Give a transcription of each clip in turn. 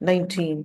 19।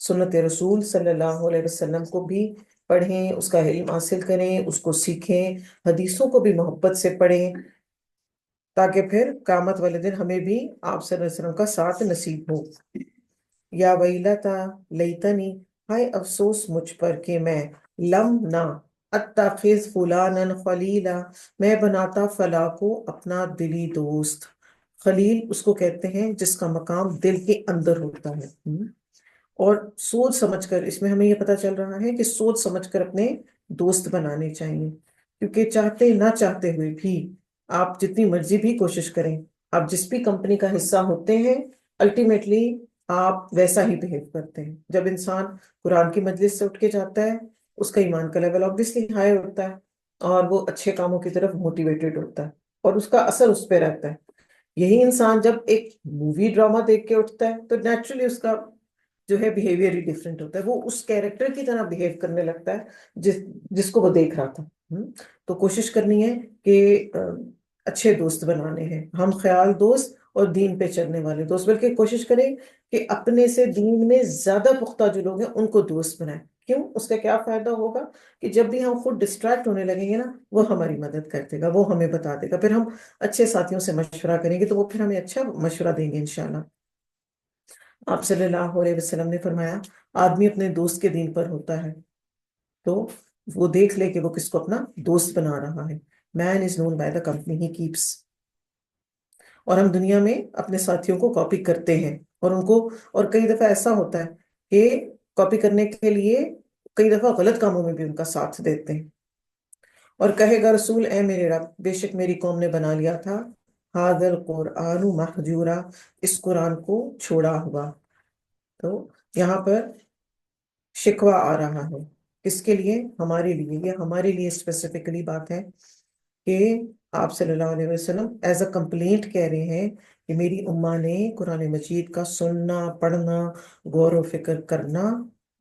سنت رسول صلی اللہ علیہ وسلم کو بھی پڑھیں، اس کا علم حاصل کریں، اس کو سیکھیں، حدیثوں کو بھی محبت سے پڑھیں، تاکہ پھر قیامت والے دن ہمیں بھی آپ صلی اللہ علیہ وسلم کا ساتھ نصیب ہو۔ یا ویلتا لیتنی، ہائے افسوس مجھ پر کہ میں لم نہ اتخذ فلانا خلیلا، میں بناتا فلاں کو اپنا دلی دوست۔ خلیل اس کو کہتے ہیں جس کا مقام دل کے اندر ہوتا ہے۔ اور سوچ سمجھ کر، اس میں ہمیں یہ پتا چل رہا ہے کہ سوچ سمجھ کر اپنے دوست بنانے چاہیے، کیونکہ چاہتے نہ چاہتے ہوئے بھی آپ جتنی مرضی بھی کوشش کریں، آپ جس بھی کمپنی کا حصہ ہوتے ہیں، الٹیمیٹلی آپ ویسا ہی بہیو کرتے ہیں۔ جب انسان قرآن کی مجلس سے اٹھ کے جاتا ہے، اس کا ایمان کا لیول obviously ہائی ہوتا ہے، اور وہ اچھے کاموں کی طرف موٹیویٹڈ ہوتا ہے، اور اس کا اثر اس پہ رہتا ہے۔ یہی انسان جب ایک مووی ڈرامہ دیکھ کے اٹھتا ہے تو نیچرلی اس کا جو ہے بیہیویئر ہی ڈفرینٹ ہوتا ہے، وہ اس کیریکٹر کی طرح بہیو کرنے لگتا ہے جس کو وہ دیکھ رہا تھا۔ تو کوشش کرنی ہے کہ اچھے دوست بنانے ہیں، ہم خیال دوست اور دین پہ چلنے والے دوست، بلکہ کوشش کریں کہ اپنے سے دین میں زیادہ پختہ جو لوگ ہیں ان کو دوست بنائیں۔ کیوں؟ اس کا کیا فائدہ ہوگا کہ جب بھی ہم خود ڈسٹریکٹ ہونے لگیں گے نا، وہ ہماری مدد کر دے گا، وہ ہمیں بتا دے گا، پھر ہم اچھے ساتھیوں سے مشورہ کریں گے تو وہ پھر ہمیں اچھا مشورہ دیں گے انشاءاللہ۔ آپ صلی اللہ علیہ وسلم نے فرمایا آدمی اپنے دوست کے دین پر ہوتا ہے تو وہ دیکھ لے کہ وہ کس کو اپنا دوست بنا رہا ہے۔ Man is known by the company he keeps. اور ہم دنیا میں اپنے ساتھیوں کو کاپی کرتے ہیں، اور ان کو، اور کئی دفعہ ایسا ہوتا ہے کہ کاپی کرنے کے لیے کئی دفعہ غلط کاموں میں بھی ان کا ساتھ دیتے ہیں۔ اور کہے گا رسول اے میرے رب، بے شک میری قوم نے بنا لیا تھا ھذا القرآن مہجورا، اس قرآن کو چھوڑا ہوا۔ تو یہاں پر شکوہ آ رہا ہے، کس کے لیے؟ ہمارے لیے، یہ ہمارے لیے اسپیسیفکلی بات ہے کہ آپ صلی اللہ علیہ وسلم ایز اے کمپلینٹ کہہ رہے ہیں کہ میری امہ نے قرآن مجید کا سننا، پڑھنا، غور و فکر کرنا،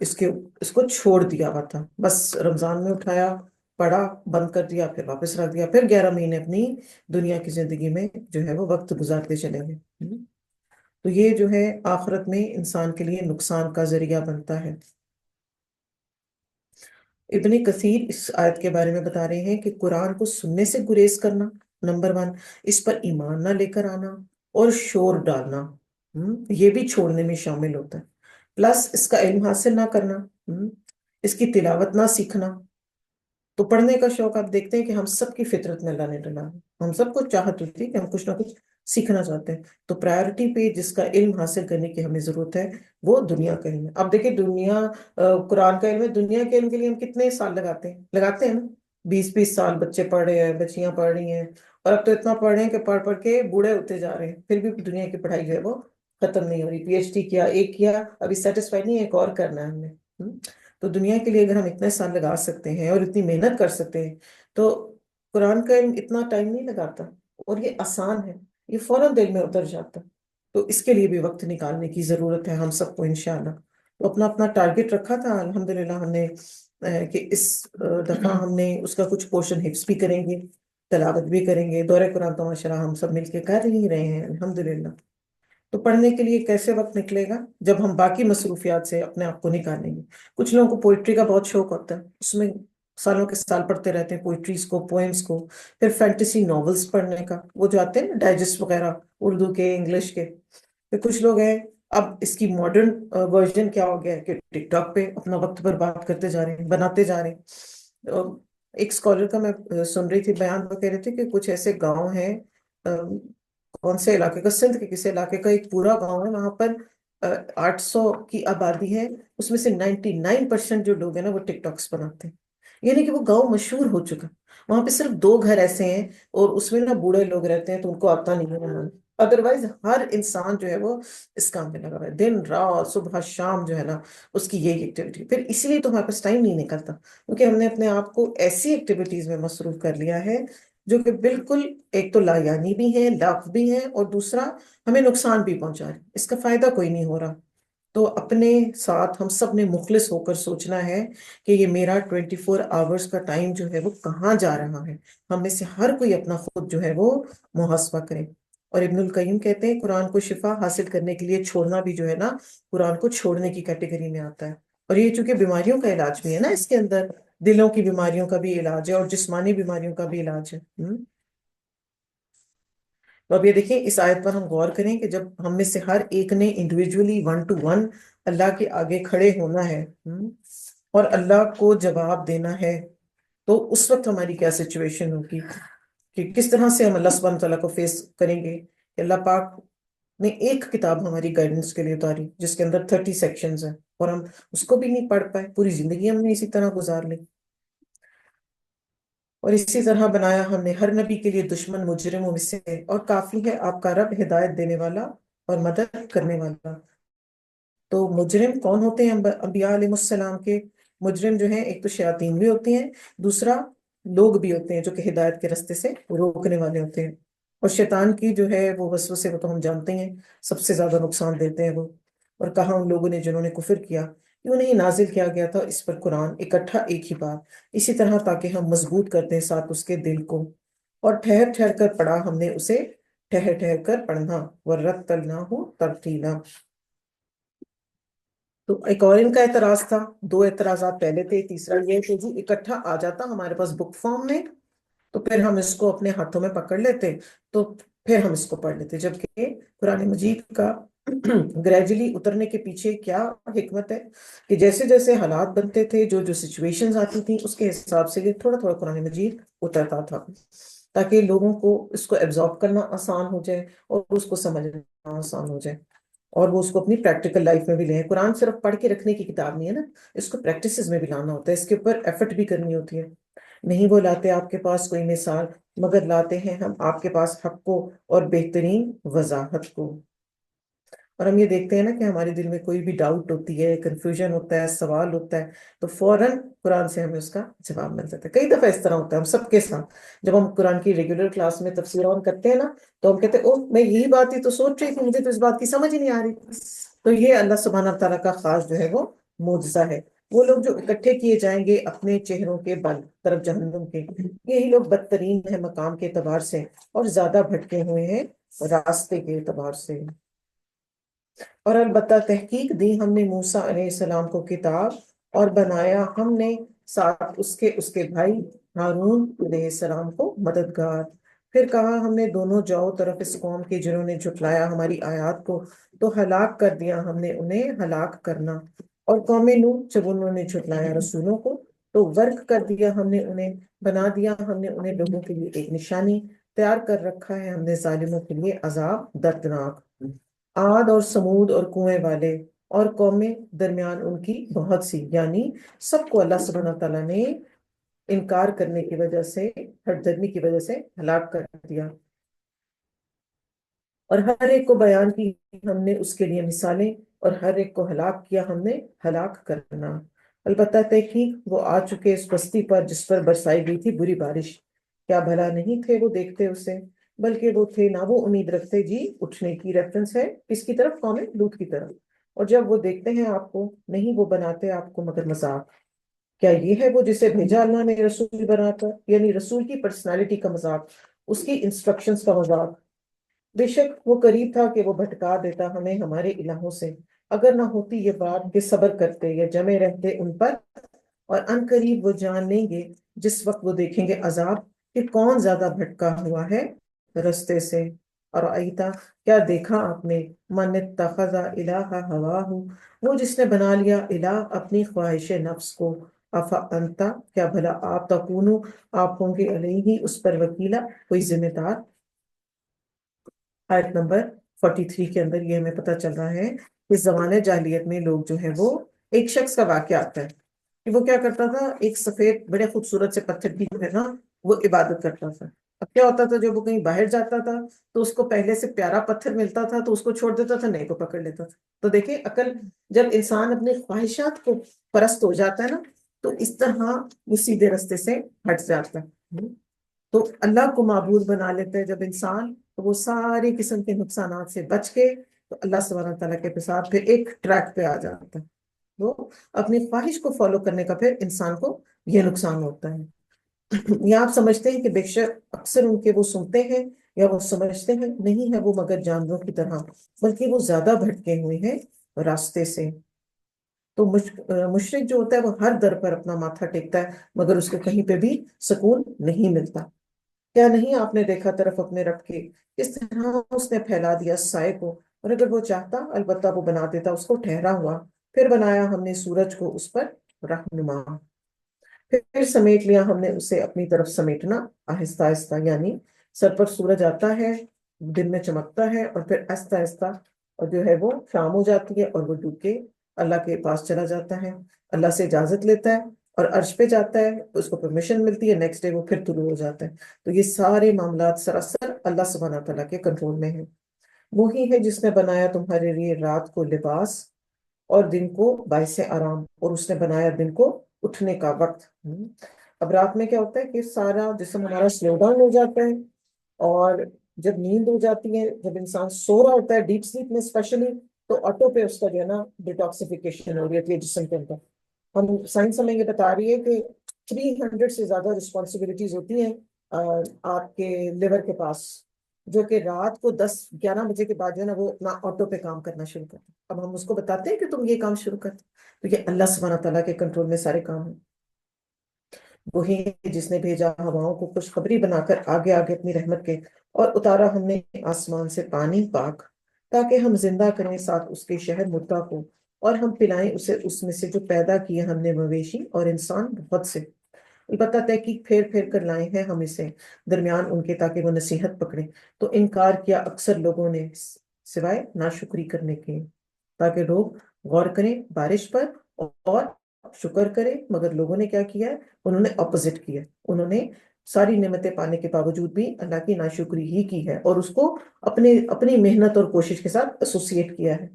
اس کو چھوڑ دیا ہوا تھا، بس رمضان میں اٹھایا، پڑھا، بند کر دیا، پھر واپس رکھ دیا، پھر 11 مہینے اپنی دنیا کی زندگی میں جو ہے وہ وقت گزارتے چلے گئے۔ تو یہ جو ہے آخرت میں انسان کے لیے نقصان کا ذریعہ بنتا ہے۔ ابن کثیر اس آیت کے بارے میں بتا رہے ہیں کہ قرآن کو سننے سے گریز کرنا، نمبر 1، اس پر ایمان نہ لے کر آنا اور شور ڈالنا، یہ بھی چھوڑنے میں شامل ہوتا ہے، پلس اس کا علم حاصل نہ کرنا، اس کی تلاوت نہ سیکھنا۔ تو پڑھنے کا شوق آپ دیکھتے ہیں کہ ہم سب کی فطرت میں اللہ نے ڈالا ہے، ہم سب کو چاہت ہوتی ہے کہ ہم کچھ نہ کچھ سیکھنا چاہتے ہیں، تو پرائیورٹی پہ جس کا علم حاصل کرنے کی ہمیں ضرورت ہے وہ دنیا کا علم ہے۔ اب دیکھیں دنیا، قرآن کا علم ہے، دنیا کے علم کے لیے ہم کتنے سال لگاتے ہیں نا، 20-20 سال بچے پڑھ رہے ہیں، بچیاں پڑھ رہی ہیں، اور اب تو اتنا پڑھ رہے ہیں کہ پڑھ پڑھ کے بوڑھے ہوتے جا رہے ہیں، پھر بھی دنیا کی پڑھائی جو ہے وہ ختم نہیں ہو رہی۔ PhD کیا، ایک کیا، ابھی سیٹسفائی نہیں ہے، ایک اور کرنا ہے ہم نے۔ تو دنیا کے لیے اگر ہم اتنے سال لگا سکتے ہیں اور اتنی محنت کر سکتے ہیں تو قرآن کا علم اتنا ٹائم نہیں لگاتا، اور یہ آسان ہے، یہ فوراً دل میں اتر جاتا۔ تو اس کے لیے بھی وقت نکالنے کی ضرورت ہے ہم سب کو انشاءاللہ۔ تو اپنا اپنا ٹارگٹ رکھا تھا، الحمدللہ ہم نے کہ اس دفعہ ہم نے اس کا کچھ پورشن حفظ بھی کریں گے، تلاوت بھی کریں گے، دورہ قرآن تو ماشاءاللہ ہم سب مل کے کر ہی رہے ہیں الحمدللہ۔ تو پڑھنے کے لیے کیسے وقت نکلے گا؟ جب ہم باقی مصروفیات سے اپنے آپ کو نکالیں گے۔ کچھ لوگوں کو پوئٹری کا بہت شوق ہوتا ہے، اس میں سالوں کے سال پڑھتے رہتے ہیں پوئٹریز کو، پوئمز کو، پھر فینٹیسی ناولز پڑھنے کا، وہ جو آتے ہیں نا ڈائجسٹ وغیرہ، اردو کے، انگلش کے۔ پھر کچھ لوگ ہیں، اب اس کی ماڈرن ورژن کیا ہو گیا ہے کہ ٹک ٹاک پہ اپنا وقت برباد کرتے جا رہے ہیں، بناتے جا رہے ہیں۔ ایک اسکالر کا میں سن رہی تھی بیان، وہ کہہ رہے تھے کہ کچھ ایسے گاؤں ہیں، کون سے علاقے کا، سندھ کے کسی علاقے کا ایک پورا گاؤں ہے، وہاں پر 800 کی آبادی ہے، اس میں سے 99% جو لوگ ہیں نا وہ ٹک ٹاکس بناتے ہیں، یعنی کہ وہ گاؤں مشہور ہو چکا۔ وہاں پہ صرف 2 گھر ایسے ہیں اور اس میں نا بوڑھے لوگ رہتے ہیں تو ان کو آتا نہیں ہے بنانا، ادروائز ہر انسان جو ہے وہ اس کام میں لگا ہوا ہے، دن رات صبح شام جو ہے نا اس کی یہی ایکٹیویٹی۔ پھر اس لیے تو ہمارے پاس ٹائم نہیں نکلتا، کیونکہ ہم نے اپنے آپ کو ایسی ایکٹیویٹیز میں مصروف کر لیا ہے جو کہ بالکل ایک تو لا یعنی بھی ہیں، لاف بھی ہیں، اور دوسرا ہمیں نقصان بھی پہنچا رہے، اس کا فائدہ کوئی نہیں ہو رہا۔ تو اپنے ساتھ ہم سب نے مخلص ہو کر سوچنا ہے کہ یہ میرا 24 آورز کا ٹائم جو ہے وہ کہاں جا رہا ہے۔ ہم میں سے ہر کوئی اپنا خود جو ہے وہ محاسبہ کرے۔ اور ابن القیم کہتے ہیں قرآن کو شفا حاصل کرنے کے لیے چھوڑنا بھی جو ہے نا قرآن کو چھوڑنے کی کیٹیگری میں آتا ہے. اور یہ چونکہ بیماریوں کا علاج بھی ہے نا اس کے اندر، دلوں کی بیماریوں کا بھی علاج ہے اور جسمانی بیماریوں کا بھی علاج ہے. تو اب یہ دیکھیں اس آیت پر ہم غور کریں کہ جب ہم میں سے ہر ایک نے انڈیویجولی ون ٹو ون اللہ کے آگے کھڑے ہونا ہے اور اللہ کو جواب دینا ہے، تو اس وقت ہماری کیا سچویشن ہوگی کہ کس طرح سے ہم اللہ سبحانہ تعالیٰ کو فیس کریں گے. کہ اللہ پاک نے ایک کتاب ہماری گائیڈنس کے لیے اتاری جس کے اندر 30 سیکشنز ہیں، اور ہم اس کو بھی نہیں پڑھ پائے، پوری زندگی ہم نے اسی طرح گزار لی. اور اسی طرح بنایا ہم نے ہر نبی کے لیے دشمن مجرموں میں سے، اور کافی ہے آپ کا رب ہدایت دینے والا اور مدد کرنے والا. تو مجرم کون ہوتے ہیں انبیاء علیہ السلام کے؟ مجرم جو ہیں ایک تو شیاطین بھی ہوتی ہیں، دوسرا لوگ بھی ہوتے ہیں جو کہ ہدایت کے راستے سے روکنے والے ہوتے ہیں. اور شیطان کی جو ہے وہ وسوسے، وہ تو ہم جانتے ہیں سب سے زیادہ نقصان دیتے ہیں وہ. اور کہا ان لوگوں نے جنہوں نے کفر کیا، کیوں نہیں نازل کیا گیا تھا اس پر قرآن اکٹھا ایک ہی بار اسی طرح، تاکہ ہم مضبوط کرتے ہیں ساتھ اس کے دل کو. اور ٹھہر ٹھہر کر پڑھا ہم نے اسے، ٹھہر ٹھہر کر پڑھنا، وَرَتَّلْنَاهُ تَرْتِيلًا. تو ایک اور ان کا اعتراض تھا، دو اعتراضات پہلے تھے. تیسرا یہ کہ جی اکٹھا آ جاتا ہمارے پاس بک فارم میں تو پھر ہم اس کو اپنے ہاتھوں میں پکڑ لیتے، تو پھر ہم اس کو پڑھ لیتے. جبکہ قرآن مجید کا گریجولی اترنے کے پیچھے کیا حکمت ہے کہ جیسے جیسے حالات بنتے تھے، جو جو سچویشنز آتی تھیں، اس کے حساب سے یہ تھوڑا تھوڑا قرآن مجید اترتا تھا، تاکہ لوگوں کو اس کو ایبزارب کرنا آسان ہو جائے اور اس کو سمجھنا آسان ہو جائے، اور وہ اس کو اپنی پریکٹیکل لائف میں بھی لیں. قرآن صرف پڑھ کے رکھنے کی کتاب نہیں ہے نا، اس کو پریکٹسز میں بھی لانا ہوتا ہے، اس کے اوپر ایفرٹ بھی کرنی ہوتی ہے. نہیں وہ لاتے آپ کے پاس کوئی مثال، مگر لاتے ہیں ہم آپ کے پاس حق کو اور بہترین وضاحت کو. اور ہم یہ دیکھتے ہیں نا کہ ہمارے دل میں کوئی بھی ڈاؤٹ ہوتی ہے، کنفیوژن ہوتا ہے، سوال ہوتا ہے، تو فوراً قرآن سے ہمیں اس کا جواب مل جاتا ہے. کئی دفعہ اس طرح ہوتا ہے ہم سب کے ساتھ. جب ہم قرآن کی ریگولر کلاس میں تفسیر آن کرتے ہیں نا، تو ہم کہتے ہیں اوہ میں یہی بات ہی تو سوچ رہی تھی، مجھے تو اس بات کی سمجھ ہی نہیں آ رہی. تو یہ اللہ سبحانہ تعالیٰ کا خاص جو ہے وہ معجزہ ہے. وہ لوگ جو اکٹھے کیے جائیں گے اپنے چہروں کے بل طرف جہنم کے، یہی لوگ بدترین ہیں مقام کے اعتبار سے، اور زیادہ بھٹکے ہوئے ہیں راستے کے اعتبار سے. اور البتہ تحقیق دی ہم نے موسیٰ علیہ السلام کو کتاب، اور بنایا ہم نے ساتھ اس کے بھائی ہارون علیہ السلام کو مددگار. پھر کہا ہم نے دونوں جاؤ طرف اس قوم کے جنہوں نے جھٹلایا ہماری آیات کو، تو ہلاک کر دیا ہم نے انہیں ہلاک کرنا. اور قوم نوح جب انہوں نے جھٹلایا رسولوں کو، تو غرق کر دیا ہم نے انہیں، بنا دیا ہم نے انہیں لوگوں کے لیے ایک نشانی، تیار کر رکھا ہے ہم نے ظالموں کے لیے عذاب دردناک. عاد اور سمود اور کنویں والے اور قومیں درمیان ان کی بہت سی، یعنی سب کو اللہ سبحانہ تعالیٰ نے انکار کرنے کی وجہ سے، ہٹ درمی کی وجہ سے ہلاک کر دیا. اور ہر ایک کو بیان کی ہم نے اس کے لیے مثالیں، اور ہر ایک کو ہلاک کیا ہم نے ہلاک کرنا. البتہ تحقیق وہ آ چکے اس بستی پر جس پر برسائی گئی تھی بری بارش، کیا بھلا نہیں تھے وہ دیکھتے اسے، بلکہ وہ تھے نہ وہ امید رکھتے. جی اٹھنے کی ریفرنس ہے کس کی طرف؟ قوم لوط کی طرف. اور جب وہ دیکھتے ہیں آپ کو، نہیں وہ بناتے آپ کو مگر مذاق. کیا یہ ہے وہ جسے بھیجا اللہ نے رسول بنا کر؟ یعنی رسول کی پرسنالٹی کا مذاق، اس کی انسٹرکشنز کا مذاق. بے شک وہ قریب تھا کہ وہ بھٹکا دیتا ہمیں ہمارے الہوں سے، اگر نہ ہوتی یہ بات کہ صبر کرتے یا جمے رہتے ان پر. اور ان قریب وہ جان لیں گے جس وقت وہ دیکھیں گے عذاب، کہ کون زیادہ بھٹکا ہوا ہے رستے سے. اور ایتا کیا دیکھا آپ نے، من اتخذ الہ ہواہ، وہ جس نے بنا لیا الہ اپنی خواہش نفس کو. افا انتا کیا بھلا آپ تکونو، آپ ہوں گے علیہ اس پر وکیلا، کوئی ذمہ دار. آیت نمبر 43 کے اندر یہ ہمیں پتہ چل رہا ہے کہ زمانے جاہلیت میں لوگ جو ہیں وہ، ایک شخص کا واقعہ آتا ہے کہ وہ کیا کرتا تھا، ایک سفید بڑے خوبصورت سے پتھر کی جو ہے نا وہ عبادت کرتا تھا. اب کیا ہوتا تھا، جب وہ کہیں باہر جاتا تھا تو اس کو پہلے سے پیارا پتھر ملتا تھا تو اس کو چھوڑ دیتا تھا، نہیں کو پکڑ لیتا تھا. تو دیکھیں عقل، جب انسان اپنے خواہشات کو پرست ہو جاتا ہے نا، تو اس طرح وہ سیدھے رستے سے ہٹ جاتا ہے. تو اللہ کو معبود بنا لیتا ہے جب انسان، تو وہ سارے قسم کے نقصانات سے بچ کے تو اللہ سبحانہ تعالیٰ کے ساتھ پھر ایک ٹریک پہ آ جاتا ہے. وہ اپنی خواہش کو فالو کرنے کا پھر انسان کو یہ نقصان ہوتا ہے. یا آپ سمجھتے ہیں کہ بے شک اکثر ان کے وہ سنتے ہیں یا وہ سمجھتے ہیں نہیں ہے وہ مگر جانوروں کی طرح، بلکہ وہ زیادہ بھٹکے ہوئے ہیں راستے سے۔ تو مشرک جو ہوتا ہے وہ ہر در پر اپنا ماتھا ٹیکتا ہے، مگر اس کو کہیں پہ بھی سکون نہیں ملتا۔ کیا نہیں آپ نے دیکھا طرف اپنے رب کے، کس طرح اس نے پھیلا دیا سائے کو، اور اگر وہ چاہتا البتہ وہ بنا دیتا اس کو ٹھہرا ہوا۔ پھر بنایا ہم نے سورج کو اس پر رہنما، پھر سمیٹ لیا ہم نے اسے اپنی طرف سمیٹنا آہستہ آہستہ، یعنی سر پر سورج آتا ہے، دن میں چمکتا ہے، اور پھر آہستہ آہستہ اور جو ہے وہ شام ہو جاتی ہے، اور وہ ڈوب کے اللہ کے پاس چلا جاتا ہے، اللہ سے اجازت لیتا ہے اور عرش پہ جاتا ہے، اس کو پرمیشن ملتی ہے، نیکسٹ ڈے وہ پھر طلوع ہو جاتا ہے۔ تو یہ سارے معاملات سراسر اللہ سبحانہ تعالیٰ کے کنٹرول میں ہیں۔ وہی ہے جس نے بنایا تمہارے لیے رات کو لباس اور دن کو باعث آرام، اور اس نے بنایا دن کو اٹھنے کا وقت۔ اب رات میں کیا ہوتا ہے کہ سارا جسم ہمارا سلو ڈاؤن ہو جاتا ہے، اور جب نیند ہو جاتی ہے، جب انسان سو رہا ہوتا ہے ڈیپ سلیپ میں اسپیشلی، تو آٹو پہ اس کا جو ہے نا ڈیٹاکسیفیکیشن ہو رہی ہے جسم کے اندر۔ سائنس ہمیں یہ بتا رہی ہے کہ 300 سے زیادہ رسپانسبلٹیز ہوتی ہیں آپ کے لیور کے پاس، جو کہ رات کو 10-11 بجے کے بعد جو ہے نا وہ اپنا آٹو پہ کام کرنا شروع کرتے ہیں۔ اب ہم اس کو بتاتے ہیں کہ تم یہ کام شروع کرتے، تو یہ اللہ سبحانہ تعالیٰ کے کنٹرول میں سارے کام ہیں۔ وہی جس نے بھیجا ہواؤں کو خوشخبری بنا کر آگے آگے اپنی رحمت کے، اور اتارا ہم نے آسمان سے پانی پاک، تاکہ ہم زندہ کریں ساتھ اس کے شہر مردہ کو، اور ہم پلائیں اسے اس میں سے جو پیدا کیے ہم نے مویشی اور انسان بہت سے۔ البتہ تحقیق پھیر پھیر کر لائے ہیں ہم اسے درمیان ان کے، تاکہ وہ نصیحت پکڑے، تو انکار کیا اکثر لوگوں نے سوائے ناشکری کرنے کے، تاکہ لوگ غور کریں بارش پر اور شکر کریں، مگر لوگوں نے کیا کیا ہے؟ انہوں نے اپوزٹ کیا، انہوں نے ساری نعمتیں پانے کے باوجود بھی اللہ کی ناشکری ہی کی ہے، اور اس کو اپنی محنت اور کوشش کے ساتھ ایسوسیٹ کیا ہے۔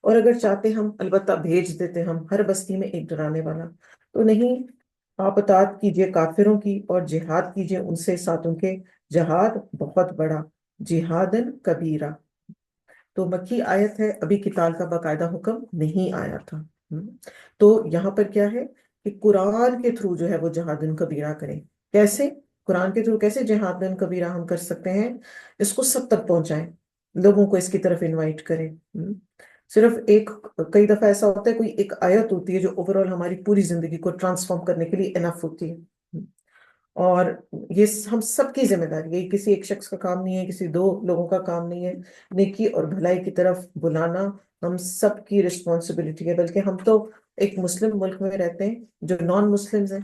اور اگر چاہتے ہم البتہ بھیج دیتے ہم ہر بستی میں ایک ڈرانے والا، تو نہیں، آپ اطاعت کیجئے کافروں کی اور جہاد کیجئے ان سے ساتھ ان کے، جہاد بہت بڑا، جہادن کبیرہ۔ تو مکی آیت ہے، ابھی قتال کا باقاعدہ حکم نہیں آیا تھا۔ تو یہاں پر کیا ہے کہ قرآن کے تھرو جو ہے وہ جہادن کبیرہ کریں۔ کیسے؟ قرآن کے تھرو کیسے جہادن کبیرہ ہم کر سکتے ہیں؟ اس کو سب تک پہنچائیں، لوگوں کو اس کی طرف انوائٹ کریں۔ صرف ایک، کئی دفعہ ایسا ہوتا ہے کوئی ایک آیت ہوتی ہے جو اوورال ہماری پوری زندگی کو ٹرانسفارم کرنے کے لیے انف ہوتی ہے، اور یہ ہم سب کی ذمہ داری ہے، یہ کسی ایک شخص کا کام نہیں ہے، کسی دو لوگوں کا کام نہیں ہے۔ نیکی اور بھلائی کی طرف بلانا ہم سب کی رسپانسبلٹی ہے، بلکہ ہم تو ایک مسلم ملک میں رہتے ہیں، جو نان مسلمز ہیں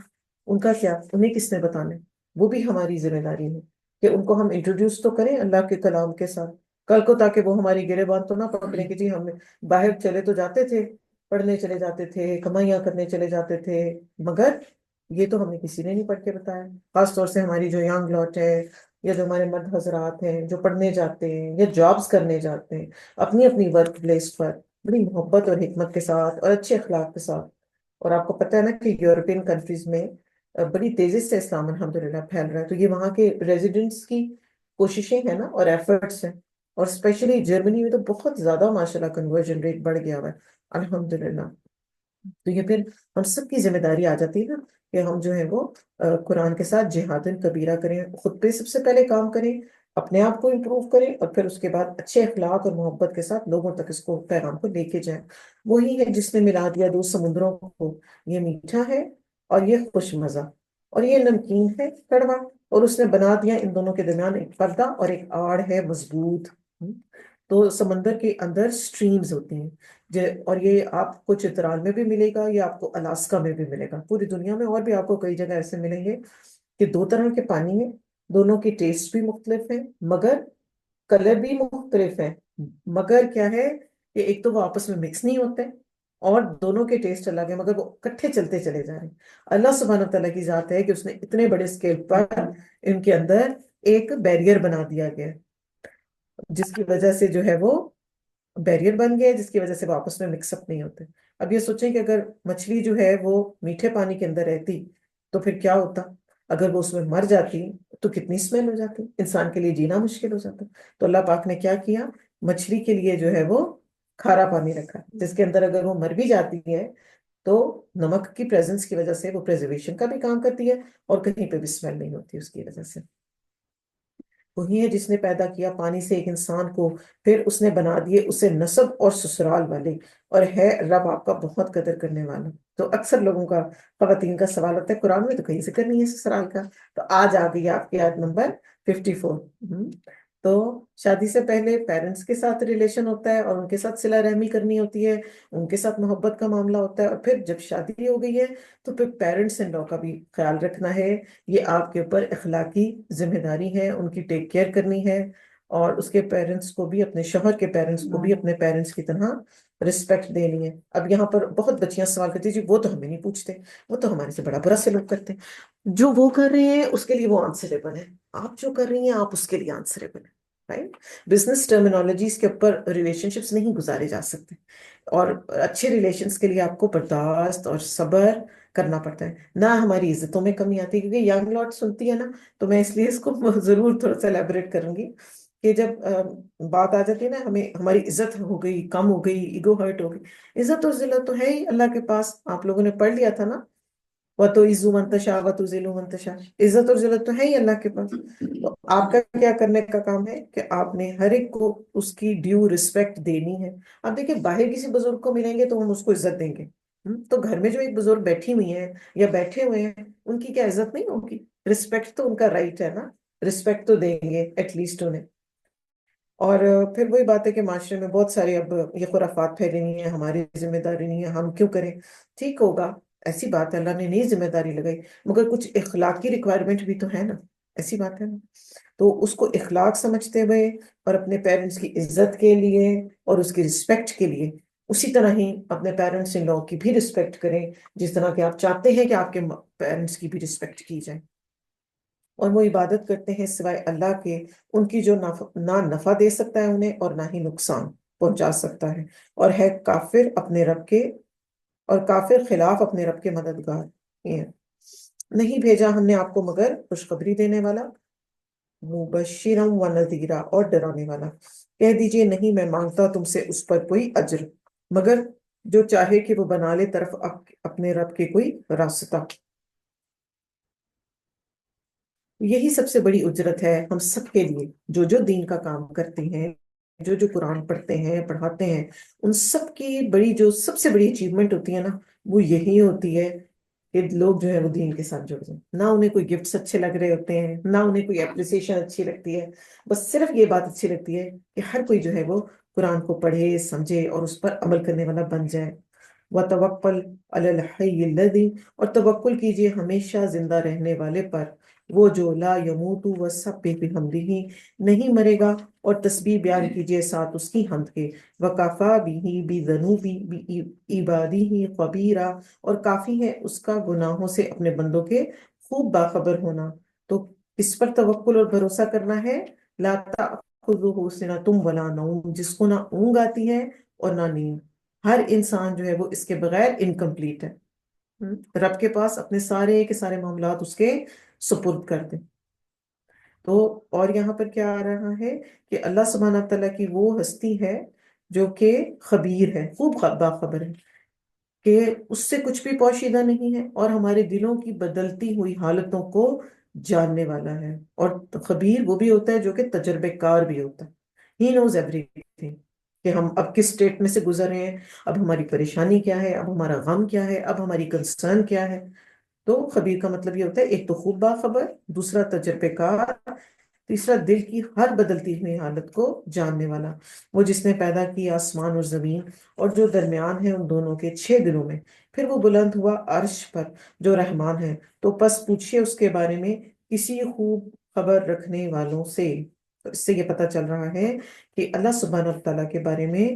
ان کا کیا، انہیں کس نے بتانا ہے؟ وہ بھی ہماری ذمہ داری ہے کہ ان کو ہم انٹروڈیوس تو کریں اللہ کے کلام کے ساتھ کل کو، تاکہ وہ ہماری گریبان تو نہ پکڑیں کہ جی ہم باہر چلے تو جاتے تھے، پڑھنے چلے جاتے تھے، کمائیاں کرنے چلے جاتے تھے، مگر یہ تو ہمیں کسی نے نہیں پڑھ کے بتایا۔ خاص طور سے ہماری جو ینگ لاٹ ہے، یا جو ہمارے مرد حضرات ہیں جو پڑھنے جاتے ہیں یا جابز کرنے جاتے ہیں اپنی اپنی ورک پلیس پر، بڑی محبت اور حکمت کے ساتھ اور اچھے اخلاق کے ساتھ۔ اور آپ کو پتہ ہے نا کہ یورپین کنٹریز میں بڑی تیزی سے اسلام الحمدللہ پھیل رہا ہے، تو یہ وہاں کے ریزیڈنٹس کی کوششیں ہیں نا اور ایفرٹس ہیں، اور اسپیشلی جرمنی میں تو بہت زیادہ ماشاءاللہ کنورژن ریٹ بڑھ گیا ہوا ہے الحمدللہ۔ تو یہ پھر ہم سب کی ذمہ داری آ جاتی ہے نا کہ ہم جو ہے وہ قرآن کے ساتھ جہادن کبیرہ کریں، خود پہ سب سے پہلے کام کریں، اپنے آپ کو امپروو کریں، اور پھر اس کے بعد اچھے اخلاق اور محبت کے ساتھ لوگوں تک اس کو پیغام کو لے کے جائیں۔ وہی ہے جس نے ملا دیا دو سمندروں کو، یہ میٹھا ہے اور یہ خوش مزہ، اور یہ نمکین ہے کڑوا، اور اس نے بنا دیا ان دونوں کے درمیان ایک پردہ اور ایک آڑ ہے مضبوط۔ تو سمندر کے اندر سٹریمز ہوتی ہیں، اور یہ آپ کو چترال میں بھی ملے گا، یا آپ کو الاسکا میں بھی ملے گا، پوری دنیا میں اور بھی آپ کو کئی جگہ ایسے ملیں گے کہ دو طرح کے پانی ہیں، دونوں کی ٹیسٹ بھی مختلف ہیں، مگر کلر بھی مختلف ہیں، مگر کیا ہے کہ ایک تو وہ آپس میں مکس نہیں ہوتے، اور دونوں کے ٹیسٹ الگ ہیں، مگر وہ کٹھے چلتے چلے جا رہے ہیں۔ اللہ سبحانہ تعالیٰ کی ذات ہے کہ اس نے اتنے بڑے اسکیل پر ان کے اندر ایک بیریئر بنا دیا گیا، جس کی وجہ سے جو ہے وہ بیریئر بن گیا، جس کی وجہ سے وہ آپس میں مکس اپ نہیں ہوتے۔ اب یہ سوچیں کہ اگر مچھلی جو ہے وہ میٹھے پانی کے اندر رہتی تو پھر کیا ہوتا؟ اگر وہ اس میں مر جاتی تو کتنی اسمیل ہو جاتی، انسان کے لیے جینا مشکل ہو جاتا۔ تو اللہ پاک نے کیا کیا؟ مچھلی کے لیے جو ہے وہ کھارا پانی رکھا، جس کے اندر اگر وہ مر بھی جاتی ہے تو نمک کی پریزنس کی وجہ سے وہ پریزرویشن کا بھی کام کرتی ہے، اور کہیں پہ بھی اسمیل نہیں ہوتی اس کی وجہ سے۔ وہی ہے جس نے پیدا کیا پانی سے ایک انسان کو، پھر اس نے بنا دیے اسے نسب اور سسرال والے، اور ہے رب آپ کا بہت قدر کرنے والا۔ تو اکثر لوگوں کا، خواتین کا سوال ہوتا ہے قرآن میں تو کہیں ذکر نہیں ہے سسرال کا، تو آج آ گئی آپ کی آیت نمبر 54۔ تو شادی سے پہلے پیرنٹس کے ساتھ ریلیشن ہوتا ہے اور ان کے ساتھ صلہ رحمی کرنی ہوتی ہے، ان کے ساتھ محبت کا معاملہ ہوتا ہے، اور پھر جب شادی ہو گئی ہے تو پھر پیرنٹس ان لا کا بھی خیال رکھنا ہے۔ یہ آپ کے اوپر اخلاقی ذمہ داری ہے، ان کی ٹیک کیئر کرنی ہے، اور اس کے پیرنٹس کو بھی، اپنے شوہر کے پیرنٹس کو بھی اپنے پیرنٹس کی طرح رسپیکٹ دینی ہے۔ اب یہاں پر بہت بچیاں سوال کرتی ہیں جی وہ تو ہمیں نہیں پوچھتے، وہ تو ہمارے سے بڑا برا سلوک کرتے ہیں۔ جو وہ کر رہے ہیں اس کے لیے وہ آنسریبل ہے، آپ جو کر رہی ہیں آپ اس کے لیے آنسریبل ہیں، رائٹ؟ بزنس ٹرمینالوجیز کے اوپر ریلیشن شپس نہیں گزارے جا سکتے، اور اچھے ریلیشنز کے لیے آپ کو برداشت اور صبر کرنا پڑتا ہے، نہ ہماری عزتوں میں کمی آتی ہے۔ کیونکہ ینگ لاٹ سنتی ہے نا، تو میں اس لیے اس کو ضرور تھوڑا سا ایلیبریٹ کروں گی کہ جب بات آ جاتی ہے نا، ہماری عزت ہو گئی، کم ہو گئی، ایگو ہرٹ ہو گئی، عزت اور ذلت تو ہے ہی اللہ کے پاس، آپ لوگوں نے پڑھ لیا تھا نا، وَتُعِزُّ مَن تَشَاءُ وَتُذِلُّ مَن تَشَاءُ، عزت اور ذلت تو ہے ہی اللہ کے پاس۔ تو آپ کا کیا کرنے کا کام ہے کہ آپ نے ہر ایک کو اس کی ڈیو رسپیکٹ دینی ہے۔ آپ دیکھیں باہر کسی بزرگ کو ملیں گے تو ہم اس کو عزت دیں گے، تو گھر میں جو ایک بزرگ بیٹھی ہوئی ہیں یا بیٹھے ہوئے ہیں ان کی کیا عزت نہیں ہوگی؟ رسپیکٹ تو ان کا رائٹ ہے نا، رسپیکٹ تو دیں گے ایٹ لیسٹ انہیں۔ اور پھر وہی بات ہے کہ معاشرے میں بہت سارے اب یہ خرافات پھیلی ہوئی ہیں، ہماری ذمہ داری نہیں ہے، ہم کیوں کریں؟ ٹھیک ہوگا، ایسی بات ہے، اللہ نے نہیں ذمہ داری لگائی، مگر کچھ اخلاقی ریکوائرمنٹ بھی تو ہے نا، ایسی بات ہے نا۔ تو اس کو اخلاق سمجھتے ہوئے اور اپنے پیرنٹس کی عزت کے لیے اور اس کی رسپیکٹ کے لیے، اسی طرح ہی اپنے پیرنٹس ان لوگوں کی بھی رسپیکٹ کریں، جس طرح کہ آپ چاہتے ہیں کہ آپ کے پیرنٹس کی بھی رسپیکٹ کی جائے۔ اور وہ عبادت کرتے ہیں سوائے اللہ کے، ان کی جو نہ نفع دے سکتا ہے انہیں اور نہ ہی نقصان پہنچا سکتا ہے، اور ہے کافر اپنے رب کے، اور کافر خلاف اپنے رب کے مددگار۔ یہ نہیں بھیجا ہم نے آپ کو مگر خوشخبری دینے والا، مبشرا و نذیرا، اور ڈرانے والا۔ کہہ دیجئے نہیں میں مانگتا تم سے اس پر کوئی اجر، مگر جو چاہے کہ وہ بنا لے طرف اپنے رب کے کوئی راستہ۔ یہی سب سے بڑی اجرت ہے ہم سب کے لیے، جو دین کا کام کرتے ہیں، جو قرآن پڑھتے ہیں پڑھاتے ہیں، ان سب کی بڑی، جو سب سے بڑی اچیومنٹ ہوتی ہے نا، وہ یہی ہوتی ہے کہ لوگ جو ہے وہ دین کے ساتھ جڑ جائیں۔ نہ انہیں کوئی گفٹس اچھے لگ رہے ہوتے ہیں، نہ انہیں کوئی اپریسیشن اچھی لگتی ہے، بس صرف یہ بات اچھی لگتی ہے کہ ہر کوئی جو ہے وہ قرآن کو پڑھے، سمجھے اور اس پر عمل کرنے والا بن جائے۔ وَتَوَكَّلْ عَلَى الْحَيِّ الَّذِي، اور توکل کیجئے ہمیشہ زندہ رہنے والے پر، وہ جو لا يموت وَيُسَبِّحُ بِحَمْدِهِ، نہیں مرے گا، اور تسبیح بیان کیجئے ساتھ اس کی حمد کے۔ وَكَفَى بِهِ بِذُنُوبِ عِبَادِهِ خَبِيرًا، اور کافی ہے اس کا گناہوں سے اپنے بندوں کے خوب باخبر ہونا۔ تو اس پر توکل اور بھروسہ کرنا ہے، لا تأخذہ سنۃ ولا نوم، جس کو نہ اونگ آتی ہے اور نہ نیند۔ ہر انسان جو ہے وہ اس کے بغیر انکمپلیٹ ہے، رب کے پاس اپنے سارے کے سارے معاملات اس کے سپرد کر دیں۔ تو اور یہاں پر کیا آ رہا ہے کہ اللہ سبحانہ تعالیٰ کی وہ ہستی ہے جو کہ خبیر ہے، خوب باخبر ہے، کہ اس سے کچھ بھی پوشیدہ نہیں ہے، اور ہمارے دلوں کی بدلتی ہوئی حالتوں کو جاننے والا ہے۔ اور خبیر وہ بھی ہوتا ہے جو کہ تجربے کار بھی ہوتا ہے، ہی نوز ایوری تھنگ، کہ ہم اب کس اسٹیٹ میں سے گزر رہے ہیں، اب ہماری پریشانی کیا ہے، اب ہمارا غم کیا ہے، اب ہماری کنسرن کیا ہے۔ تو خبیر کا مطلب یہ ہوتا ہے ایک تو خوب باخبر، دوسرا تجربے کار، تیسرا دل کی ہر بدلتی ہوئی حالت کو جاننے والا۔ وہ جس نے پیدا کی آسمان اور زمین اور جو درمیان ہے ان دونوں کے 6 دنوں میں، پھر وہ بلند ہوا عرش پر جو رحمان ہے، تو پس پوچھئے اس کے بارے میں کسی خوب خبر رکھنے والوں سے۔ تو اس سے یہ پتہ چل رہا ہے کہ اللہ سبحانہ تعالیٰ کے بارے میں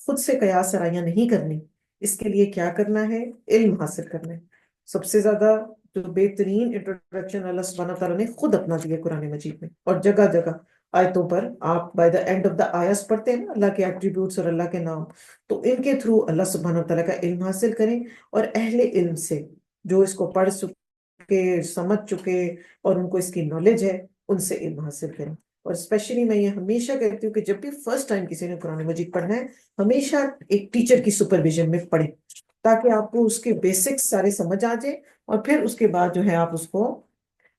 خود سے قیاس آرائیاں نہیں کرنی، اس کے لیے کیا کرنا ہے؟ علم حاصل کرنا ہے۔ سب سے زیادہ جو بہترین انٹروڈکشن اللہ سبحانہ تعالیٰ نے خود اپنا دیا قرآن مجید میں، اور جگہ جگہ آیتوں پر آپ by the and of the ice پڑھتے ہیں نا اللہ کے ایٹریبیوٹس اور اللہ کے نام، تو ان کے تھرو اللہ سبحانہ تعالیٰ کا علم حاصل کریں، اور اہل علم سے جو اس کو پڑھ چکے، سمجھ چکے، اور ان کو اس کی نالج ہے، ان سے علم حاصل کریں۔ اور اسپیشلی میں یہ ہمیشہ کہتی ہوں کہ جب بھی فرسٹ ٹائم کسی نے قرآن مجید پڑھنا ہے، ہمیشہ ایک ٹیچر کی سپرویژن میں پڑھیں، تاکہ آپ کو اس کے بیسکس سارے سمجھ آ جائے، اور پھر اس کے بعد جو ہے آپ اس کو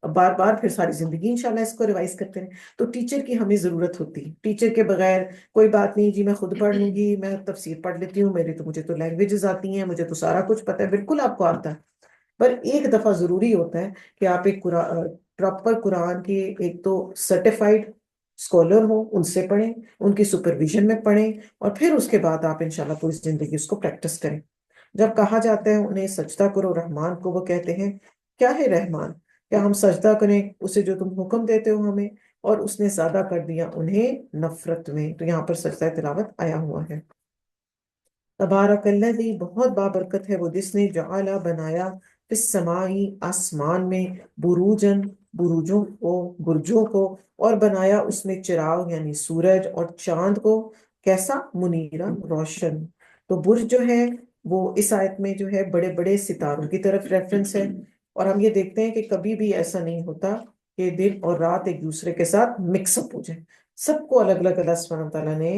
بار بار پھر ساری زندگی انشاءاللہ اس کو ریوائز کرتے رہیں. تو ٹیچر کی ہمیں ضرورت ہوتی ہے. ٹیچر کے بغیر کوئی بات نہیں جی میں خود پڑھ لوں گی، میں تفسیر پڑھ لیتی ہوں، مجھے تو لینگویجز آتی ہیں، مجھے تو سارا کچھ پتہ ہے. بالکل آپ کو آتا ہے، پر ایک دفعہ ضروری ہوتا ہے کہ آپ ایک پراپر قرآن کی ایک تو سرٹیفائڈ اسکالر ہوں، ان سے پڑھیں، ان کی سپرویژن میں پڑھیں، اور پھر اس کے بعد آپ انشاءاللہ پوری زندگی اس کو پریکٹس کریں. جب کہا جاتا ہے انہیں سجدہ کرو رحمان کو، وہ کہتے ہیں کیا ہے رحمان؟ کیا ہم سجدہ کریں اسے جو تم حکم دیتے ہو ہمیں، اور اس نے زیادہ کر دیا انہیں نفرت میں. تو یہاں پر سجدہ تلاوت آیا ہوا ہے. تبارک الذی، بہت بابرکت ہے وہ جس نے جعلا بنایا فی السمائی آسمان میں، بروجن برجوں کو، اور بنایا اس میں چراغ یعنی سورج اور چاند کو، کیسا؟ منیرا، روشن. تو برج جو ہے وہ اس آیت میں جو ہے بڑے بڑے ستاروں کی طرف ریفرنس ہے. اور ہم یہ دیکھتے ہیں کہ کبھی بھی ایسا نہیں ہوتا کہ دن اور رات ایک دوسرے کے ساتھ مکس اپ ہو جائے. سب کو الگ الگ اللہ سبحانہ تعالیٰ نے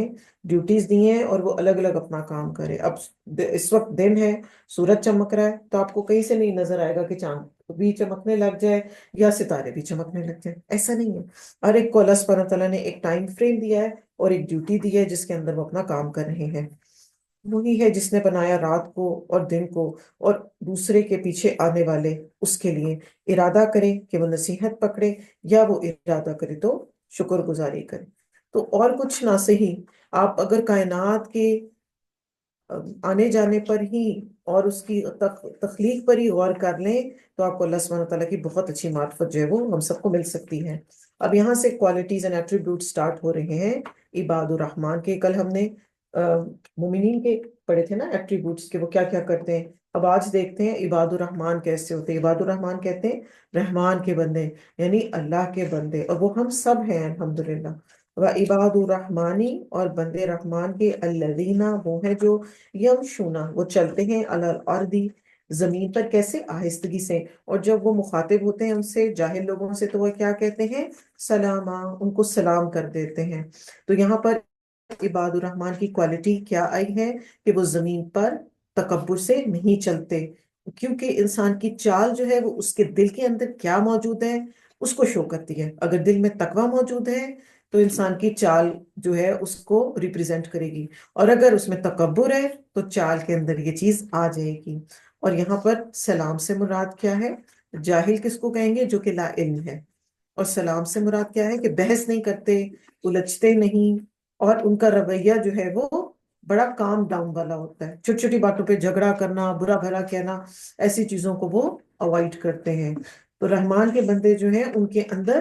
ڈیوٹیز دی ہیں اور وہ الگ الگ اپنا کام کرے. اب اس وقت دن ہے، سورج چمک رہا ہے، تو آپ کو کہیں سے نہیں نظر آئے گا کہ چاند بھی چمکنے لگ جائے یا ستارے بھی چمکنے لگ جائے. ایسا نہیں ہے. ہر ایک کو اللہ سبحانہ تعالیٰ نے ایک ٹائم فریم دیا ہے اور ایک ڈیوٹی دی ہے جس کے اندر وہ اپنا کام کر رہے ہیں. وہی ہے جس نے بنایا رات کو اور دن کو، اور دوسرے کے پیچھے آنے والے اس کے لیے ارادہ کرے کہ وہ نصیحت پکڑے، یا وہ ارادہ کرے تو شکر گزاری کرے. تو اور کچھ نہ صحیح، آپ اگر کائنات کے آنے جانے پر ہی اور اس کی تخلیق پر ہی غور کر لیں تو آپ کو اللہ سبحانہ تعالیٰ کی بہت اچھی معرفت جو ہے وہ ہم سب کو مل سکتی ہے. اب یہاں سے کوالٹیز اینڈ ایٹریبیوٹ سٹارٹ ہو رہے ہیں عباد الرحمان کے. کل ہم نے مومنین کے پڑھے تھے نا ایٹریبیوٹس کے، وہ کیا کیا کرتے ہیں. اب آج دیکھتے ہیں عباد الرحمان کیسے ہوتے ہیں. عباد الرحمان کہتے ہیں رحمان کے بندے، یعنی اللہ کے بندے، اور وہ ہم سب ہیں الحمدللہ. وعباد الرحمانی، اور بندے رحمان کے، الذین، وہ ہیں جو یمشونا، وہ چلتے ہیں، علی الارض، زمین پر، کیسے؟ آہستگی سے. اور جب وہ مخاطب ہوتے ہیں ان سے، جاہل لوگوں سے، تو وہ کیا کہتے ہیں؟ سلاما، ان کو سلام کر دیتے ہیں. تو یہاں پر عباد الرحمان کی کوالٹی کیا آئی ہے کہ وہ زمین پر تکبر سے نہیں چلتے، کیونکہ انسان کی چال جو ہے وہ اس کے دل کے اندر کیا موجود ہے اس کو شو کرتی ہے. اگر دل میں تقوی موجود ہے تو انسان کی چال جو ہے اس کو ریپریزنٹ کرے گی، اور اگر اس میں تکبر ہے تو چال کے اندر یہ چیز آ جائے گی. اور یہاں پر سلام سے مراد کیا ہے؟ جاہل کس کو کہیں گے؟ جو کہ لا علم ہے. اور سلام سے مراد کیا ہے؟ کہ بحث نہیں کرتے، الجھتے نہیں، اور ان کا رویہ جو ہے وہ بڑا کام ڈاؤن والا ہوتا ہے. چھوٹی چھوٹی باتوں پہ جھگڑا کرنا، برا بھلا کہنا، ایسی چیزوں کو وہ اوائڈ کرتے ہیں. تو رحمان کے بندے جو ہیں ان کے اندر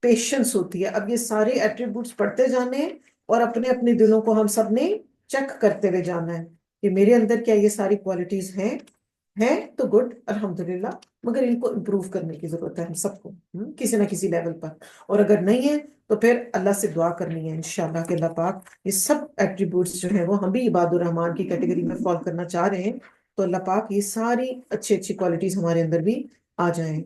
پیشنس ہوتی ہے. اب یہ سارے ایٹریبیوٹس پڑھتے جانے ہیں اور اپنے اپنے دلوں کو ہم سب نے چیک کرتے ہوئے جانا ہے کہ میرے اندر کیا یہ ساری کوالٹیز ہیں تو گڈ الحمدللہ، مگر ان کو امپروو کرنے کی ضرورت ہے ہم سب کو، کسی نہ کسی لیول پر. اور اگر نہیں ہے تو پھر اللہ سے دعا کرنی ہے انشاءاللہ کہ اللہ پاک یہ سب ایٹریبیوٹس جو ہیں وہ ہم بھی عباد الرحمان کی کیٹیگری میں فال کرنا چاہ رہے ہیں، تو اللہ پاک یہ ساری اچھی اچھی کوالٹیز ہمارے اندر بھی آ جائیں.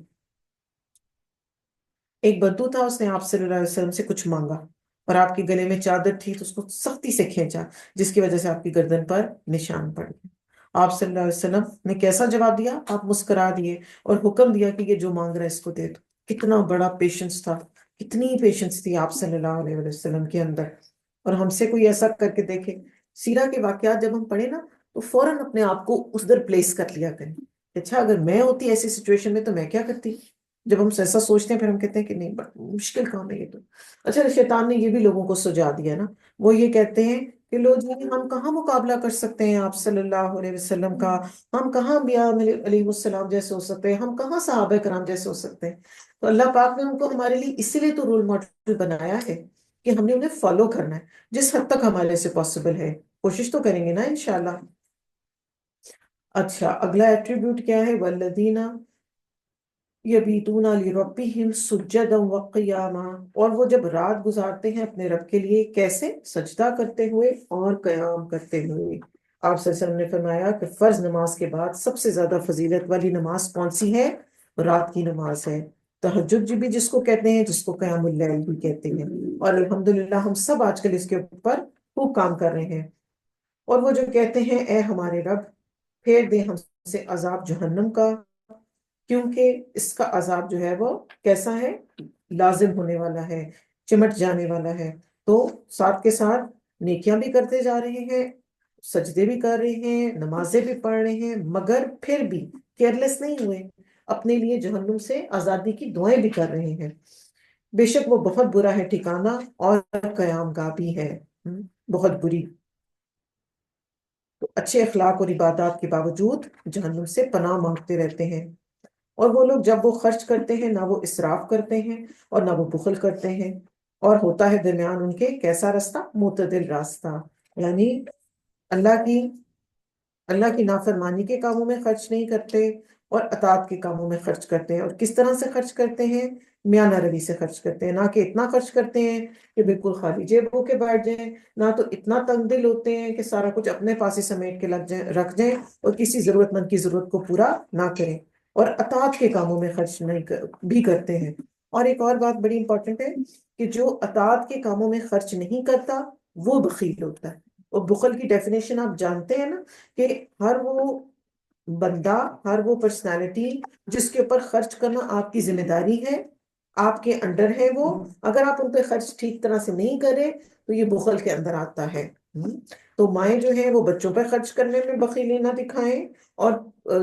ایک بدو تھا، اس نے آپ صلی اللہ علیہ وسلم سے کچھ مانگا اور آپ کے گلے میں چادر تھی تو اس کو سختی سے کھینچا، جس کی وجہ سے آپ کی گردن پر نشان پڑ گئے. آپ صلی اللہ علیہ وسلم نے کیسا جواب دیا؟ آپ مسکرا دیے اور حکم دیا کہ یہ جو مانگ رہا ہے اس کو دے دو. کتنا بڑا پیشنس تھا، کتنی پیشنس تھی آپ صلی اللہ علیہ وسلم کے اندر. اور ہم سے کوئی ایسا کر کے دیکھے. سیرہ کے واقعات جب ہم پڑھیں نا تو فوراً اپنے آپ کو اس در پلیس کر لیا کریں. اچھا اگر میں ہوتی ایسی سچویشن میں تو میں کیا کرتی؟ جب ہم ایسا سوچتے ہیں پھر ہم کہتے ہیں کہ نہیں بڑا مشکل کام ہے یہ تو. اچھا شیطان نے یہ بھی لوگوں کو سجا دیا نا، وہ یہ کہتے ہیں کہ لوگ جی ہم کہاں مقابلہ کر سکتے ہیں آپ صلی اللہ علیہ وسلم کا، ہم کہاں انبیاء علیہ السلام جیسے ہو سکتے ہیں، ہم کہاں صحابہ کرام جیسے ہو سکتے ہیں. تو اللہ پاک نے ان کو ہمارے لیے اسی لیے تو رول ماڈل بنایا ہے کہ ہم نے انہیں فالو کرنا ہے جس حد تک ہمارے سے پاسبل ہے. کوشش تو کریں گے نا انشاءاللہ. اچھا اگلا ایٹریبیوٹ کیا ہے؟ والذین یبیتون لربہم سجدا وقیاما، اور وہ جب رات گزارتے ہیں اپنے رب کے لیے، کیسے؟ سجدہ کرتے ہوئے اور قیام کرتے ہوئے. آپ صلی اللہ علیہ وسلم نے فرمایا کہ فرض نماز کے بعد سب سے زیادہ فضیلت والی نماز کون سی ہے؟ رات کی نماز ہے. تہجد بھی جس کو کہتے ہیں، جس کو قیام اللیل بھی کہتے ہیں. اور الحمدللہ ہم سب آج کل اس کے اوپر خوب کام کر رہے ہیں. اور وہ جو کہتے ہیں اے ہمارے رب پھیر دے ہم سے عذاب جہنم کا، کیونکہ اس کا عذاب جو ہے وہ کیسا ہے، لازم ہونے والا ہے، چمٹ جانے والا ہے۔ تو ساتھ کے ساتھ نیکیاں بھی کرتے جا رہے ہیں، سجدے بھی کر رہے ہیں، نمازیں بھی پڑھ رہے ہیں، مگر پھر بھی کیئرلیس نہیں ہوئے، اپنے لیے جہنم سے آزادی کی دعائیں بھی کر رہے ہیں۔ بے شک وہ بہت برا ہے ٹھکانہ، اور قیام گاہ بھی ہے بہت بری۔ تو اچھے اخلاق اور عبادات کے باوجود جہنم سے پناہ مانگتے رہتے ہیں۔ اور وہ لوگ جب وہ خرچ کرتے ہیں، نہ وہ اسراف کرتے ہیں اور نہ وہ بخل کرتے ہیں، اور ہوتا ہے درمیان ان کے کیسا راستہ، معتدل راستہ، یعنی اللہ کی اللہ کی نافرمانی کے کاموں میں خرچ نہیں کرتے، اور اطاعت کے کاموں میں خرچ کرتے ہیں۔ اور کس طرح سے خرچ کرتے ہیں؟ میانہ روی سے خرچ کرتے ہیں، نہ کہ اتنا خرچ کرتے ہیں کہ بالکل خالی جیب ہو کے بیٹھ جائیں، نہ تو اتنا تنگ دل ہوتے ہیں کہ سارا کچھ اپنے پاس ہی سمیٹ کے رکھ جائیں اور کسی ضرورت مند کی ضرورت کو پورا نہ کریں، اور اطاعت کے کاموں میں خرچ نہیں بھی کرتے ہیں۔ اور ایک اور بات بڑی امپورٹنٹ ہے کہ جو اطاعت کے کاموں میں خرچ نہیں کرتا وہ بخیل ہوتا ہے۔ اور بخل کی ڈیفینیشن آپ جانتے ہیں نا، کہ ہر وہ بندہ، ہر وہ پرسنالٹی جس کے اوپر خرچ کرنا آپ کی ذمہ داری ہے، آپ کے انڈر ہے وہ، اگر آپ ان پہ خرچ ٹھیک طرح سے نہیں کریں تو یہ بخل کے اندر آتا ہے۔ تو مائیں جو ہیں وہ بچوں پہ خرچ کرنے میں بخیلی نہ دکھائیں، اور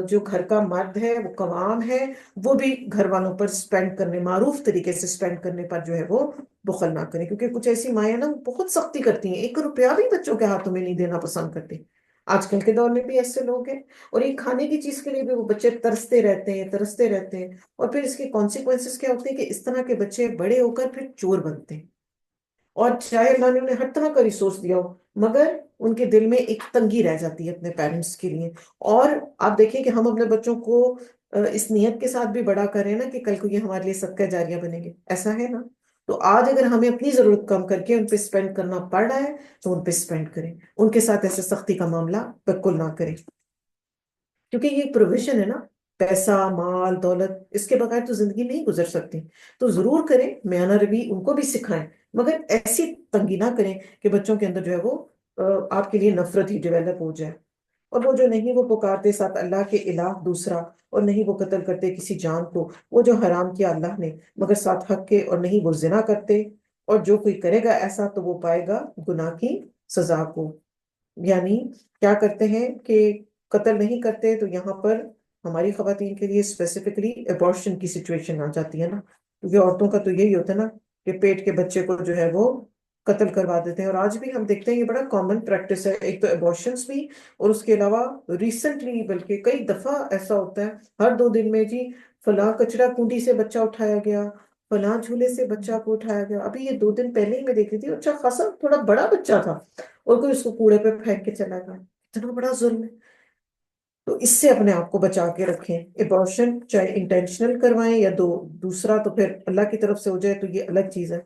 جو گھر کا مرد ہے، وہ قوام ہے، وہ بھی گھر والوں پر سپینڈ کرنے، معروف طریقے سے سپینڈ کرنے پر جو ہے وہ بخل نہ کریں۔ کیونکہ کچھ ایسی مائیں نا بہت سختی کرتی ہیں، 1 روپیہ بھی بچوں کے ہاتھوں میں نہیں دینا پسند کرتی۔ آج کل کے دور میں بھی ایسے لوگ ہیں، اور یہ کھانے کی چیز کے لیے بھی وہ بچے ترستے رہتے ہیں، ترستے رہتے ہیں، اور پھر اس کے کانسیکوینسز کیا ہوتے ہیں کہ اس طرح کے بچے بڑے ہو کر پھر چور بنتے ہیں۔ اور چاہے اللہ نے انہیں ہر طرح کا ریسورس دیا ہو، مگر ان کے دل میں ایک تنگی رہ جاتی ہے اپنے پیرنٹس کے لیے۔ اور آپ دیکھیں کہ ہم اپنے بچوں کو اس نیت کے ساتھ بھی بڑا کریں نا کہ کل کو یہ ہمارے لیے صدقہ جاریہ بنے گے، ایسا ہے نا؟ تو آج اگر ہمیں اپنی ضرورت کم کر کے ان پہ سپینڈ کرنا پڑ رہا ہے تو ان پہ سپینڈ کریں، ان کے ساتھ ایسے سختی کا معاملہ بالکل نہ کریں، کیونکہ یہ پروویژن ہے نا، پیسہ، مال، دولت، اس کے بغیر تو زندگی نہیں گزر سکتی۔ تو ضرور کریں، میانہ روی ان کو بھی سکھائیں، مگر ایسی تنگی نہ کریں کہ بچوں کے اندر جو ہے وہ آپ کے لیے نفرت ہی ڈیولپ ہو جائے۔ اور وہ جو نہیں وہ پکارتے ساتھ اللہ کے الہ دوسرا، اور نہیں وہ قتل کرتے کسی جان کو وہ جو حرام کیا اللہ نے مگر ساتھ حق کے، اور نہیں وہ زنا کرتے، اور جو کوئی کرے گا ایسا تو وہ پائے گا گناہ کی سزا کو۔ یعنی کیا کرتے ہیں کہ قتل نہیں کرتے، تو یہاں پر ہماری خواتین کے لیے اسپیسیفکلی ابارشن کی سچویشن آ جاتی ہے نا، کیونکہ عورتوں کا تو یہی ہوتا ہے نا کہ پیٹ کے بچے کو جو ہے وہ قتل کروا دیتے ہیں۔ اور آج بھی ہم دیکھتے ہیں یہ بڑا کامن پریکٹس ہے، ایک تو ابارشنس بھی، اور اس کے علاوہ ریسنٹلی بلکہ کئی دفعہ ایسا ہوتا ہے ہر 2 دن میں، جی فلاں کچرا کنڈی سے بچہ اٹھایا گیا، فلاں جھولے سے بچہ کو اٹھایا گیا۔ ابھی یہ 2 دن پہلے ہی میں دیکھ رہی تھی، اچھا خاصا تھوڑا بڑا بچہ تھا، اور کوئی اس کو کوڑے پہ پھینک کے چلا گیا۔ اتنا بڑا ظلم ہے۔ تو اس سے اپنے آپ کو بچا کے رکھیں۔ ایبارشن چاہے انٹینشنل کروائیں یا دوسرا تو پھر اللہ کی طرف سے ہو جائے تو یہ الگ چیز ہے،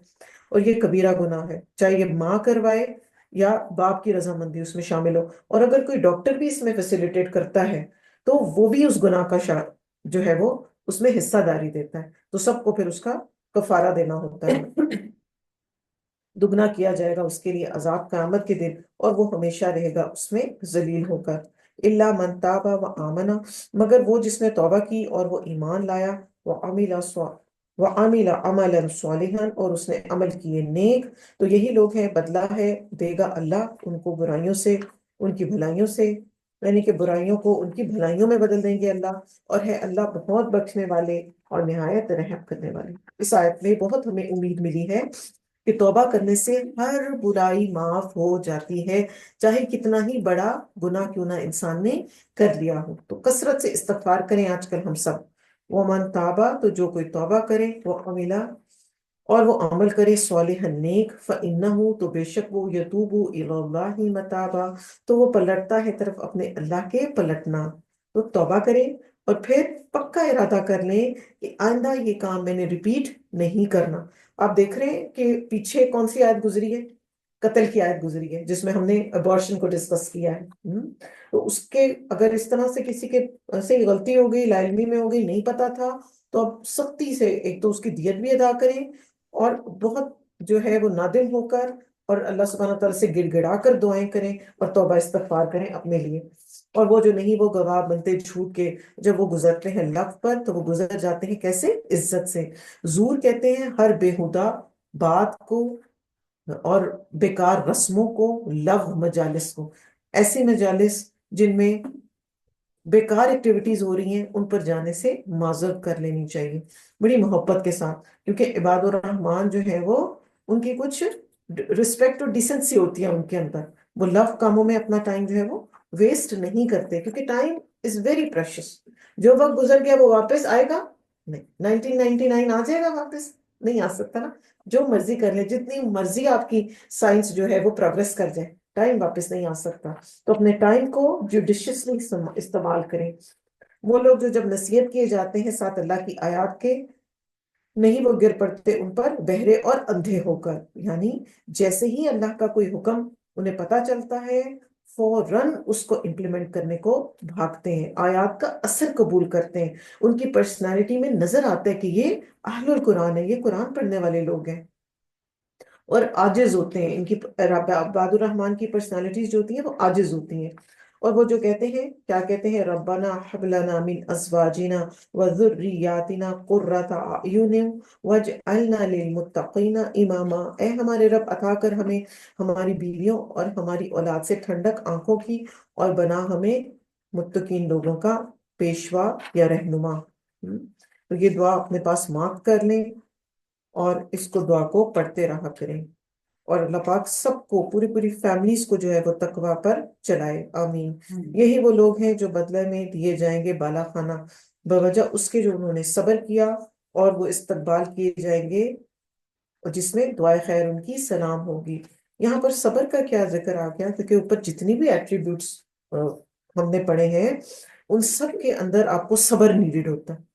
اور یہ کبیرہ گناہ ہے، چاہے یہ ماں کروائے یا باپ کی رضامندی اس میں شامل ہو۔ اور اگر کوئی ڈاکٹر بھی اس میں فیسیلیٹیٹ کرتا ہے تو وہ بھی اس گناہ کا جو ہے وہ اس میں حصہ داری دیتا ہے، تو سب کو پھر اس کا کفارہ دینا ہوتا ہے۔ دگنا کیا جائے گا اس کے لیے عذاب قیامت کے دن، اور وہ ہمیشہ رہے گا اس میں ذلیل ہو کر۔ الا من تاب و آمنا، مگر وہ جس نے توبہ کی اور وہ ایمان لایا، وعمل عملا صالحا، اور اس نے عمل کیے نیک، تو یہی لوگ ہیں، بدلہ ہے دے گا اللہ ان کو برائیوں سے ان کی بھلائیوں سے، یعنی کہ برائیوں کو ان کی بھلائیوں میں بدل دیں گے اللہ، اور ہے اللہ بہت بخشنے والے اور نہایت رحم کرنے والے۔ اس آیت میں بہت ہمیں امید ملی ہے کہ توبہ کرنے سے ہر برائی معاف ہو جاتی ہے، چاہے کتنا ہی بڑا گناہ کیوں نہ انسان نے کر لیا ہو۔ تو کثرت سے استغفار کریں آج کل ہم سب۔ وَمَن تابا، تو جو کوئی توبہ کرے، وہ عملہ، اور وہ عمل کرے صالحا نیک، فَإِنَّهُ، تو بے شک وہ یتوب الی اللہ متابا، تو وہ پلٹتا ہے طرف اپنے اللہ کے پلٹنا۔ تو توبہ کریں اور پھر پکا ارادہ کر لیں کہ آئندہ یہ کام میں نے ریپیٹ نہیں کرنا۔ آپ دیکھ رہے ہیں کہ پیچھے کون سی آیت گزری ہے؟ قتل کی آیت گزری ہے، جس میں ہم نے ابارشن کو ڈسکس کیا ہے۔ تو اس کے اگر اس طرح سے کسی کے سے غلطی ہو گئی، لا علمی میں ہو گئی، نہیں پتا تھا، تو اب سختی سے ایک تو اس کی دیت بھی ادا کریں، اور بہت جو ہے وہ نادم ہو کر اور اللہ سبحانہ تعالیٰ سے گڑ گڑا کر دعائیں کریں اور توبہ استغفار کریں اپنے لیے. اور وہ جو نہیں وہ گواہ بنتے جھوٹ کے، جب وہ گزرتے ہیں لفظ پر تو وہ گزر جاتے ہیں کیسے؟ عزت سے. زور کہتے ہیں ہر بےہودہ بات کو اور بیکار رسموں کو، لغو مجالس کو، ایسی مجالس جن میں بیکار ایکٹیویٹیز ہو رہی ہیں ان پر جانے سے معذرت کر لینی چاہیے بڑی محبت کے ساتھ، کیونکہ عباد الرحمان جو ہے وہ ان کی کچھ رسپیکٹ اور ڈیسنسی ہوتی ہے ان کے اندر. وہ لف کاموں میں اپنا ٹائم جو ہے وہ ویسٹ نہیں کرتے، کیونکہ ٹائم از ویری پریشس. جو وقت گزر گیا وہ واپس آئے گا نہیں. 1999 آ جائے گا واپس؟ نہیں آ سکتا نا. جو مرضی کر لیں، جتنی مرضی آپ کی سائنس جو ہے وہ پروگرس کر جائے، ٹائم واپس نہیں آ سکتا. تو اپنے ٹائم کو جوڈیشیسلی استعمال کریں. وہ لوگ جو جب نصیحت کیے جاتے ہیں ساتھ اللہ کی آیات کے، نہیں وہ گر پڑتے ان پر بہرے اور اندھے ہو کر. یعنی جیسے ہی اللہ کا کوئی حکم انہیں پتا چلتا ہے فوراً اس کو امپلیمنٹ کرنے کو بھاگتے ہیں، آیات کا اثر قبول کرتے ہیں. ان کی پرسنالٹی میں نظر آتا ہے کہ یہ اہل القرآن ہے، یہ قرآن پڑھنے والے لوگ ہیں. اور عاجز ہوتے ہیں. ان کی عباد الرحمان کی پرسنالٹیز جو ہوتی ہیں وہ عاجز ہوتی ہیں. اور وہ جو کہتے ہیں کیا کہتے ہیں؟ ربنا حب لنا من ازواجنا وذریاتنا قرۃ اعین واجعلنا للمتقین اماما. اے ہمارے رب عطا کر ہمیں ہماری بیویوں اور ہماری اولاد سے ٹھنڈک آنکھوں کی، اور بنا ہمیں متقین لوگوں کا پیشوا یا رہنما. تو یہ دعا اپنے پاس مارک کر لیں اور اس کو دعا کو پڑھتے رہا کریں. اور اللہ پاک سب کو، پوری پوری فیملیز کو جو ہے وہ تقوی پر چلائے. آمین. یہی وہ لوگ ہیں جو بدلے میں دیے جائیں گے بالا خانہ، بوجہ اس کے جو انہوں نے صبر کیا، اور وہ استقبال کیے جائیں گے جس میں دعائے خیر ان کی سلام ہوگی. یہاں پر صبر کا کیا ذکر آ گیا؟ کیونکہ اوپر جتنی بھی ایٹریبیوٹس ہم نے پڑھے ہیں ان سب کے اندر آپ کو صبر نیڈڈ ہوتا ہے.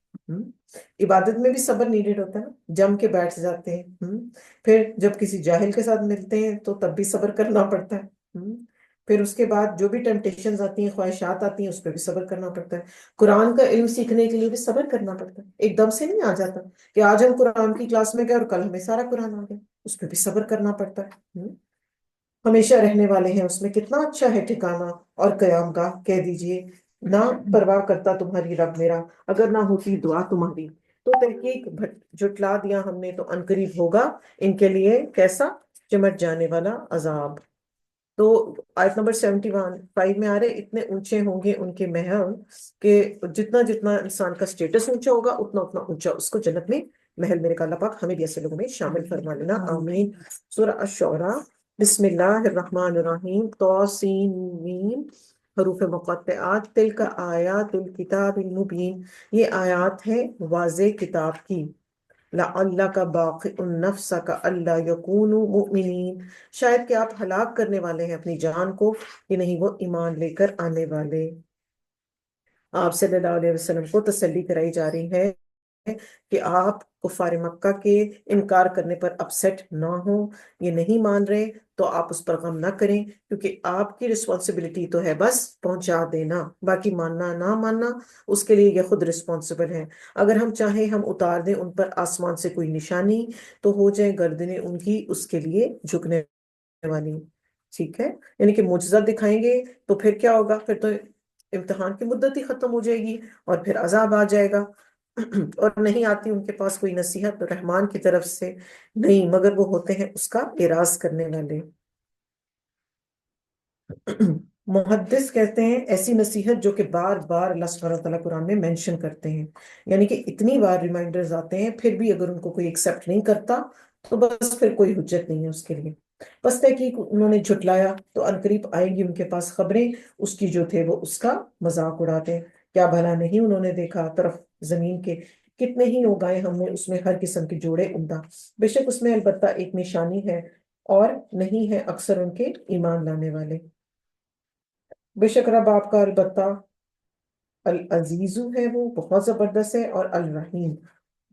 عبادت میں بھی صبر نیڈڈ ہوتا ہے نا، جم کے بیٹھ جاتے ہیں. پھر جب کسی جاہل کے ساتھ ملتے ہیں تو تب بھی صبر کرنا پڑتا ہے. پھر اس کے بعد جو بھی ٹیمپٹیشنز آتی ہیں، خواہشات آتی ہیں، اس پہ بھی صبر کرنا پڑتا ہے. قرآن کا علم سیکھنے کے لیے بھی صبر کرنا پڑتا ہے. ایک دم سے نہیں آ جاتا کہ آج ہم قرآن کی کلاس میں گئے اور کل ہمیں سارا قرآن آ گیا. اس پہ بھی صبر کرنا پڑتا ہے. ہمیشہ رہنے والے ہیں اس میں، کتنا اچھا ہے ٹھکانہ اور قیام گاہ. کہہ دیجئے نہ پرواہ کرتا تمہاری رب میرا، اگر نہ ہوتی دعا تمہاری تو تحقیق جھٹلا دیا ہم نے، تو عنقریب ہوگا ان کے لیے کیسا؟ چمٹ جانے والا عذاب. تو آیت نمبر 75 میں آ رہے اتنے اونچے ہوں گے ان کے محل کہ جتنا جتنا انسان کا سٹیٹس اونچا ہوگا اتنا اتنا اونچا اس کو جنت میں محل. میرے کا اللہ پاک ہمیں بھی ایسے لوگوں میں شامل فرما لینا. آمین. سورہ الشعراء. بسم اللہ الرحمن الرحیم. طاسین میم حروف مقطعات. تلک آیات الکتاب المبین. یہ آیات ہیں واضح کتاب کی. لعلک باخع نفسک الا یکونوا مؤمنین. شاید کہ آپ ہلاک کرنے والے ہیں اپنی جان کو کہ نہیں وہ ایمان لے کر آنے والے. آپ صلی اللہ علیہ وسلم کو تسلی کرائی جا رہی ہے کہ آپ کفار مکہ کے انکار کرنے پر اپسیٹ نہ ہوں. یہ نہیں مان رہے تو آپ اس پر غم نہ کریں، کیونکہ آپ کی رسپانسبلٹی تو ہے بس پہنچا دینا، باقی ماننا نہ ماننا اس کے لیے یہ خود رسپانسبل ہے. اگر ہم چاہیں ہم اتار دیں ان پر آسمان سے کوئی نشانی تو ہو جائے گردنیں ان کی اس کے لیے جھکنے والی. ٹھیک ہے، یعنی کہ معجزہ دکھائیں گے تو پھر کیا ہوگا؟ پھر تو امتحان کی مدت ہی ختم ہو جائے گی اور پھر عذاب آ جائے گا. اور نہیں آتی ان کے پاس کوئی نصیحت رحمان کی طرف سے نہیں، مگر وہ ہوتے ہیں اس کا اعراض کرنے والے. محدث کہتے ہیں ایسی نصیحت جو کہ بار بار اللہ سبحانہ وتعالیٰ قرآن میں مینشن کرتے ہیں، یعنی کہ اتنی بار ریمائنڈرز آتے ہیں پھر بھی اگر ان کو کوئی ایکسیپٹ نہیں کرتا تو بس پھر کوئی حجت نہیں ہے اس کے لیے. بس تحقیق انہوں نے جھٹلایا تو عنقریب آئیں گی ان کے پاس خبریں اس کی جو تھے وہ اس کا مذاق اڑاتے ہیں. کیا بھلا نہیں انہوں نے دیکھا طرف زمین کے کتنے ہی اگائے ہم نے اس میں ہر قسم کے جوڑے عمدہ. بے شک اس میں البتہ ایک نشانی ہے اور نہیں ہے اکثر ان کے ایمان لانے والے. بے شک رب آپ کا البتہ العزیز ہے، وہ بہت زبردست ہے، اور الرحیم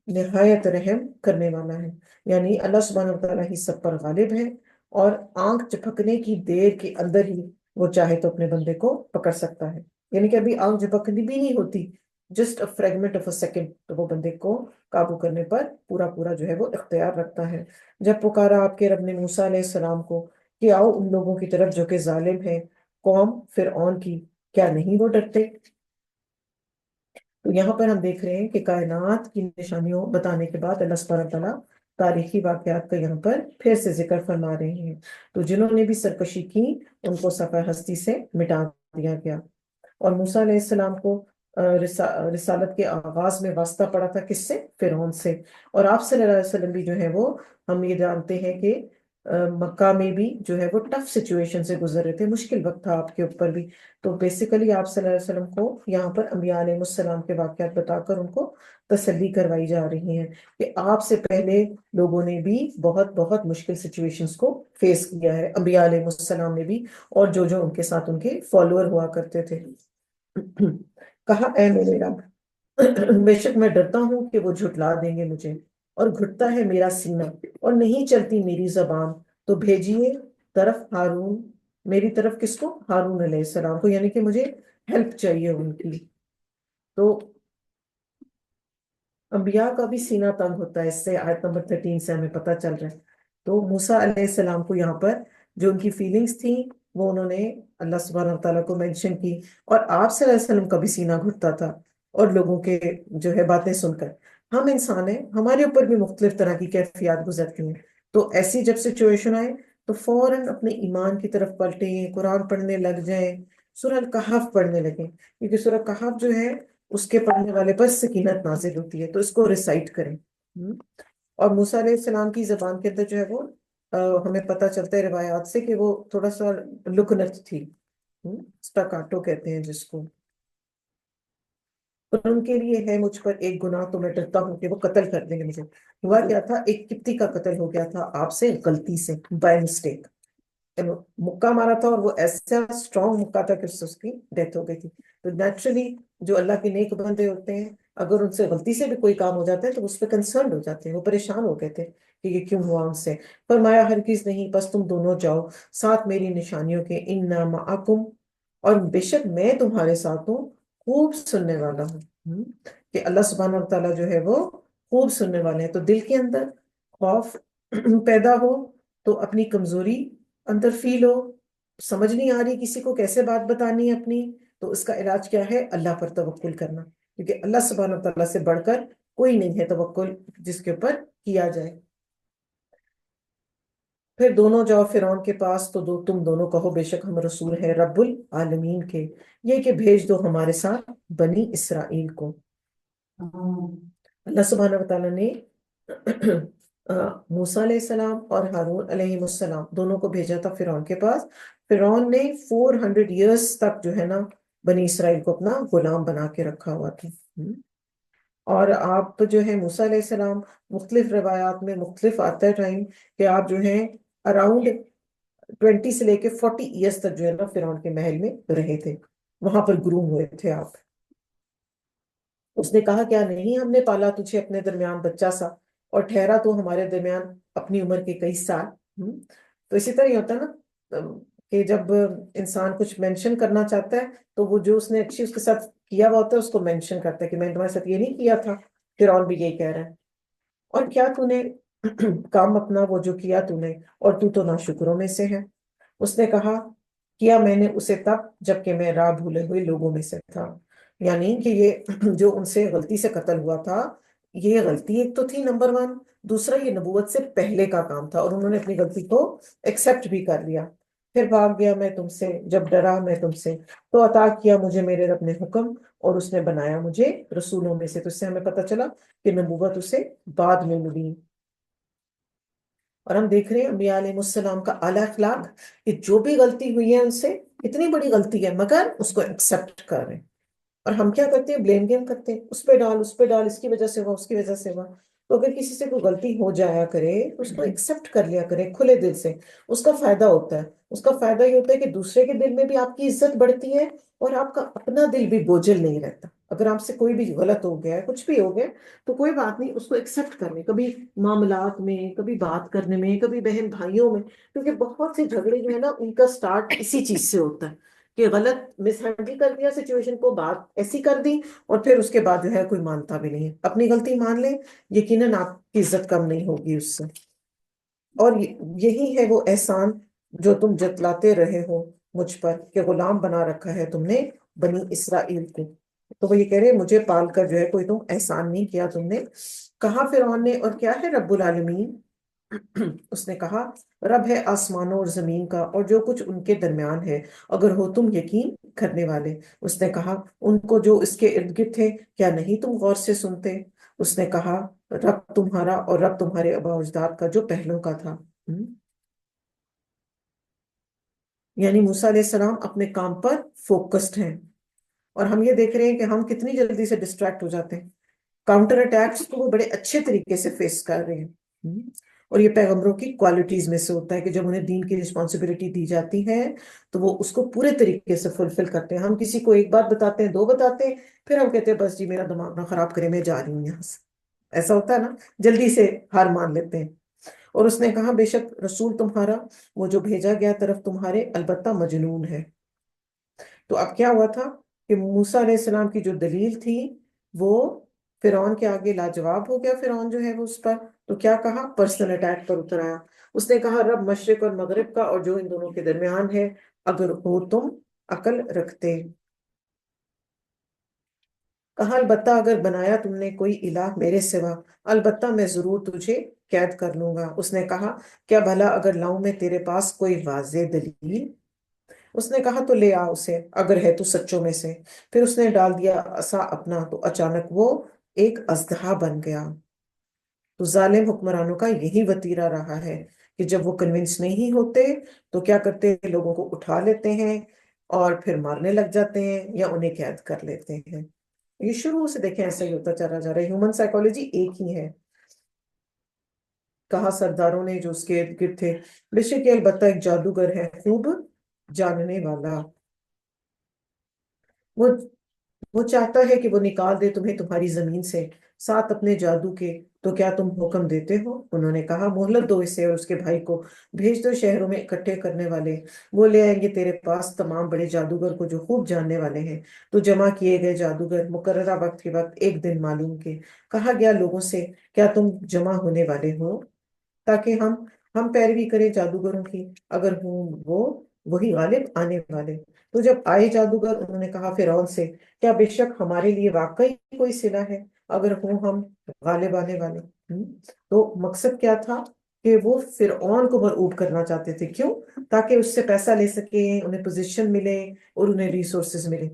نہایت رحم کرنے والا ہے. یعنی اللہ سبحانہ وتعالیٰ ہی سب پر غالب ہے، اور آنکھ جھپکنے کی دیر کے اندر ہی وہ چاہے تو اپنے بندے کو پکڑ سکتا ہے. یعنی کہ ابھی آنکھ جھپکنی بھی نہیں ہوتی just a fragment of a second, تو وہ بندے کو قابو کرنے پر پورا پورا جو ہے وہ اختیار رکھتا ہے۔ جب پکارا آپ کے رب نے موسیٰ علیہ السلام کو کہ آؤ ان لوگوں کی طرف جو کہ ظالم ہے، قوم فرعون کی، کیا نہیں وہ ڈرتے؟ تو یہاں پر ہم دیکھ رہے ہیں کہ کائنات کی نشانیوں بتانے کے بعد اللہ سبحانہ تعالیٰ تاریخی واقعات کا یہاں پر پھر سے ذکر فرما رہے ہیں۔ تو جنہوں نے بھی سرکشی کی ان کو صفحہ ہستی سے مٹا دیا گیا۔ اور موسیٰ علیہ السلام کو رسالت کے آغاز میں واسطہ پڑا تھا کس سے؟ فرعون سے۔ اور آپ صلی اللہ علیہ وسلم بھی جو ہے وہ، ہم یہ جانتے ہیں کہ مکہ میں بھی جو ہے وہ ٹف سچویشن سے گزر رہے تھے، مشکل وقت تھا آپ کے اوپر بھی۔ تو بیسیکلی آپ صلی اللہ علیہ وسلم کو یہاں پر انبیاء علیہ السلام کے واقعات بتا کر ان کو تسلی کروائی جا رہی ہے کہ آپ سے پہلے لوگوں نے بھی بہت بہت مشکل سچویشنز کو فیس کیا ہے، انبیاء علیہ السلام نے بھی، اور جو جو ان کے ساتھ ان کے فالوور ہوا کرتے تھے۔ کہا اے میرے رب، بے شک میں ڈرتا ہوں کہ وہ جھٹلا دیں گے مجھے، اور گھٹتا ہے میرا سینہ اور نہیں چلتی میری زبان، تو بھیجیے طرف ہارون، میری طرف کس کو؟ ہارون علیہ السلام کو، یعنی کہ مجھے ہیلپ چاہیے ان کی۔ تو انبیاء کا بھی سینہ تنگ ہوتا ہے، اس سے آیت نمبر 13 سے ہمیں پتہ چل رہا ہے۔ تو موسیٰ علیہ السلام کو یہاں پر جو ان کی فیلنگز تھیں وہ انہوں نے اللہ سبحانہ تعالیٰ کو مینشن کی، اور آپ صلی اللہ علیہ وسلم کا بھی سینہ گھٹتا تھا اور لوگوں کے جو ہے باتیں سن کر۔ ہم انسان ہیں، ہمارے اوپر بھی مختلف طرح کی کیفیات گزرتی ہیں، تو ایسی جب سچویشن آئے تو فوراً اپنے ایمان کی طرف پلٹیں، قرآن پڑھنے لگ جائیں، سورہ الکہف پڑھنے لگیں، کیونکہ سورہ کہف جو ہے اس کے پڑھنے والے پر سکینت نازل ہوتی ہے، تو اس کو ریسائٹ کریں۔ اور موسیٰ علیہ السلام کی زبان کے اندر جو ہے وہ ہمیں پتہ چلتا ہے روایات سے کہ وہ تھوڑا سا لکنت تھی، سٹاکاٹو کہتے ہیں جس کو۔ اور ان کے لیے ہے مجھ پر ایک گناہ، تو میں ڈرتا ہوں کہ وہ قتل کر دیں گے مجھے۔ ہوا کیا تھا، ایک قبطی کا قتل ہو گیا تھا آپ سے غلطی سے، بائی مسٹیک، مکہ مارا تھا، اور وہ ایسا اسٹرانگ مکہ تھا کہ اس سے اس کی ڈیتھ ہو گئی تھی۔ تو نیچرلی جو اللہ کے نیک بندے ہوتے ہیں، اگر ان سے غلطی سے بھی کوئی کام ہو جاتا ہے تو اس پہ کنسرنڈ ہو جاتے ہیں، وہ پریشان ہو گئے تھے کہ یہ کیوں ہوا ان سے۔ فرمایا ہرگز نہیں، بس تم دونوں جاؤ ساتھ میری نشانیوں کے، انا معکم، اور بے شک میں تمہارے ساتھ ہوں، خوب سننے والا ہوں۔ کہ اللہ سبحانہ وتعالیٰ جو ہے وہ خوب سننے والے ہیں۔ تو دل کے اندر خوف پیدا ہو تو اپنی کمزوری اندر فیل ہو، سمجھ نہیں آ رہی کسی کو کیسے بات بتانی ہے اپنی، تو اس کا علاج کیا ہے؟ اللہ پر توکل کرنا، کیونکہ اللہ سبحانہ وتعالیٰ سے بڑھ کر کوئی نہیں ہے توکل جس کے اوپر کیا جائے۔ پھر دونوں جاؤ فرعون کے پاس، تو تم دونوں کہو بے شک ہم رسول ہیں رب العالمین کے، یہ کہ بھیج دو ہمارے ساتھ بنی اسرائیل کو۔ اللہ سبحانہ وتعالیٰ نے موسیٰ علیہ السلام اور ہارون علیہ السلام دونوں کو بھیجا تھا فرعون کے پاس۔ فرعون نے 400 ایئرس تک جو ہے نا بنی اسرائیل کو اپنا غلام بنا کے رکھا ہوا تھا۔ اور آپ جو ہے موسیٰ علیہ السلام، مختلف روایات میں مختلف آتا ہے ٹائم کہ آپ جو ہیں اراؤنڈ 20 سے لے کے 40 ایئرس تک جو ہے نا فرعون کے محل میں رہے تھے، وہاں پر گروم ہوئے تھے آپ۔ اس نے کہا کیا نہیں ہم نے پالا تجھے اپنے درمیان بچہ سا، اور ٹھہرا تو ہمارے درمیان اپنی عمر کے کئی سال۔ تو اسی طرح یہ ہوتا ہے نا کہ جب انسان کچھ مینشن کرنا چاہتا ہے تو وہ جو اس نے اچھی اس کے ساتھ کیا ہوا ہوتا ہے اس کو مینشن کرتا ہے کہ میں نے تمہارے ساتھ یہ نہیں کیا تھا۔ فرعون بھی یہی کہہ رہا ہے، اور کیا تو نے کام اپنا وہ جو کیا تو نے، اور تو ناشکروں میں سے ہے۔ اس نے کہا کیا میں نے اسے تب جب کہ میں راہ بھولے ہوئے لوگوں میں سے تھا، یعنی کہ یہ جو ان سے غلطی سے قتل ہوا تھا، یہ غلطی ایک تو تھی نمبر 1، دوسرا یہ نبوت سے پہلے کا کام تھا، اور انہوں نے اپنی غلطی کو ایکسپٹ بھی کر لیا۔ پھر بھاگ گیا میں تم سے جب ڈرا میں تم سے، تو عطا کیا مجھے میرے رب نے حکم، اور اس نے بنایا مجھے رسولوں میں سے۔ تو اس سے ہمیں پتہ چلا کہ نبوت اسے بعد میں ملی۔ اور ہم دیکھ رہے ہیں انبیاء علیہ السلام کا اعلیٰ اخلاق کہ جو بھی غلطی ہوئی ہے ان سے، اتنی بڑی غلطی ہے مگر اس کو ایکسپٹ کر رہے ہیں۔ اور ہم کیا کرتے ہیں؟ بلیم گیم کرتے ہیں، اس پہ ڈال، اس پہ ڈال، اس کی وجہ سے ہوا، اس کی وجہ سے ہوا۔ تو اگر کسی سے کوئی غلطی ہو جایا کرے تو اس کو ایکسپٹ کر لیا کرے کھلے دل سے، اس کا فائدہ ہوتا ہے۔ اس کا فائدہ یہ ہوتا ہے کہ دوسرے کے دل میں بھی آپ کی عزت بڑھتی ہے، اور آپ کا اپنا دل بھی بوجھل نہیں رہتا۔ اگر آپ سے کوئی بھی غلط ہو گیا ہے، کچھ بھی ہو گیا، تو کوئی بات نہیں، اس کو ایکسپٹ کرنے، کبھی معاملات میں، کبھی بات کرنے میں، کبھی بہن بھائیوں میں، کیونکہ بہت سے جھگڑے جو ہے نا ان کا سٹارٹ اسی چیز سے ہوتا ہے کہ غلط مس ہینڈل کر دیا سچویشن کو، بات ایسی کر دی، اور پھر اس کے بعد جو ہے کوئی مانتا بھی نہیں ہے، اپنی غلطی مان لے، یقیناً آپ کی عزت کم نہیں ہوگی اس سے۔ اور یہی ہے وہ احسان جو تم جتلاتے رہے ہو مجھ پر، کہ غلام بنا رکھا ہے تم نے بنی اسرائیل کو۔ تو وہ یہ کہہ رہے مجھے پال کر جو ہے کوئی تم احسان نہیں کیا تم نے۔ کہا فرعون نے، اور کیا ہے رب العالمین؟ اس نے کہا رب ہے آسمانوں اور زمین کا اور جو کچھ ان کے درمیان ہے، اگر ہو تم یقین کرنے والے۔ اس نے کہا ان کو جو اس کے ارد گرد تھے، کیا نہیں تم غور سے سنتے؟ اس نے کہا رب تمہارا اور رب تمہارے آباء و اجداد کا جو پہلوں کا تھا۔ یعنی موسیٰ علیہ السلام اپنے کام پر فوکسڈ ہیں، اور ہم یہ دیکھ رہے ہیں کہ ہم کتنی جلدی سے ڈسٹریکٹ ہو جاتے ہیں۔ کاؤنٹر اٹیکس کو وہ بڑے اچھے طریقے سے فیس کر رہے ہیں، اور یہ پیغمبروں کی کوالٹیز میں سے ہوتا ہے کہ جب انہیں دین کی رسپانسبلٹی دی جاتی ہے تو وہ اس کو پورے طریقے سے فلفل کرتے ہیں۔ ہم کسی کو ایک بات بتاتے ہیں، دو بتاتے ہیں، پھر ہم کہتے ہیں بس جی میرا دماغ نہ خراب کرے، میں جا رہی ہوں یہاں سے۔ ایسا ہوتا ہے نا، جلدی سے ہار مان لیتے ہیں۔ اور اس نے کہا بے شک رسول تمہارا وہ جو بھیجا گیا طرف تمہارے البتہ مجنون ہے۔ تو اب کیا ہوا تھا کہ موسیٰ علیہ السلام کی جو دلیل تھی وہ فرعون کے آگے لاجواب ہو گیا۔ فرعون جو ہے وہ اس پر تو کیا کہا، پرسنل اٹیک پر اتر آیا۔ اس نے کہا رب مشرق اور مغرب کا اور جو ان دونوں کے درمیان ہے، اگر ہو تم عقل رکھتے۔ کہا البتہ اگر بنایا تم نے کوئی الہ میرے سوا، البتہ میں ضرور تجھے قید کر لوں گا۔ اس نے کہا کیا بھلا اگر لاؤں میں تیرے پاس کوئی واضح دلیل؟ اس نے کہا تو لے آ اسے، اگر ہے تو سچوں میں سے۔ پھر اس نے ڈال دیا عصا اپنا، تو اچانک وہ ایک اژدہا بن گیا۔ تو ظالم حکمرانوں کا یہی وتیرہ رہا ہے کہ جب وہ کنونس نہیں ہوتے تو کیا کرتے ہیں، لوگوں کو اٹھا لیتے ہیں اور پھر مارنے لگ جاتے ہیں یا انہیں قید کر لیتے ہیں۔ یہ شروع سے دیکھیں ایسا ہی ہوتا چلا جا رہا ہے، ہیومن سائیکالوجی ایک ہی ہے۔ کہا سرداروں نے جو اس کے ارد گرد تھے، بے شک یہ البتہ ایک جادوگر ہے خوب جاننے والا۔ وہ وہ چاہتا ہے کہ وہ نکال دے تمہیں تمہاری زمین سے ساتھ اپنے جادو کے، تو کیا تم حکم دیتے ہو؟ انہوں نے کہا مہلت دو اسے اور اس کے بھائی کو، بھیج دو شہروں میں اکٹھے کرنے والے، وہ لے آئیں گے تیرے پاس تمام بڑے جادوگر کو جو خوب جاننے والے ہیں۔ تو جمع کیے گئے جادوگر مقررہ وقت کے وقت ایک دن معلوم کے، کہا گیا لوگوں سے کیا تم جمع ہونے والے ہو تاکہ ہم پیروی کریں جادوگروں کی، اگر ہوں وہ وہی غالب آنے والے۔ تو جب آئے جادوگر انہوں نے کہا فرعون سے کیا بے شک ہمارے لیے واقعی کوئی صلہ ہے اگر ہوں ہم غالب آنے والے۔ تو مقصد کیا تھا کہ وہ فرعون کو مرعوب کرنا چاہتے تھے، کیوں؟ تاکہ اس سے پیسہ لے سکیں، انہیں پوزیشن ملے اور انہیں ریسورسز ملے۔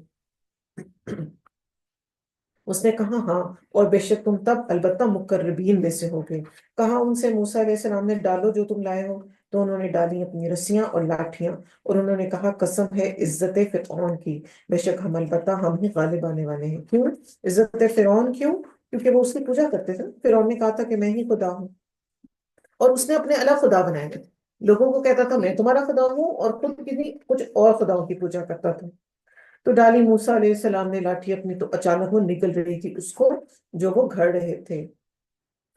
اس نے کہا ہاں، اور بے شک تم تب البتہ مقربین میں سے ہوگے۔ کہا ان سے موسیٰ علیہ السلام نے ڈالو جو تم لائے ہو، تو انہوں نے ڈالی اپنی رسیاں اور لاٹھیاں، اور انہوں نے کہا قسم ہے عزت فرعون کی، بے شک ہم البتہ ہم ہی غالب آنے والے ہیں۔ کیوں عزت فرعون؟ کیوں؟ کیونکہ وہ اس کی پوجا کرتے تھے۔ فرعون نے کہا تھا کہ میں ہی خدا ہوں، اور اس نے اپنے الگ خدا بنائے تھے، لوگوں کو کہتا تھا میں تمہارا خدا ہوں، اور خود کسی کچھ اور خداؤں کی پوجا کرتا تھا۔ تو ڈالی موسیٰ علیہ السلام نے لاٹھی اپنی، تو اچانک وہ نکل رہی تھی اس کو جو وہ گھڑ رہے تھے۔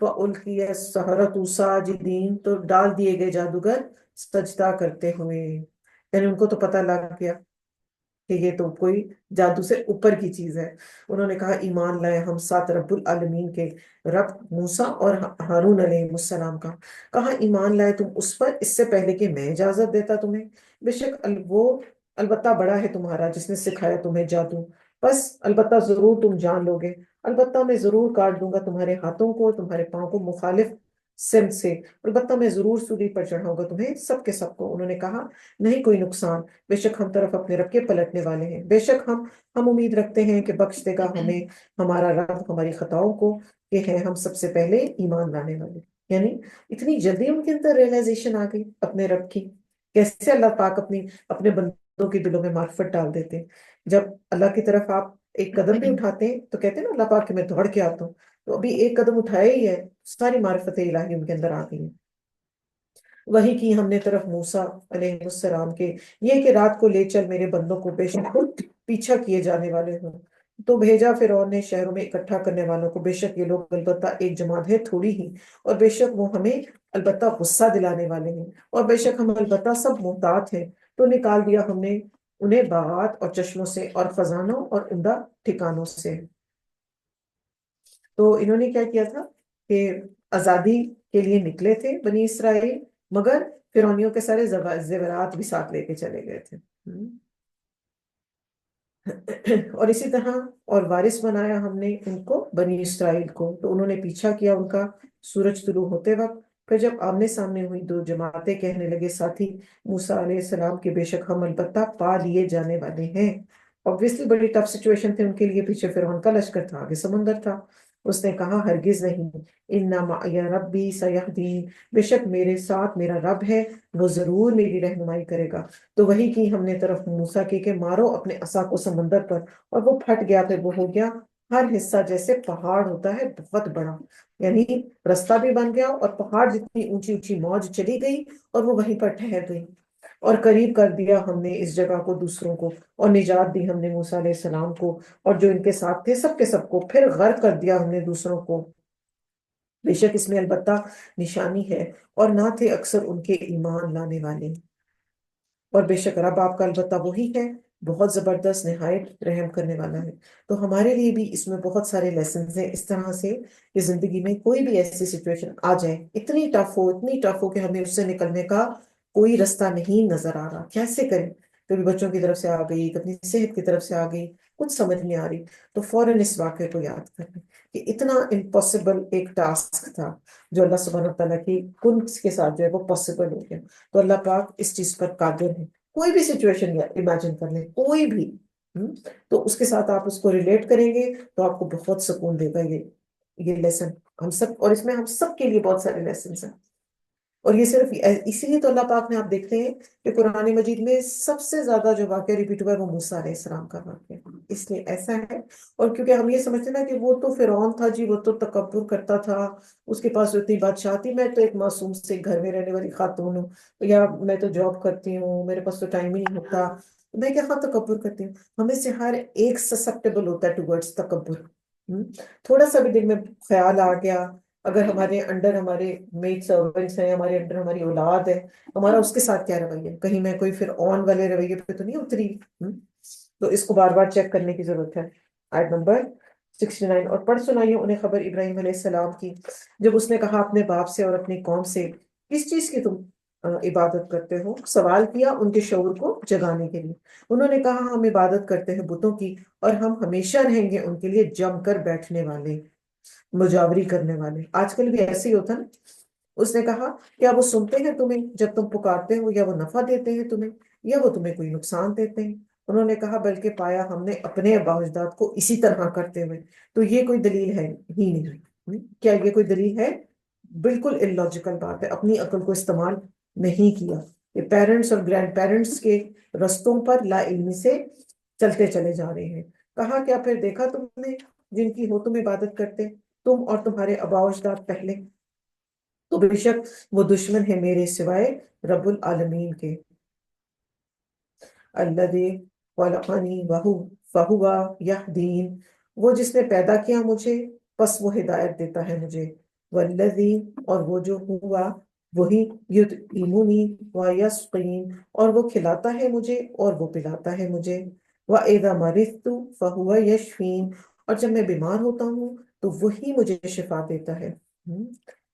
فَأُلْقِيَ السَّحَرَةُ سَاجِدِينَ، تو ڈال دیے گئے جادوگر سجدہ کرتے ہوئے، یعنی ان کو تو پتہ لگ گیا کہ یہ تو کوئی جادو سے اوپر کی چیز ہے۔ انہوں نے کہا ایمان لائے ہم ساتھ رب العالمین کے، رب موسیٰ اور ہارون علیہ السلام کا۔ کہا ایمان لائے تم اس پر اس سے پہلے کہ میں اجازت دیتا تمہیں، بے شک وہ البتہ بڑا ہے تمہارا جس نے سکھایا تمہیں جادو، بس البتہ ضرور تم جان لو گے، البتہ میں ضرور کاٹ دوں گا تمہارے ہاتھوں کو اور تمہارے پاؤں کو مخالف سمت سے، البتہ میں ضرور سولی پر چڑھاؤں گا تمہیں سب کے سب کو۔ انہوں نے کہا نہیں کوئی نقصان، بے شک ہم طرف اپنے رب کے پلٹنے والے ہیں، بے شک ہم امید رکھتے ہیں کہ بخش دے گا ہمیں ہمارا رب ہماری خطاؤں کو، کہ ہیں ہم سب سے پہلے ایمان لانے والے۔ یعنی اتنی جلدی ان کے اندر ریئلائزیشن آ گئی اپنے رب کی۔ کیسے اللہ پاک اپنے بندوں کے دلوں میں معرفت ڈال دیتے ہیں۔ جب اللہ کی طرف آپ ایک قدم بھی اٹھاتے ہیں تو کہتے ہیں نا اللہ پاک کہ میں دوڑ کے آتا ہوں، تو ابھی ایک قدم اٹھایا ہی ہے، ساری معرفت الہی ان کے اندر آ گئی ہیں۔ وہی کی ہم نے طرف موسیٰ علیہ السلام کے، یہ کہ رات کو لے چل میرے بندوں کو، بے شک خود پیچھا کیے جانے والے ہوں۔ تو بھیجا فرعون نے شہروں میں اکٹھا کرنے والوں کو، بے شک یہ لوگ البتہ ایک جماعت ہے تھوڑی ہی، اور بے شک وہ ہمیں البتہ غصہ دلانے والے ہیں، اور بے شک ہم البتہ سب محتاط ہیں۔ تو نکال دیا ہم نے انہیں باغات اور چشموں سے اور خزانوں اور عمدہ ٹھکانوں سے۔ تو انہوں نے کیا کیا تھا کہ آزادی کے لیے نکلے تھے بنی اسرائیل، مگر فرعونیوں کے سارے زیورات بھی ساتھ لے کے چلے گئے تھے۔ اور اسی طرح اور وارث بنایا ہم نے ان کو بنی اسرائیل کو، تو انہوں نے پیچھا کیا ان کا سورج طلوع ہوتے وقت۔ پھر جب آمنے سامنے ہوئی دو جماعتیں، کہنے لگے ساتھی موسیٰ علیہ السلام کے، بے شک ہم البتہ پا لیے جانے والے ہیں۔ obviously بڑی ٹف سچویشن تھی ان کے لیے، پیچھے فرعون کا لشکر تھا، آگے سمندر تھا۔ اس نے کہا ہرگز نہیں، انا معی ربی سیہدین، بے شک میرے ساتھ میرا رب ہے، وہ ضرور میری رہنمائی کرے گا۔ تو وہی کی ہم نے طرف موسیٰ کی کہ مارو اپنے عصا کو سمندر پر، اور وہ پھٹ گیا، پھر وہ ہو گیا ہر حصہ جیسے پہاڑ ہوتا ہے بہت بڑا، یعنی رستہ بھی بن گیا، اور پہاڑ جتنی اونچی اونچی موج چلی گئی اور وہ وہیں پر ٹھہر گئی۔ اور قریب کر دیا ہم نے اس جگہ کو دوسروں کو، اور نجات دی ہم نے موسیٰ علیہ السلام کو اور جو ان کے ساتھ تھے سب کے سب کو، پھر غرق کر دیا ہم نے دوسروں کو۔ بے شک اس میں البتہ نشانی ہے، اور نہ تھے اکثر ان کے ایمان لانے والے، اور بے شک رب آپ کا البتہ وہی ہے، بہت زبردست نہایت رحم کرنے والا ہے۔ تو ہمارے لیے بھی اس میں بہت سارے لیسنز ہیں اس طرح سے، کہ زندگی میں کوئی بھی ایسی سچویشن آ جائے، اتنی ٹف ہو کہ ہمیں اس سے نکلنے کا کوئی رستہ نہیں نظر آ رہا، کیسے کریں؟ کبھی بچوں کی طرف سے آ گئی، کبھی صحت کی طرف سے آ گئی، کچھ سمجھ نہیں آ رہی، تو فوراً اس واقعے کو یاد کریں کہ اتنا امپاسبل ایک ٹاسک تھا جو اللہ سبحانہ وتعالیٰ کی کن کے ساتھ جو ہے وہ پاسبل ہو گیا۔ تو اللہ پاک اس چیز پر قادر ہے۔ کوئی بھی سچویشن امیجن کر لیں، کوئی بھی، ہم، تو اس کے ساتھ آپ اس کو ریلیٹ کریں گے تو آپ کو بہت سکون دے گا یہ لیسن۔ ہم سب، اور اس میں ہم سب کے لیے بہت سارے لیسنس ہیں، اور یہ صرف اسی لیے تو اللہ پاک نے، آپ دیکھتے ہیں کہ قرآن مجید میں سب سے زیادہ جو واقعہ ریپیٹ ہوا ہے وہ موسیٰ علیہ السلام کا واقعہ ہے، اس لیے ایسا ہے۔ اور کیونکہ ہم یہ سمجھتے ہیں نا کہ وہ تو فرعون تھا جی، وہ تو تکبر کرتا تھا، اس کے پاس اتنی بادشاہ تھی، میں تو ایک معصوم سے گھر میں رہنے والی خاتون ہوں، یا میں تو جاب کرتی ہوں، میرے پاس تو ٹائم ہی نہیں ہوتا، میں کیا تکبر کرتی ہوں؟ ہمیں سے ہر ایک سسپٹیبل ہوتا ہے ٹوورڈز تکبر۔ تھوڑا سا بھی دل میں خیال آ گیا، اگر ہمارے انڈر ہمارے میڈ سرونٹس ہیں، ہمارے انڈر ہماری اولاد ہے، ہمارا اس کے ساتھ کیا رویہ ہے؟ کہیں میں کوئی پھر آن والے رویے پہ تو نہیں اتری؟ تو اس کو بار بار چیک کرنے کی ضرورت ہے۔ آیت نمبر 69، اور پڑھ سنائیے انہیں خبر ابراہیم علیہ السلام کی، جب اس نے کہا اپنے باپ سے اور اپنی قوم سے، کس چیز کی تم عبادت کرتے ہو؟ سوال کیا ان کے شعور کو جگانے کے لیے۔ انہوں نے کہا ہم عبادت کرتے ہیں بتوں کی، اور ہم ہمیشہ رہیں گے ان کے لیے جم کر بیٹھنے والے، مجاوری کرنے والے۔ آج کل بھی ایسے ہی ہوتا نا۔ اس نے کہا کیا وہ سنتے ہیں تمہیں جب تم پکارتے ہو، یا وہ نفع دیتے ہیں تمہیں، یا وہ تمہیں کوئی نقصان دیتے ہیں؟ انہوں نے کہا بلکہ پایا ہم نے اپنے آباء و اجداد کو اسی طرح کرتے ہوئے۔ تو یہ کوئی دلیل ہے ہی نہیں، کیا یہ کوئی دلیل ہے؟ بالکل ان لاجیکل بات ہے، اپنی عقل کو استعمال نہیں کیا۔ یہ پیرنٹس اور گرینڈ پیرنٹس کے رستوں پر لا علمی سے چلتے چلے جا رہے ہیں۔ کہا کیا پھر دیکھا تم نے جن کی ہو تم عبادت کرتے، تم اور تمہارے آباء و اجداد پہلے، تو بے شک وہ دشمن ہے میرے سوائے رب العالمین کے۔ الذی خلقنی فہو یہدین، وہ جس نے پیدا کیا مجھے پس وہ ہدایت دیتا ہے مجھے۔ والذی، اور وہ جو ہوا وہی، یطعمنی ویسقین، اور وہ کھلاتا ہے مجھے اور وہ پلاتا ہے مجھے۔ وَإِذَا مَرِضْتُ فَهُوَ يَشْفِينِ، اور جب میں بیمار ہوتا ہوں تو وہی مجھے شفا دیتا ہے۔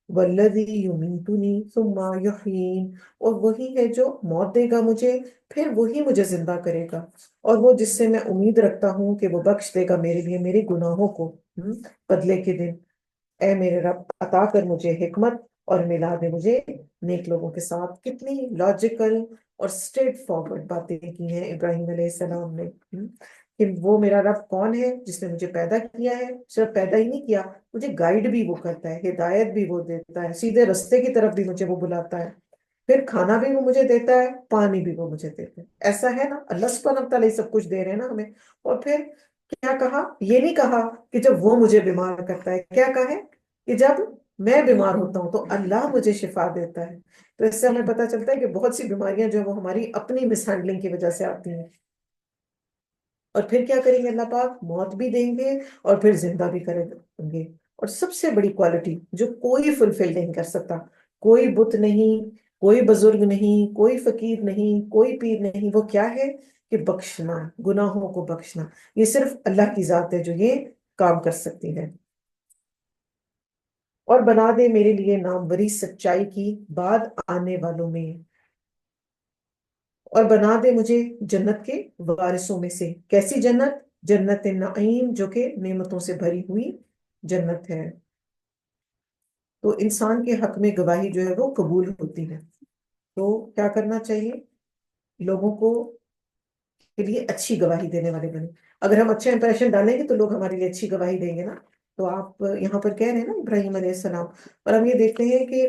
والذی یمیتنی ثم یحیین، اور وہی ہے جو موت دے گا مجھے پھر وہی مجھے زندہ کرے گا، اور وہ جس سے میں امید رکھتا ہوں کہ وہ بخش دے گا میرے لیے میرے گناہوں کو بدلے کے دن۔ اے میرے رب عطا کر مجھے حکمت اور ملا دے مجھے نیک لوگوں کے ساتھ۔ کتنی لاجیکل اور اسٹریٹ فارورڈ باتیں کی ہیں ابراہیم علیہ السلام نے، کہ وہ میرا رب کون ہے جس نے مجھے پیدا کیا ہے، صرف پیدا ہی نہیں کیا، مجھے گائیڈ بھی وہ کرتا ہے، ہدایت بھی وہ دیتا ہے، سیدھے رستے کی طرف بھی مجھے وہ بلاتا ہے، پھر کھانا بھی وہ مجھے دیتا ہے، پانی بھی وہ مجھے دیتا ہے۔ ایسا ہے نا، اللہ سبحانہ وتعالیٰ یہ سب کچھ دے رہے ہیں نا ہمیں۔ اور پھر کیا کہا؟ یہ نہیں کہا کہ جب وہ مجھے بیمار کرتا ہے، کیا کہا ہے کہ جب میں بیمار ہوتا ہوں تو اللہ مجھے شفا دیتا ہے۔ تو اس سے ہمیں پتہ چلتا ہے کہ بہت سی بیماریاں جو ہیں وہ ہماری اپنی مس ہینڈلنگ کی وجہ سے آتی ہیں۔ اور پھر کیا کریں گے اللہ پاک؟ موت بھی دیں گے اور پھر زندہ بھی کریں گے۔ اور سب سے بڑی کوالٹی جو کوئی فلفل نہیں کر سکتا، کوئی بت نہیں، کوئی بزرگ نہیں، کوئی فقیر نہیں، کوئی پیر نہیں، وہ کیا ہے کہ بخشنا، گناہوں کو بخشنا، یہ صرف اللہ کی ذات ہے جو یہ کام کر سکتی ہے۔ اور بنا دے میرے لیے ناموری سچائی کی بعد آنے والوں میں، اور بنا دے مجھے جنت کے وارثوں میں سے۔ کیسی جنت؟ جنت نعیم، جو کہ نعمتوں سے بھری ہوئی جنت ہے۔ تو انسان کے حق میں گواہی جو ہے وہ قبول ہوتی ہے۔ تو کیا کرنا چاہیے؟ لوگوں کو کے لیے اچھی گواہی دینے والے بنے۔ اگر ہم اچھا امپریشن ڈالیں گے تو لوگ ہمارے لیے اچھی گواہی دیں گے نا۔ تو آپ یہاں پر کہہ رہے ہیں نا ابراہیم علیہ السلام، اور ہم یہ دیکھتے ہیں کہ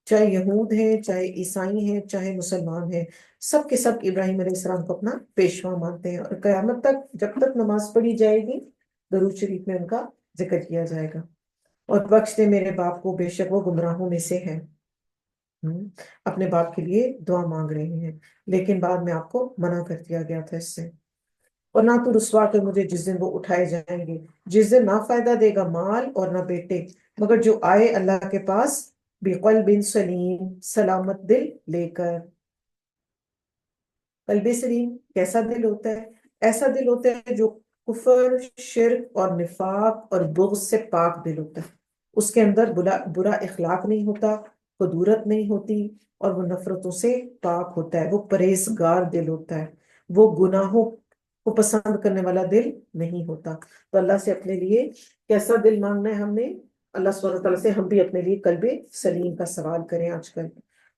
چاہے یہود ہیں، چاہے عیسائی ہیں، چاہے مسلمان ہیں، سب کے سب ابراہیم علیہ السلام کو اپنا پیشوا مانتے ہیں، اور قیامت تک جب تک نماز پڑھی جائے گی درود شریف میں ان کا ذکر کیا جائے گا۔ اور بخش دے میرے باپ کو، بے شک وہ گمراہوں میں سے ہے۔ اپنے باپ کے لیے دعا مانگ رہے ہیں، لیکن بعد میں آپ کو منع کر دیا گیا تھا اس سے۔ اور نہ تو رسوا کر مجھے جس دن وہ اٹھائے جائیں گے، جس دن نہ فائدہ دے گا مال اور نہ بیٹے، مگر جو آئے اللہ کے پاس بقلب سلیم، سلامت دل لے کر۔ قلب سلیم کیسا دل ہوتا ہے؟ ایسا دل ہوتا ہے جو کفر، شرک اور نفاق اور بغض سے پاک دل ہوتا ہے۔ اس کے اندر برا اخلاق نہیں ہوتا، خدورت نہیں ہوتی، اور وہ نفرتوں سے پاک ہوتا ہے۔ وہ پرہیزگار دل ہوتا ہے، وہ گناہوں کو پسند کرنے والا دل نہیں ہوتا۔ تو اللہ سے اپنے لیے کیسا دل مانگنا ہے ہم نے؟ اللہ سبحانہ وتعالیٰ سے ہم بھی اپنے لیے قلب سلیم کا سوال کریں آج کل۔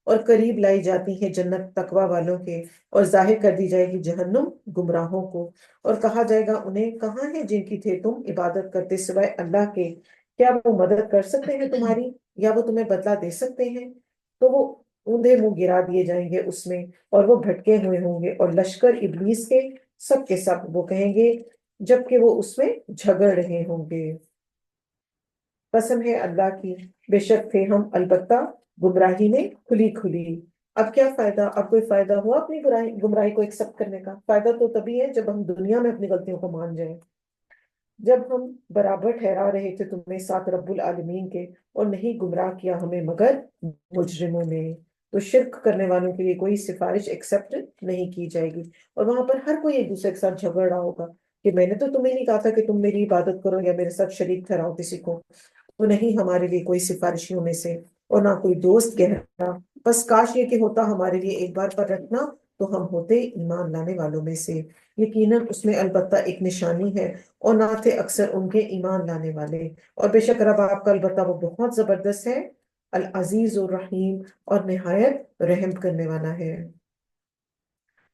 اور قریب لائی جاتی ہیں جنت تقوی والوں کے، اور ظاہر کر دی جائے گی جہنم گمراہوں کو۔ اور کہا جائے گا انہیں، کہاں ہیں جن کی تھے تم عبادت کرتے سوائے اللہ کے؟ کیا وہ مدد کر سکتے ہیں تمہاری، یا وہ تمہیں بدلہ دے سکتے ہیں؟ تو وہ اوندے منہ گرا دیے جائیں گے اس میں، اور وہ بھٹکے ہوئے ہوں گے، اور لشکر ابلیس کے سب وہ کہیں گے جبکہ وہ اس میں جھگڑ رہے ہوں گے، قسم ہے اللہ کی، بے شک تھے ہم البتہ گمراہی میں کھلی کھلی۔ اب کیا فائدہ؟ اب کوئی فائدہ ہوا اپنی گمراہی کو ایکسپٹ کرنے کا؟ فائدہ تو تبھی ہے جب ہم دنیا میں اپنی غلطیوں کو مان جائیں۔ جب ہم برابر ٹھہرا رہے تھے تمہیں ساتھ رب العالمین کے، اور نہیں گمراہ کیا ہمیں مگر مجرموں میں۔ تو شرک کرنے والوں کے لیے کوئی سفارش ایکسپٹ نہیں کی جائے گی، اور وہاں پر ہر کوئی ایک دوسرے کے ساتھ جھگڑ رہا ہوگا کہ میں نے تو تمہیں نہیں کہا تھا کہ تم میری عبادت کرو یا میرے ساتھ شریک ٹھہراؤ کسی کو۔ تو نہیں ہمارے لیے کوئی سفارشیوں میں سے، اور نہ کوئی دوست گہرا، بس کاش یہ کہ ہوتا ہمارے لیے ایک بار پر رکھنا تو ہم ہوتے ایمان لانے والوں میں سے۔ یقیناً اس میں البتہ ایک نشانی ہے، اور نہ تھے اکثر ان کے ایمان لانے والے، اور بے شک رب آپ کا البتہ وہ بہت زبردست ہے، العزیز الرحیم، اور نہایت رحم کرنے والا ہے۔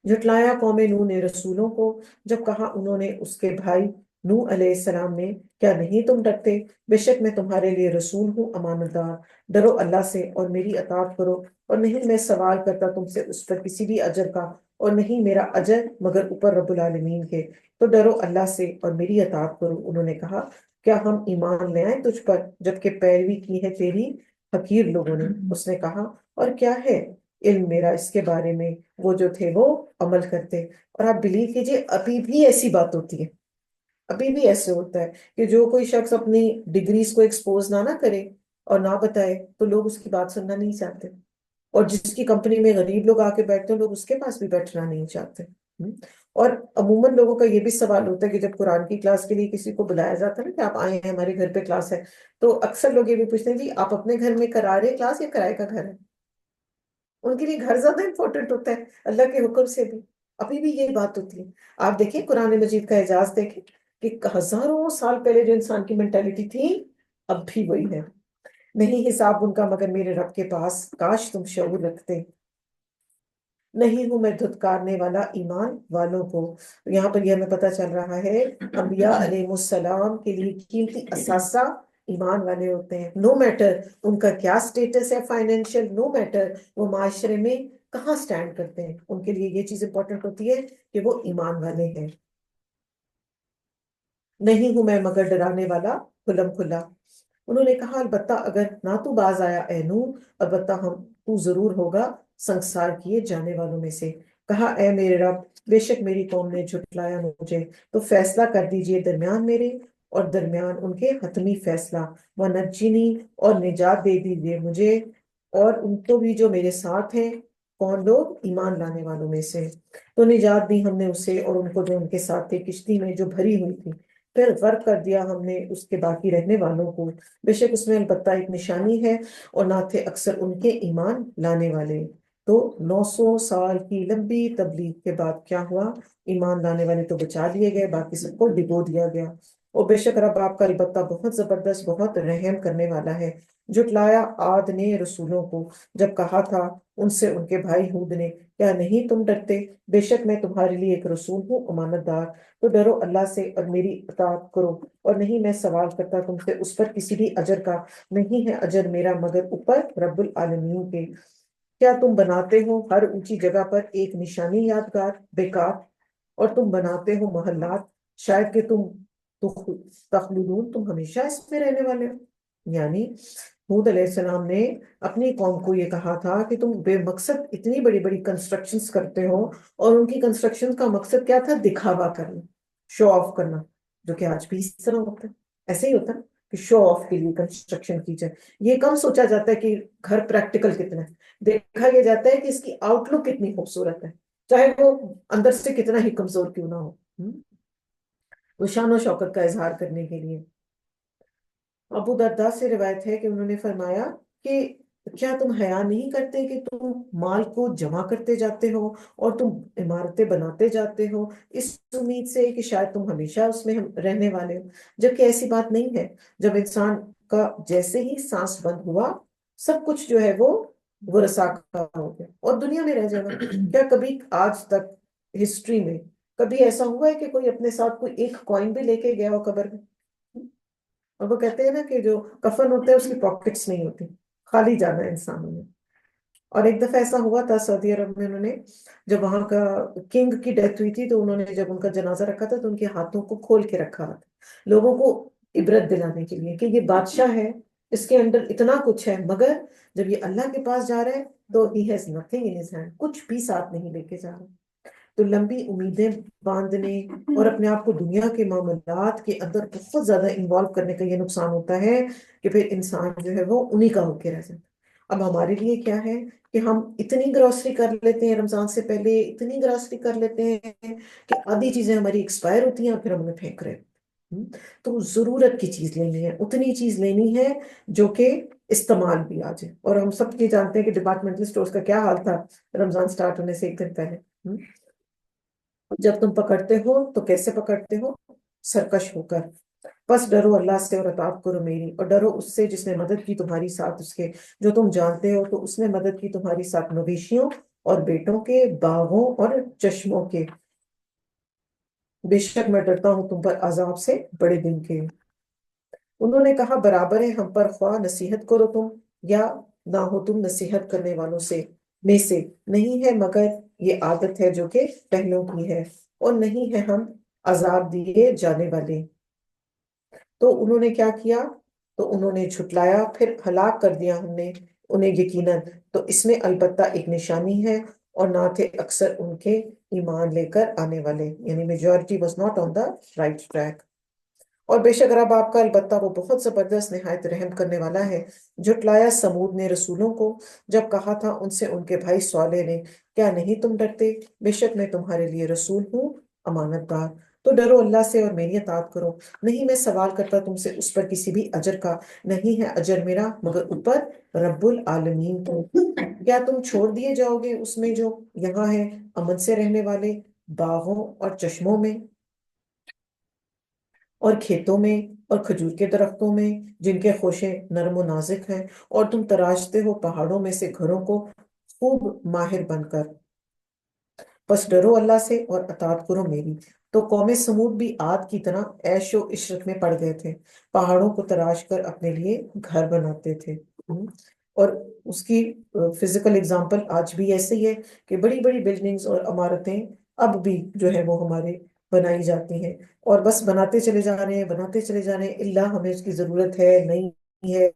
جھٹلایا قوم نوح نے رسولوں کو، جب کہا انہوں نے اس کے بھائی نوح علیہ السلام نے، کیا نہیں تم ڈرتے؟ بے شک میں تمہارے لیے رسول ہوں امانت دار۔ ڈرو اللہ سے اور میری اطاعت کرو، اور نہیں میں سوال کرتا تم سے اس پر کسی بھی اجر کا، اور نہیں میرا اجر مگر اوپر رب العالمین کے۔ تو ڈرو اللہ سے اور میری اطاعت کرو۔ انہوں نے کہا، کیا ہم ایمان لے آئیں تجھ پر جبکہ پیروی کی ہے تیری حقیر لوگوں نے؟ اس نے کہا، اور کیا ہے علم میرا اس کے بارے میں، وہ جو تھے وہ عمل کرتے۔ اور آپ بلیو کیجئے ابھی بھی ایسی بات ہوتی ہے، ابھی بھی ایسے ہوتا ہے کہ جو کوئی شخص اپنی ڈگریز کو ایکسپوز نہ کرے اور نہ بتائے تو لوگ اس کی بات سننا نہیں چاہتے، اور جس کی کمپنی میں غریب لوگ آ کے بیٹھتے ہیں لوگ اس کے پاس بھی بیٹھنا نہیں چاہتے۔ اور عموماً لوگوں کا یہ بھی سوال ہوتا ہے کہ جب قرآن کی کلاس کے لیے کسی کو بلایا جاتا ہے نا کہ آپ آئے ہیں ہمارے گھر پہ کلاس ہے، تو اکثر لوگ یہ بھی پوچھتے ہیں جی آپ اپنے گھر میں کرا رہے کلاس یا کرائے کا گھر ہے؟ ان کے لیے گھر زیادہ امپورٹنٹ ہوتا ہے اللہ کے حکم سے بھی۔ ابھی بھی یہ بات ہوتی ہے۔ آپ دیکھیں قرآن مجید کا اعجاز دیکھیں کہ ہزاروں سال پہلے جو انسان کی مینٹیلٹی تھی اب بھی وہی ہے۔ نہیں حساب ان کا مگر میرے رب کے پاس، کاش تم شعور رکھتے۔ نہیں ہوں میں دھتکارنے والا ایمان والوں کو۔ یہاں پر یہ ہمیں پتہ چل رہا ہے انبیاء علیہ السلام کے لیے قیمتی اثاثہ ایمان والے ہوتے ہیں، نو میٹر ان کا کیا سٹیٹس ہے فائنینشیل، نو میٹر وہ معاشرے میں کہاں سٹینڈ کرتے ہیں، ان کے لیے یہ چیز امپورٹنٹ ہوتی ہے کہ وہ ایمان والے ہیں۔ نہیں ہوں میں مگر ڈرانے والا کھلم کھلا۔ انہوں نے کہا، البتہ اگر نہ تو باز آیا اے نوح، البتہ تو ضرور ہوگا سنسار کیے جانے والوں میں سے۔ کہا، اے میرے رب، بے شک میری قوم نے جھٹلایا مجھے، تو فیصلہ کر دیجئے درمیان میرے اور درمیان ان کے حتمی فیصلہ، ونجنی اور نجات دے دیجئے مجھے اور ان کو بھی جو میرے ساتھ ہیں، کون لوگ؟ ایمان لانے والوں میں سے، تو نجات دی ہم نے اسے اور ان کو جو ان کے ساتھ تھے کشتی میں جو بھری ہوئی تھی، پھر غرق کر دیا ہم نے اس کے باقی رہنے والوں کو، بے شک اس میں البتہ ایک نشانی ہے، اور نہ تھے اکثر ان کے ایمان لانے والے۔ تو 900 سال کی لمبی تبلیغ کے بعد کیا ہوا؟ ایمان لانے والے تو بچا لیے گئے، باقی سب کو ڈبو دیا گیا۔ اور بے شک رب آپ کا البتہ بہت زبردست، بہت رحم کرنے والا ہے۔ جھٹلایا عاد نے رسولوں کو جب کہا تھا ان سے ان کے بھائی ہود نے، کیا نہیں تم ڈرتے؟ بے شک میں تمہارے لیے ایک رسول ہوں، امانت دار۔ تو ڈرو اللہ سے اور میری اطاعت کرو، اور نہیں میں سوال کرتا تم سے اس پر کسی بھی اجر کا، نہیں ہے اجر میرا مگر اوپر رب العالمین کے۔ کیا تم بناتے ہو ہر اونچی جگہ پر ایک نشانی یادگار بیکار، اور تم بناتے ہو محلات شاید کہ تم تخلدون، تم ہمیشہ اس میں رہنے والے ہو۔ یعنی حود علیہ السلام نے اپنی قوم کو یہ کہا تھا کہ تم بے مقصد اتنی بڑی بڑی کنسٹرکشنز کرتے ہو، اور ان کی کنسٹرکشن کا مقصد کیا تھا؟ دکھاوا کرنا، شو آف کرنا، جو کہ آج بھی اس طرح ہوتا ہے، ایسے ہی ہوتا ہے کہ شو آف کے لیے کنسٹرکشن کی جائے۔ یہ کم سوچا جاتا ہے کہ گھر پریکٹیکل کتنا ہے، دیکھا یہ جاتا ہے کہ اس کی آؤٹ لک کتنی خوبصورت ہے، چاہے وہ اندر سے کتنا ہی کمزور کیوں نہ ہو۔ وہ شان و شوکت کا اظہار کرنے کے لیے۔ ابو دردا سے روایت ہے کہ انہوں نے فرمایا کہ کیا تم حیا نہیں کرتے کہ تم مال کو جمع کرتے جاتے ہو اور تم عمارتیں بناتے جاتے ہو اس امید سے کہ شاید تم ہمیشہ اس میں رہنے والے ہو، جبکہ ایسی بات نہیں ہے۔ جب انسان کا جیسے ہی سانس بند ہوا، سب کچھ جو ہے وہ ورثہ کا ہو گیا اور دنیا میں رہ جائے گا۔ کیا کبھی آج تک ہسٹری میں کبھی ایسا ہوا ہے کہ کوئی اپنے ساتھ کوئی ایک کوائن بھی لے کے گیا ہو قبر میں؟ اور وہ کہتے ہیں نا کہ جو کفن ہوتا ہے اس کی پاکٹس نہیں ہوتی، خالی جانا ہے انسانوں نے۔ اور ایک دفعہ ایسا ہوا تھا سعودی عرب میں، انہوں نے جب وہاں کا کنگ کی ڈیتھ ہوئی تھی تو انہوں نے جب ان کا جنازہ رکھا تھا تو ان کے ہاتھوں کو کھول کے رکھا تھا، لوگوں کو عبرت دلانے کے لیے کہ یہ بادشاہ ہے، اس کے اندر اتنا کچھ ہے، مگر جب یہ اللہ کے پاس جا رہا ہے تو he has nothing in his hand، کچھ بھی ساتھ نہیں لے کے جا رہا۔ تو لمبی امیدیں باندھنے اور اپنے آپ کو دنیا کے معاملات کے اندر بہت زیادہ انوالو کرنے کا یہ نقصان ہوتا ہے کہ پھر انسان جو ہے وہ انہی کا ہو کے رہ جاتا ہے۔ اب ہمارے لیے کیا ہے کہ ہم اتنی گروسری کر لیتے ہیں رمضان سے پہلے، اتنی گروسری کر لیتے ہیں کہ آدھی چیزیں ہماری ایکسپائر ہوتی ہیں اور پھر ہم انہیں پھینک رہے ہیں۔ تو ضرورت کی چیز لینی ہے، اتنی چیز لینی ہے جو کہ استعمال بھی آ جائے۔ اور ہم سب یہ جانتے ہیں کہ ڈپارٹمنٹل سٹورز کا کیا حال تھا رمضان سٹارٹ ہونے سے ایک دن پہلے۔ جب تم پکڑتے ہو تو کیسے پکڑتے ہو؟ سرکش ہو کر۔ بس ڈرو اللہ سے اور اطاعت کرو میری، اور ڈرو اس سے جس نے مدد کی تمہاری ساتھ اس کے جو تم جانتے ہو، تو اس نے مدد کی تمہاری ساتھ مویشیوں اور بیٹوں کے، باغوں اور چشموں کے۔ بے شک میں ڈرتا ہوں تم پر عذاب سے بڑے دن کے۔ انہوں نے کہا برابر ہے ہم پر، خواہ نصیحت کرو تم یا نہ ہو تم نصیحت کرنے والوں سے میں سے، نہیں ہے مگر یہ عادت ہے جو کہ پہلوں کی ہے، اور نہیں ہے ہم عذاب دیے جانے والے۔ تو انہوں نے کیا کیا؟ تو انہوں نے جھٹلایا، پھر ہلاک کر دیا ہم نے انہیں یقیناً۔ تو اس میں البتہ ایک نشانی ہے، اور نہ تھے اکثر ان کے ایمان لے کر آنے والے، یعنی majority was not on the right track. اور بے شک رب آپ کا البتہ وہ بہت زبردست نہایت رحم کرنے والا ہے۔ جھٹلایا سمود نے رسولوں کو جب کہا تھا ان سے ان کے بھائی صالح نے، کیا نہیں تم ڈرتے؟ بے شک میں تمہارے لیے رسول ہوں، امانت دار۔ تو ڈرو اللہ سے اور میری اطاعت کرو، نہیں میں سوال کرتا تم سے اس پر کسی بھی اجر کا، نہیں ہے اجر میرا مگر اوپر رب العالمین کو۔ کیا تم چھوڑ دیے جاؤ گے اس میں جو یہاں ہے امن سے رہنے والے، باغوں اور چشموں میں اور کھیتوں میں اور کھجور کے درختوں میں جن کے خوشے نرم و نازک ہیں، اور تم تراشتے ہو پہاڑوں میں سے گھروں کو خوب ماہر بن کر۔ بس ڈرو اللہ سے اور اطاعت کرو میری۔ تو قوم سمود بھی عاد کی طرح عیش و عشرت میں پڑ گئے تھے، پہاڑوں کو تراش کر اپنے لیے گھر بناتے تھے۔ اور اس کی فزیکل اگزامپل آج بھی ایسے ہی ہے کہ بڑی بڑی بلڈنگز اور عمارتیں اب بھی جو ہے وہ ہمارے بنائی جاتی ہیں، اور بس بناتے چلے جا رہے ہیں، بناتے چلے جا رہے ہیں، اللہ ہمیں اس کی ضرورت ہے نہیں ہے،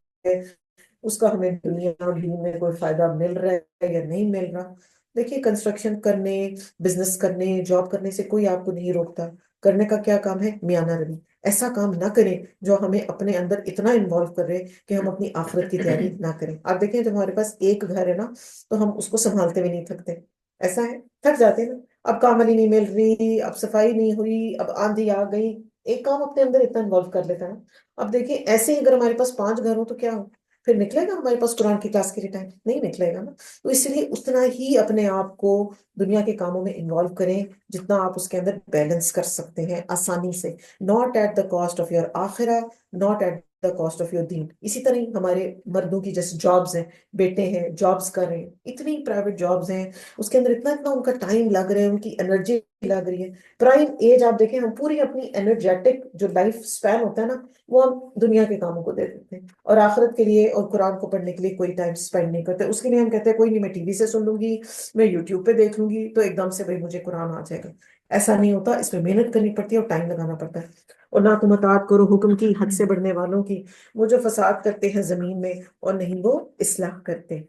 اس کا ہمیں دنیا اور دین میں کوئی فائدہ مل رہا ہے یا نہیں مل رہا۔ دیکھیے کنسٹرکشن کرنے، بزنس کرنے، جاب کرنے سے کوئی آپ کو نہیں روکتا، کرنے کا کیا کام ہے؟ میانہ روی. ایسا کام نہ کریں جو ہمیں اپنے اندر اتنا انوالو کر رہے کہ ہم اپنی آخرت کی تیاری نہ کریں. آپ دیکھیں جب ہمارے پاس ایک گھر ہے نا تو ہم اس کو سنبھالتے ہوئے نہیں تھکتے. ایسا ہے، تھک جاتے ہیں نا. اب کام والی نہیں مل رہی، اب صفائی نہیں ہوئی، اب آندھی آ گئی، ایک کام اپنے اندر اتنا انوالو کر لیتا ہے نا. اب دیکھیں ایسے ہی اگر ہمارے پاس 5 گھر ہوں تو کیا ہو؟ پھر نکلے گا ہمارے پاس قرآن کی کلاس کے لیے ٹائم؟ نہیں نکلے گا نا. تو اس لیے اتنا ہی اپنے آپ کو دنیا کے کاموں میں انوالو کریں جتنا آپ اس کے اندر بیلنس کر سکتے ہیں آسانی سے. Not at the cost of your آخرہ، not at the cost of your دین. اسی طرح ہی ہمارے مردوں کی جیسے جابز ہیں، بیٹے ہیں جابز کر رہے ہیں، اتنی پرائیویٹ جابز ہیں، اس کے اندر اتنا اتنا ان کا ٹائم لگ رہا ہے، ان کی انرجی لگ رہی ہے. پرائم ایج آپ دیکھیں، ہم پوری اپنی انرجیٹک جو لائف سپین ہوتا ہے نا وہ ہم دنیا کے کاموں کو دے دیتے ہیں، اور آخرت کے لیے اور قرآن کو پڑھنے کے لیے کوئی ٹائم سپینڈ نہیں کرتے. اس کے لیے ہم کہتے ہیں کوئی نہیں، میں ٹی وی سے سن لوں گی، میں یوٹیوب پہ دیکھ لوں گی تو ایک دم سے بھائی مجھے قرآن آ جائے گا. ایسا نہیں ہوتا، اس میں محنت کرنی پڑتی ہے اور ٹائم لگانا پڑتا ہے. اور نہ تم اطاعت کرو حکم کی حد سے بڑھنے والوں کی، وہ جو فساد کرتے ہیں زمین میں اور نہیں وہ اصلاح کرتے.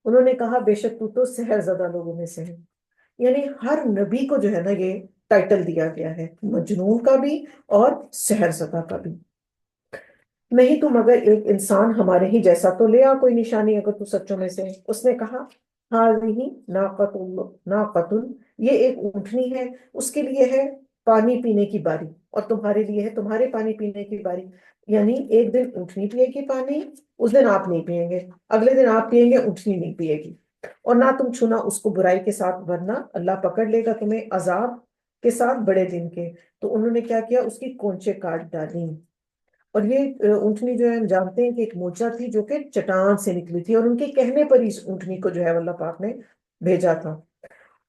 انہوں نے کہا بے شک تو سحر زدہ لوگوں میں سے ہے. یعنی ہر نبی کو جو ہے نا یہ ٹائٹل دیا گیا ہے، مجنون کا بھی اور سحر زدہ کا بھی. نہیں تم اگر ایک انسان ہمارے ہی جیسا تو لے آ کوئی نشانی اگر تو سچوں میں سے ہے. اس نے کہا ہاذہ ناقۃ، یہ ایک اونٹنی ہے، اس کے لیے ہے پانی پینے کی باری، اور تمہارے لیے ہے تمہارے پانی پینے کی باری. یعنی ایک دن اونٹنی پیے گی پانی، اس دن آپ نہیں پیئیں گے، اگلے دن آپ پیئیں گے اونٹنی نہیں پیے گی. اور نہ تم چھونا اس کو برائی کے ساتھ، ورنہ اللہ پکڑ لے گا تمہیں عذاب کے ساتھ بڑے دن کے. تو انہوں نے کیا کیا؟ اس کی کونچے کاٹ ڈالی. اور یہ اونٹنی جو ہے ہم جانتے ہیں کہ ایک موجہ تھی جو کہ چٹان سے نکلی تھی، اور ان کے کہنے پر اس اونٹنی کو جو ہے اللہ پاک نے بھیجا تھا.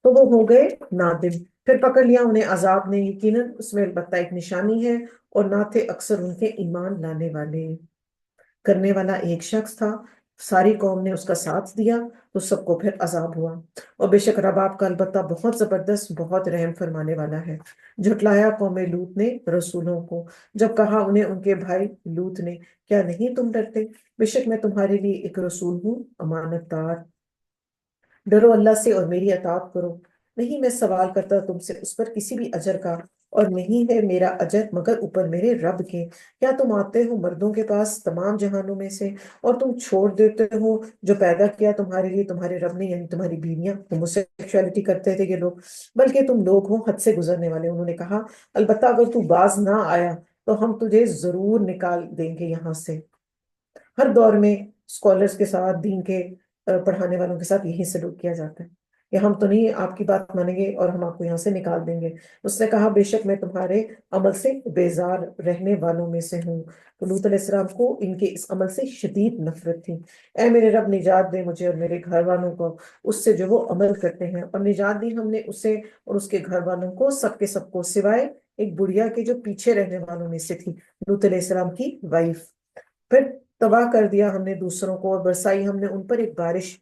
تو وہ ہو گئے نادم، پھر پکڑ لیا انہیں عذاب نے. یقیناً اس میں البتہ ایک نشانی ہے، اور نہ تھے اکثر ان کے ایمان لانے والے. کرنے والا ایک شخص تھا، ساری قوم نے اس کا ساتھ دیا تو سب کو پھر عذاب ہوا. اور بے شک رب آپ کا البتہ بہت زبردست، بہت رحم فرمانے والا ہے. جھٹلایا قوم لوط نے رسولوں کو، جب کہا انہیں ان کے بھائی لوط نے کیا نہیں تم ڈرتے؟ بے شک میں تمہارے لیے ایک رسول ہوں، امانت دار. ڈرو اللہ سے اور میری اطاعت کرو. نہیں میں سوال کرتا تم سے اس پر کسی بھی اجر کا، اور نہیں ہے میرا اجر مگر اوپر میرے رب کے. کیا تم آتے ہو مردوں کے پاس تمام جہانوں میں سے، اور تم چھوڑ دیتے ہو جو پیدا کیا تمہارے لیے تمہارے رب نے، یعنی تمہاری بیویاں. ہومو سیکشوالٹی کرتے تھے یہ لوگ، بلکہ تم لوگ ہو حد سے گزرنے والے. انہوں نے کہا البتہ اگر تو باز نہ آیا تو ہم تجھے ضرور نکال دیں گے یہاں سے. ہر دور میں اسکالرس کے ساتھ، دین کے پڑھانے والوں کے ساتھ یہی سلوک کیا جاتا ہے کہ ہم تو نہیں آپ کی بات مانیں گے اور ہم آپ کو یہاں سے نکال دیں گے. اس نے کہا بے شک میں تمہارے عمل سے بیزار رہنے والوں میں سے ہوں. تو لوط علیہ السلام کو ان کے اس عمل سے شدید نفرت تھی. اے میرے رب نجات دے مجھے اور میرے گھر والوں کو اس سے جو وہ عمل کرتے ہیں. اور نجات دی ہم نے اسے اور اس کے گھر والوں کو، سب کے سب کو، سوائے ایک بڑھیا کے جو پیچھے رہنے والوں میں سے تھی، لوط علیہ السلام کی وائف. پھر تباہ کر دیا ہم نے دوسروں کو، اور برسائی ہم نے ان پر ایک بارش،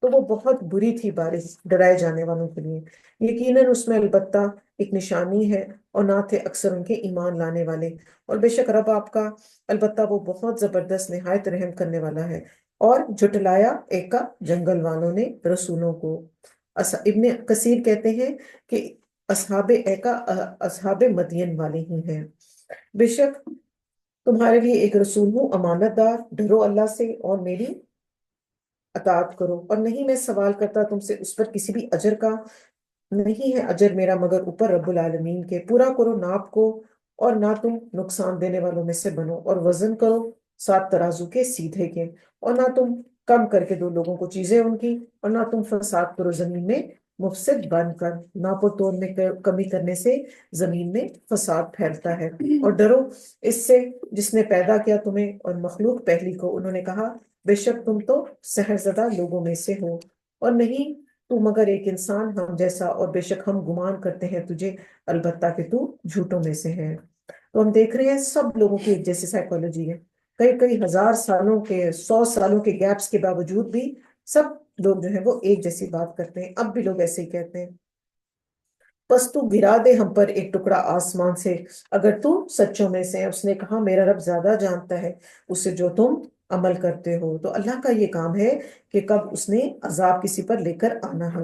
تو وہ بہت بری تھی بارش ڈرائے جانے والوں کے لیے. یقیناً اس میں البتہ ایک نشانی ہے، اور نہ تھے اکثر ان کے ایمان لانے والے. اور بے شک رب آپ کا البتہ وہ بہت زبردست، نہایت رحم کرنے والا ہے. اور جھٹلایا ایک کا جنگل والوں نے رسولوں کو. ابن کثیر کہتے ہیں کہ اصحاب ایکا اصحاب مدین والے ہی ہیں. بے شک تمہارے لیے ایک رسول ہوں، امانت دار. ڈرو اللہ سے اور میری اطاعت کرو. اور نہیں میں سوال کرتا تم سے اس پر کسی بھی اجر کا، نہیں ہے اجر میرا مگر اوپر رب العالمین کے. پورا کرو ناپ کو، اور نہ تم نقصان دینے والوں میں سے بنو. اور وزن کرو سات ترازو کے سیدھے کے، اور نہ تم کم کر کے دو لوگوں کو چیزیں ان کی. اور نہ تم فساد کرو زمین میں مفسد بن کر. ناپ و تول میں کمی کرنے سے زمین میں فساد پھیلتا ہے. اور ڈرو اس سے جس نے پیدا کیا تمہیں اور مخلوق پہلی کو. انہوں نے کہا بے شک تم تو سحر زدہ لوگوں میں سے ہو، اور نہیں تو مگر ایک انسان ہم جیسا. اور بے شک ہم گمان کرتے ہیں تجھے البتہ کہ تو جھوٹوں میں سے ہے. تو ہم دیکھ رہے ہیں سب لوگوں کی ایک جیسی سائیکالوجی ہے. کئی کئی ہزار سالوں کے، 100 سالوں کے گیپس کے باوجود بھی سب لوگ جو ہیں وہ ایک جیسی بات کرتے ہیں. اب بھی لوگ ایسے ہی کہتے ہیں. بس تو گرا دے ہم پر ایک ٹکڑا آسمان سے اگر تو سچوں میں سے ہے. اس نے کہا میرا رب زیادہ جانتا ہے اسے جو تم عمل کرتے ہو. تو اللہ کا یہ کام ہے کہ کب اس نے عذاب کسی پر لے کر آنا ہے.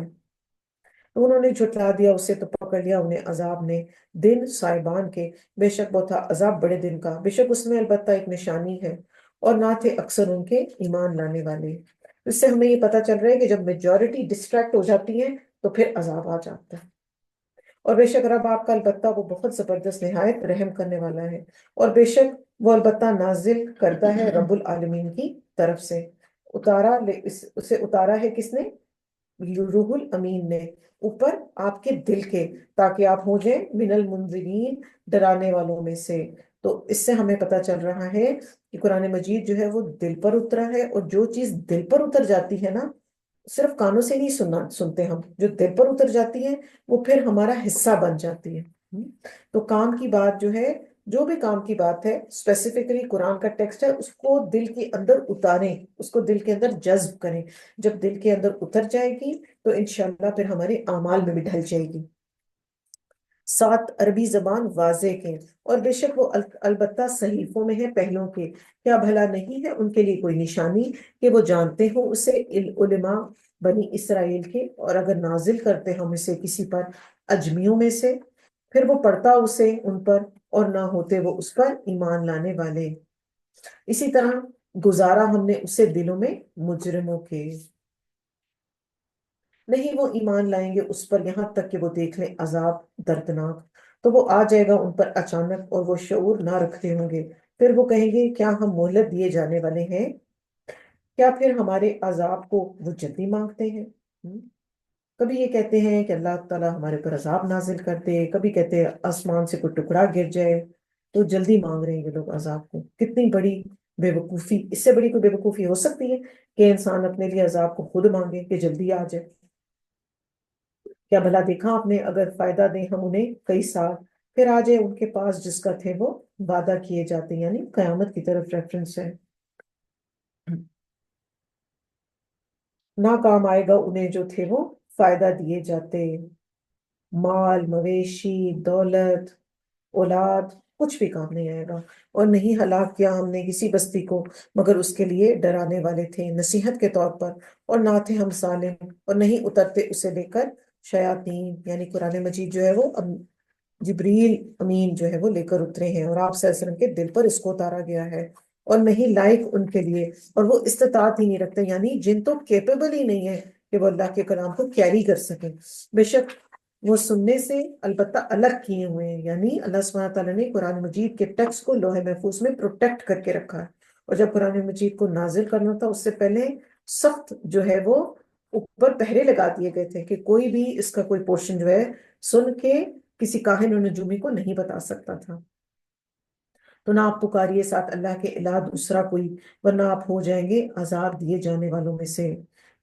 تو انہوں نے جھٹلا دیا اسے، تو پکڑ لیا انہیں عذاب نے دن سائبان کے، بے شک وہ تھا عذاب بڑے دن کا، بے شک اس میں البتہ ایک نشانی ہے، اور نہ تھے اکثر ان کے ایمان لانے والے۔ اس سے ہمیں یہ پتا چل رہا ہے کہ جب میجورٹی ڈسٹریکٹ ہو جاتی ہے تو پھر عذاب آ جاتا ہے۔ اور بے شک رب آپ کا البتہ وہ بہت زبردست نہایت رحم کرنے والا ہے، اور بے شک وہ البتہ نازل کرتا ہے رب العالمین کی طرف سے، اسے اتارا ہے کس نے؟ روح الامین نے اوپر آپ کے دل کے، تاکہ آپ ہو جائیں من المنذرین، ڈرانے والوں میں سے۔ تو اس سے ہمیں پتا چل رہا ہے کہ قرآن مجید جو ہے وہ دل پر اترا ہے، اور جو چیز دل پر اتر جاتی ہے نا، صرف کانوں سے نہیں سنتے ہم، جو دل پر اتر جاتی ہے وہ پھر ہمارا حصہ بن جاتی ہے۔ تو کام کی بات جو ہے، جو بھی کام کی بات ہے اسپیسیفکلی قرآن کا ٹیکسٹ ہے، اس کو دل کے اندر اتاریں، اس کو دل کے اندر جذب کریں۔ جب دل کے اندر اتر جائے گی تو انشاءاللہ پھر ہمارے اعمال میں بھی ڈھل جائے گی۔ سات عربی زبان واضح کے، اور بے شک وہ البتہ صحیفوں میں ہے پہلوں کے، کیا بھلا نہیں ہے ان کے لیے کوئی نشانی کہ وہ جانتے ہو اسے علماء بنی اسرائیل کے، اور اگر نازل کرتے ہم اسے کسی پر اجمیوں میں سے، پھر وہ پڑھتا اسے ان پر، اور نہ ہوتے وہ اس پر ایمان لانے والے۔ اسی طرح گزارا ہم نے اسے دلوں میں مجرموں کے، نہیں وہ ایمان لائیں گے اس پر یہاں تک کہ وہ دیکھ لیں عذاب دردناک، تو وہ آ جائے گا ان پر اچانک، اور وہ شعور نہ رکھتے ہوں گے۔ پھر وہ کہیں گے کیا ہم مہلت دیے جانے والے ہیں؟ کیا پھر ہمارے عذاب کو وہ جلدی مانگتے ہیں؟ کبھی یہ کہتے ہیں کہ اللہ تعالیٰ ہمارے پر عذاب نازل کر دے، کبھی کہتے ہیں آسمان سے کوئی ٹکڑا گر جائے، تو جلدی مانگ رہے ہیں یہ لوگ عذاب کو۔ کتنی بڑی بے وقوفی، اس سے بڑی کوئی بے وقوفی ہو سکتی ہے کہ انسان اپنے لیے عذاب کو خود مانگے کہ جلدی آ جائے؟ کیا بھلا دیکھا آپ نے، اگر فائدہ دیں ہم انہیں کئی سال، پھر آ جائے ان کے پاس جس کا تھے وہ وعدہ کیے جاتے ہیں، یعنی قیامت کی طرف ریفرنس ہے۔ نہ کام آئے گا انہیں جو تھے وہ فائدہ دیے جاتے، مال مویشی دولت اولاد، کچھ بھی کام نہیں آئے گا۔ اور نہیں ہلاک کیا ہم نے کسی بستی کو مگر اس کے لیے ڈرانے والے تھے نصیحت کے طور پر، اور نہ تھے ہم ظالم، اور نہیں اترتے اسے لے کر شیاطین، یعنی قرآن مجید جو ہے وہ جبریل امین جو ہے وہ لے کر اترے ہیں، اور آپ صلی اللہ علیہ وسلم کے دل پر اس کو اتارا گیا ہے، اور نہیں لائق ان کے لیے، اور وہ استطاعت ہی نہیں رکھتے، یعنی جن تو کیپیبل ہی نہیں ہے کہ وہ اللہ کے کلام کو کیری کر سکیں۔ بے شک وہ سننے سے البتہ الگ کیے ہوئے ہیں، یعنی اللہ سبحانہ تعالیٰ نے قرآن مجید کے ٹیکسٹ کو لوح محفوظ میں پروٹیکٹ کر کے رکھا ہے، اور جب قرآن مجید کو نازل کرنا تھا اس سے پہلے سخت جو ہے وہ اوپر پہرے لگا دیے گئے تھے کہ کوئی بھی اس کا کوئی پورشن جو ہے سن کے کسی کاہن و نجومی کو نہیں بتا سکتا تھا۔ تو نہ آپ پکاریے ساتھ اللہ کے علاوہ دوسرا کوئی، ورنہ آپ ہو جائیں گے عذاب دیے جانے والوں میں سے۔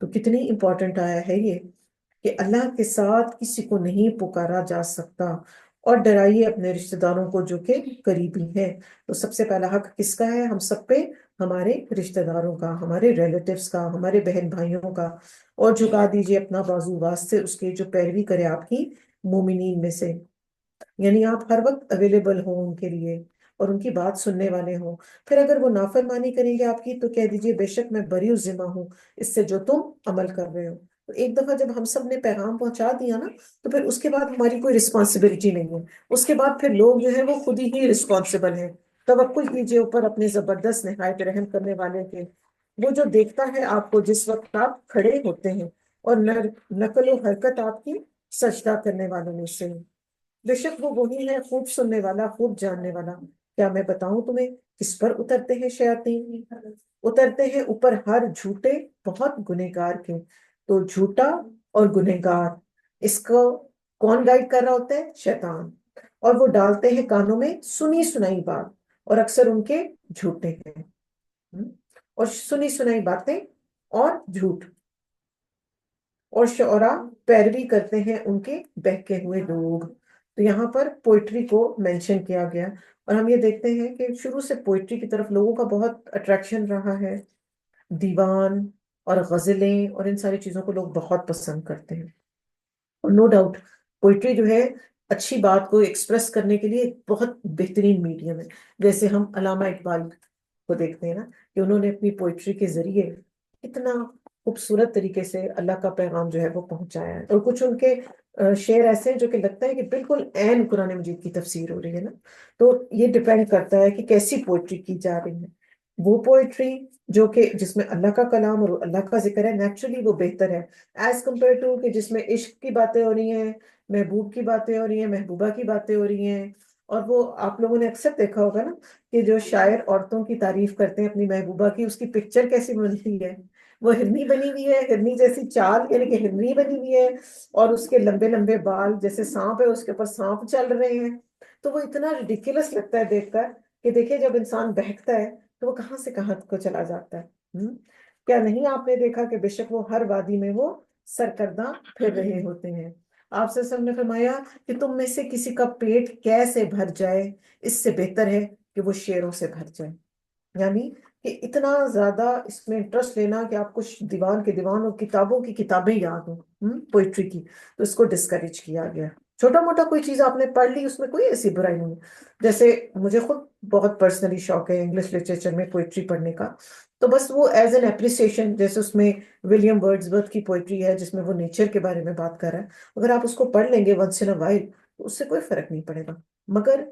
تو کتنی امپورٹنٹ آیا ہے یہ کہ اللہ کے ساتھ کسی کو نہیں پکارا جا سکتا، اور ڈرائیے اپنے رشتہ داروں کو جو کہ قریبی ہیں۔ تو سب سے پہلا حق کس کا ہے ہم سب پہ؟ ہمارے رشتہ داروں کا، ہمارے ریلیٹیوز کا، ہمارے بہن بھائیوں کا، اور جھکا دیجیے اپنا بازو واسطے اس کے جو پیروی کرے آپ کی مومنین میں سے، یعنی آپ ہر وقت اویلیبل ہوں ان کے لیے اور ان کی بات سننے والے ہوں۔ پھر اگر وہ نافرمانی کریں گے آپ کی تو کہہ دیجئے بے شک میں بری و ذمہ ہوں اس سے جو تم عمل کر رہے ہو۔ تو ایک دفعہ جب ہم سب نے پیغام پہنچا دیا نا، تو پھر اس کے بعد ہماری کوئی رسپانسبلٹی نہیں ہے، اس کے بعد پھر لوگ جو ہیں وہ خود ہی رسپانسبل ہیں۔ توکل کیجئے اوپر اپنے زبردست نہایت رحم کرنے والے کے، وہ جو دیکھتا ہے آپ کو جس وقت آپ کھڑے ہوتے ہیں، اور نقل و حرکت آپ کی سجدہ کرنے والوں میں سے۔ بے شک وہ وہی ہے خوب سننے والا خوب جاننے والا۔ کیا میں بتاؤں تمہیں کس پر اترتے ہیں شیاطین؟ اترتے ہیں اوپر ہر جھوٹے بہت گنہگار کے۔ تو جھوٹا اور گنہگار، اس کو کون گائیڈ کر رہا ہوتا ہے؟ شیطان۔ اور وہ ڈالتے ہیں کانوں میں سنی سنائی بات، اور اکثر ان کے جھوٹے ہیں۔ اور سنی سنائی باتیں اور جھوٹ، اور شعراء پیروی کرتے ہیں ان کے بہکے ہوئے لوگ۔ تو یہاں پر پوئٹری کو مینشن کیا گیا، اور ہم یہ دیکھتے ہیں کہ شروع سے پوئٹری کی طرف لوگوں کا بہت اٹریکشن رہا ہے، دیوان اور غزلیں اور ان ساری چیزوں کو لوگ بہت پسند کرتے ہیں۔ اور نو ڈاؤٹ پوئٹری جو ہے اچھی بات کو ایکسپریس کرنے کے لیے ایک بہت بہترین میڈیم ہے۔ جیسے ہم علامہ اقبال کو دیکھتے ہیں نا کہ انہوں نے اپنی پوئٹری کے ذریعے اتنا خوبصورت طریقے سے اللہ کا پیغام جو ہے وہ پہنچایا ہے، اور کچھ ان کے شعر ایسے ہیں جو کہ لگتا ہے کہ بالکل عین قرآن مجید کی تفسیر ہو رہی ہے نا. تو یہ ڈپینڈ کرتا ہے کہ کیسی پوئٹری کی جا رہی ہے. وہ پوئٹری جو کہ جس میں اللہ کا کلام اور اللہ کا ذکر ہے، نیچرلی وہ بہتر ہے ایز کمپیئر ٹو کہ جس میں عشق کی باتیں ہو رہی ہیں، محبوب کی باتیں ہو رہی ہیں، محبوبہ کی باتیں ہو رہی ہیں. اور وہ آپ لوگوں نے اکثر دیکھا ہوگا نا کہ جو شاعر عورتوں کی تعریف کرتے ہیں اپنی محبوبہ کی، اس کی پکچر کیسی بنتی ہے؟ وہ ہرنی بنی ہوئی ہے، ہرنی جیسی چال، یعنی کہ ہرنی بنی ہوئی ہے، اور اس کے لمبے لمبے بال جیسے سانپ ہے، اس کے اوپر سانپ چل رہے ہیں. تو وہ اتنا ریڈیکولس لگتا ہے دیکھ کر کہ دیکھیں جب انسان بہکتا ہے تو وہ کہاں سے کہاں کو چلا جاتا ہے. کیا نہیں آپ نے دیکھا کہ بے شک وہ ہر وادی میں وہ سرکردہ پھر رہے ہوتے ہیں. آپ سے سب نے فرمایا کہ تم میں سے کسی کا پیٹ کیسے بھر جائے، اس سے بہتر ہے کہ وہ شعروں سے بھر جائے. یعنی کہ اتنا زیادہ اس میں انٹرسٹ لینا کہ آپ کو دیوان کے دیوان اور کتابوں کی کتابیں یاد ہوں پوئٹری کی، تو اس کو ڈسکریج کیا گیا. چھوٹا موٹا کوئی چیز آپ نے پڑھ لی، اس میں کوئی ایسی برائی نہیں. جیسے مجھے خود بہت پرسنلی شوق ہے انگلش لٹریچر میں پوئٹری پڑھنے کا، تو بس وہ ایز این اپریسیشن، جیسے اس میں ولیم ورڈز کی پوئٹری ہے جس میں وہ نیچر کے بارے میں بات کر رہا ہے، اگر آپ اس کو پڑھ لیں گے ونس ان اے وائل تو اس سے کوئی فرق نہیں پڑے گا. مگر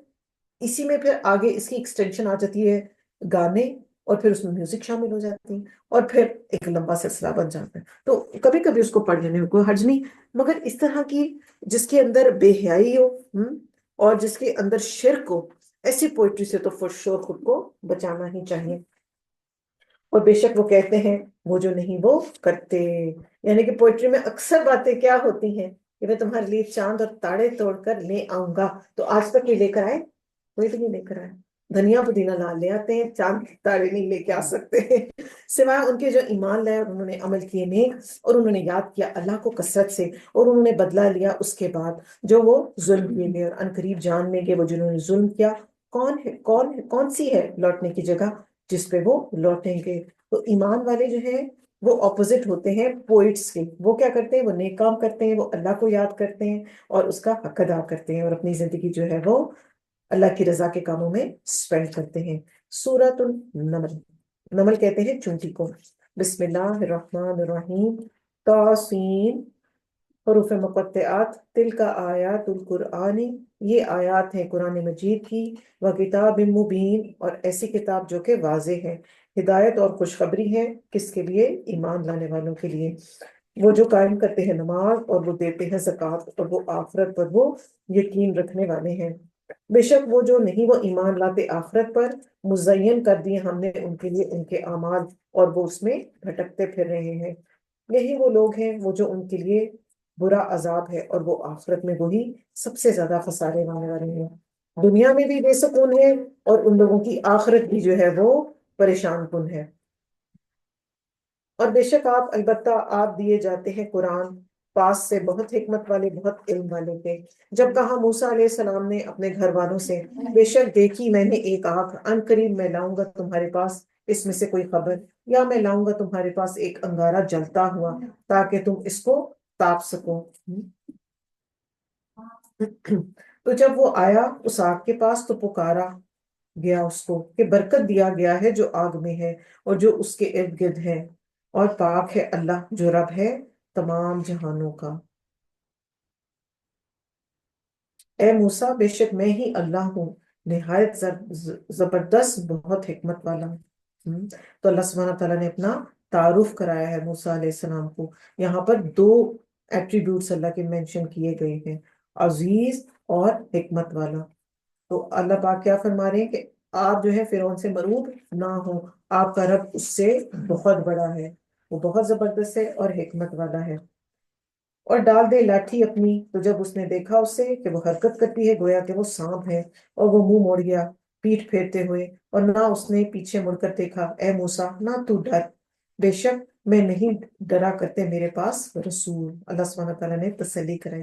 اسی میں پھر آگے اس کی ایکسٹینشن آ جاتی ہے گانے، اور پھر اس میں میوزک شامل ہو جاتی ہیں، اور پھر ایک لمبا سلسلہ بن جاتا ہے. تو کبھی کبھی اس کو پڑھ لینے میں کوئی حرج نہیں، مگر اس طرح کی جس کے اندر بے حیائی ہو اور جس کے اندر شرک ہو، ایسی پوئٹری سے تو فور شور خود کو بچانا ہی چاہیے. اور بے شک وہ کہتے ہیں وہ جو نہیں وہ کرتے. یعنی کہ پوئٹری میں اکثر باتیں کیا ہوتی ہیں کہ میں تمہارے لیے چاند اور تاڑے توڑ کر لے آؤں گا. تو آج تک یہ لے کر آئے؟ کوئی بھی نہیں لے کر آئے. دھنیا پودینہ لال لے آتے ہیں، چاند تاڑے نہیں لے کے آ سکتے سوائے ان کے جو ایمان لائے اور انہوں نے عمل کیے نیک، اور انہوں نے یاد کیا اللہ کو کثرت سے، اور انہوں نے بدلہ لیا اس کے بعد جو وہ ظلم کیے گئے. اور عنقریب جان لیں گے وہ جنہوں نے ظلم کیا کون سی ہے لوٹنے کی جگہ جس پہ وہ لوٹیں گے. تو ایمان والے جو ہیں وہ اپوزٹ ہوتے ہیں پوئٹس کے. وہ کیا کرتے ہیں؟ وہ نیک کام کرتے ہیں، وہ اللہ کو یاد کرتے ہیں اور اس کا حق ادا کرتے ہیں، اور اپنی زندگی جو ہے وہ اللہ کی رضا کے کاموں میں سپینڈ کرتے ہیں. سورۃ النمل، نمل کہتے ہیں چونٹی کو. بسم اللہ الرحمن الرحیم. توسین، حروف مقطعات. تل کا آیات القرآن، یہ آیات ہیں قرآن مجید کی. وہ کتاب مبین، اور ایسی کتاب جو کہ واضح ہے. ہدایت اور خوشخبری ہے کس کے لیے؟ ایمان لانے والوں کے لیے. وہ جو قائم کرتے ہیں نماز اور وہ دیتے ہیں زکوٰۃ اور وہ آخرت پر وہ یقین رکھنے والے ہیں. بے شک وہ جو نہیں وہ ایمان لاتے آخرت پر، مزین کر دیے ہم نے ان کے لیے ان کے اعمال، اور وہ اس میں بھٹکتے پھر رہے ہیں. یہی وہ لوگ ہیں وہ جو ان کے لیے برا عذاب ہے، اور وہ آخرت میں وہی سب سے زیادہ خسارے والے ہیں. دنیا میں بھی بے سکون ہے، اور ان لوگوں کی آخرت بھی جو ہے وہ پریشان کن ہے. اور بے شک آپ البتہ آپ دیے جاتے ہیں قرآن پاس سے بہت حکمت والے بہت علم والے تھے. جب کہا موسیٰ علیہ السلام نے اپنے گھر والوں سے، بے شک دیکھی میں نے ایک آنکھ، ان قریب میں لاؤں گا تمہارے پاس اس میں سے کوئی خبر، یا میں لاؤں گا تمہارے پاس ایک انگارہ جلتا ہوا تاکہ تم اس کو تاپ سکو. تو جب وہ آیا اس آگ کے پاس تو پکارا گیا اس کو کہ برکت دیا گیا ہے جو آگ میں ہے اور جو اس کے ارد گرد ہے، اور پاک ہے اللہ جو رب ہے تمام جہانوں کا. اے موسیٰ بے شک میں ہی اللہ ہوں، نہایت زبردست بہت حکمت والا ہوں. تو اللہ سبحانہ تعالیٰ نے اپنا تعارف کرایا ہے موسیٰ علیہ السلام کو. یہاں پر دو ایٹریبیوٹس اللہ کے مینشن کیے گئے ہیں، عزیز اور حکمت والا. تو اللہ پاک کیا فرما رہے ہیں کہ آپ جو ہے فرعون سے مرعوب نہ ہو، آپ کا رب اس سے بہت بڑا ہے، وہ بہت زبردست ہے اور حکمت والا ہے. اور ڈال دے لاٹھی اپنی، تو جب اس نے دیکھا اسے کہ وہ حرکت کرتی ہے گویا کہ وہ سانپ ہے، اور وہ منہ موڑ گیا پیٹھ پھیرتے ہوئے، اور نہ اس نے پیچھے مڑ کر دیکھا. اے موسیٰ نہ تو ڈر، بے شک میں نہیں ڈرا کرتے میرے پاس رسول. اللہ سبحانہ تعالیٰ نے تسلی کرائی.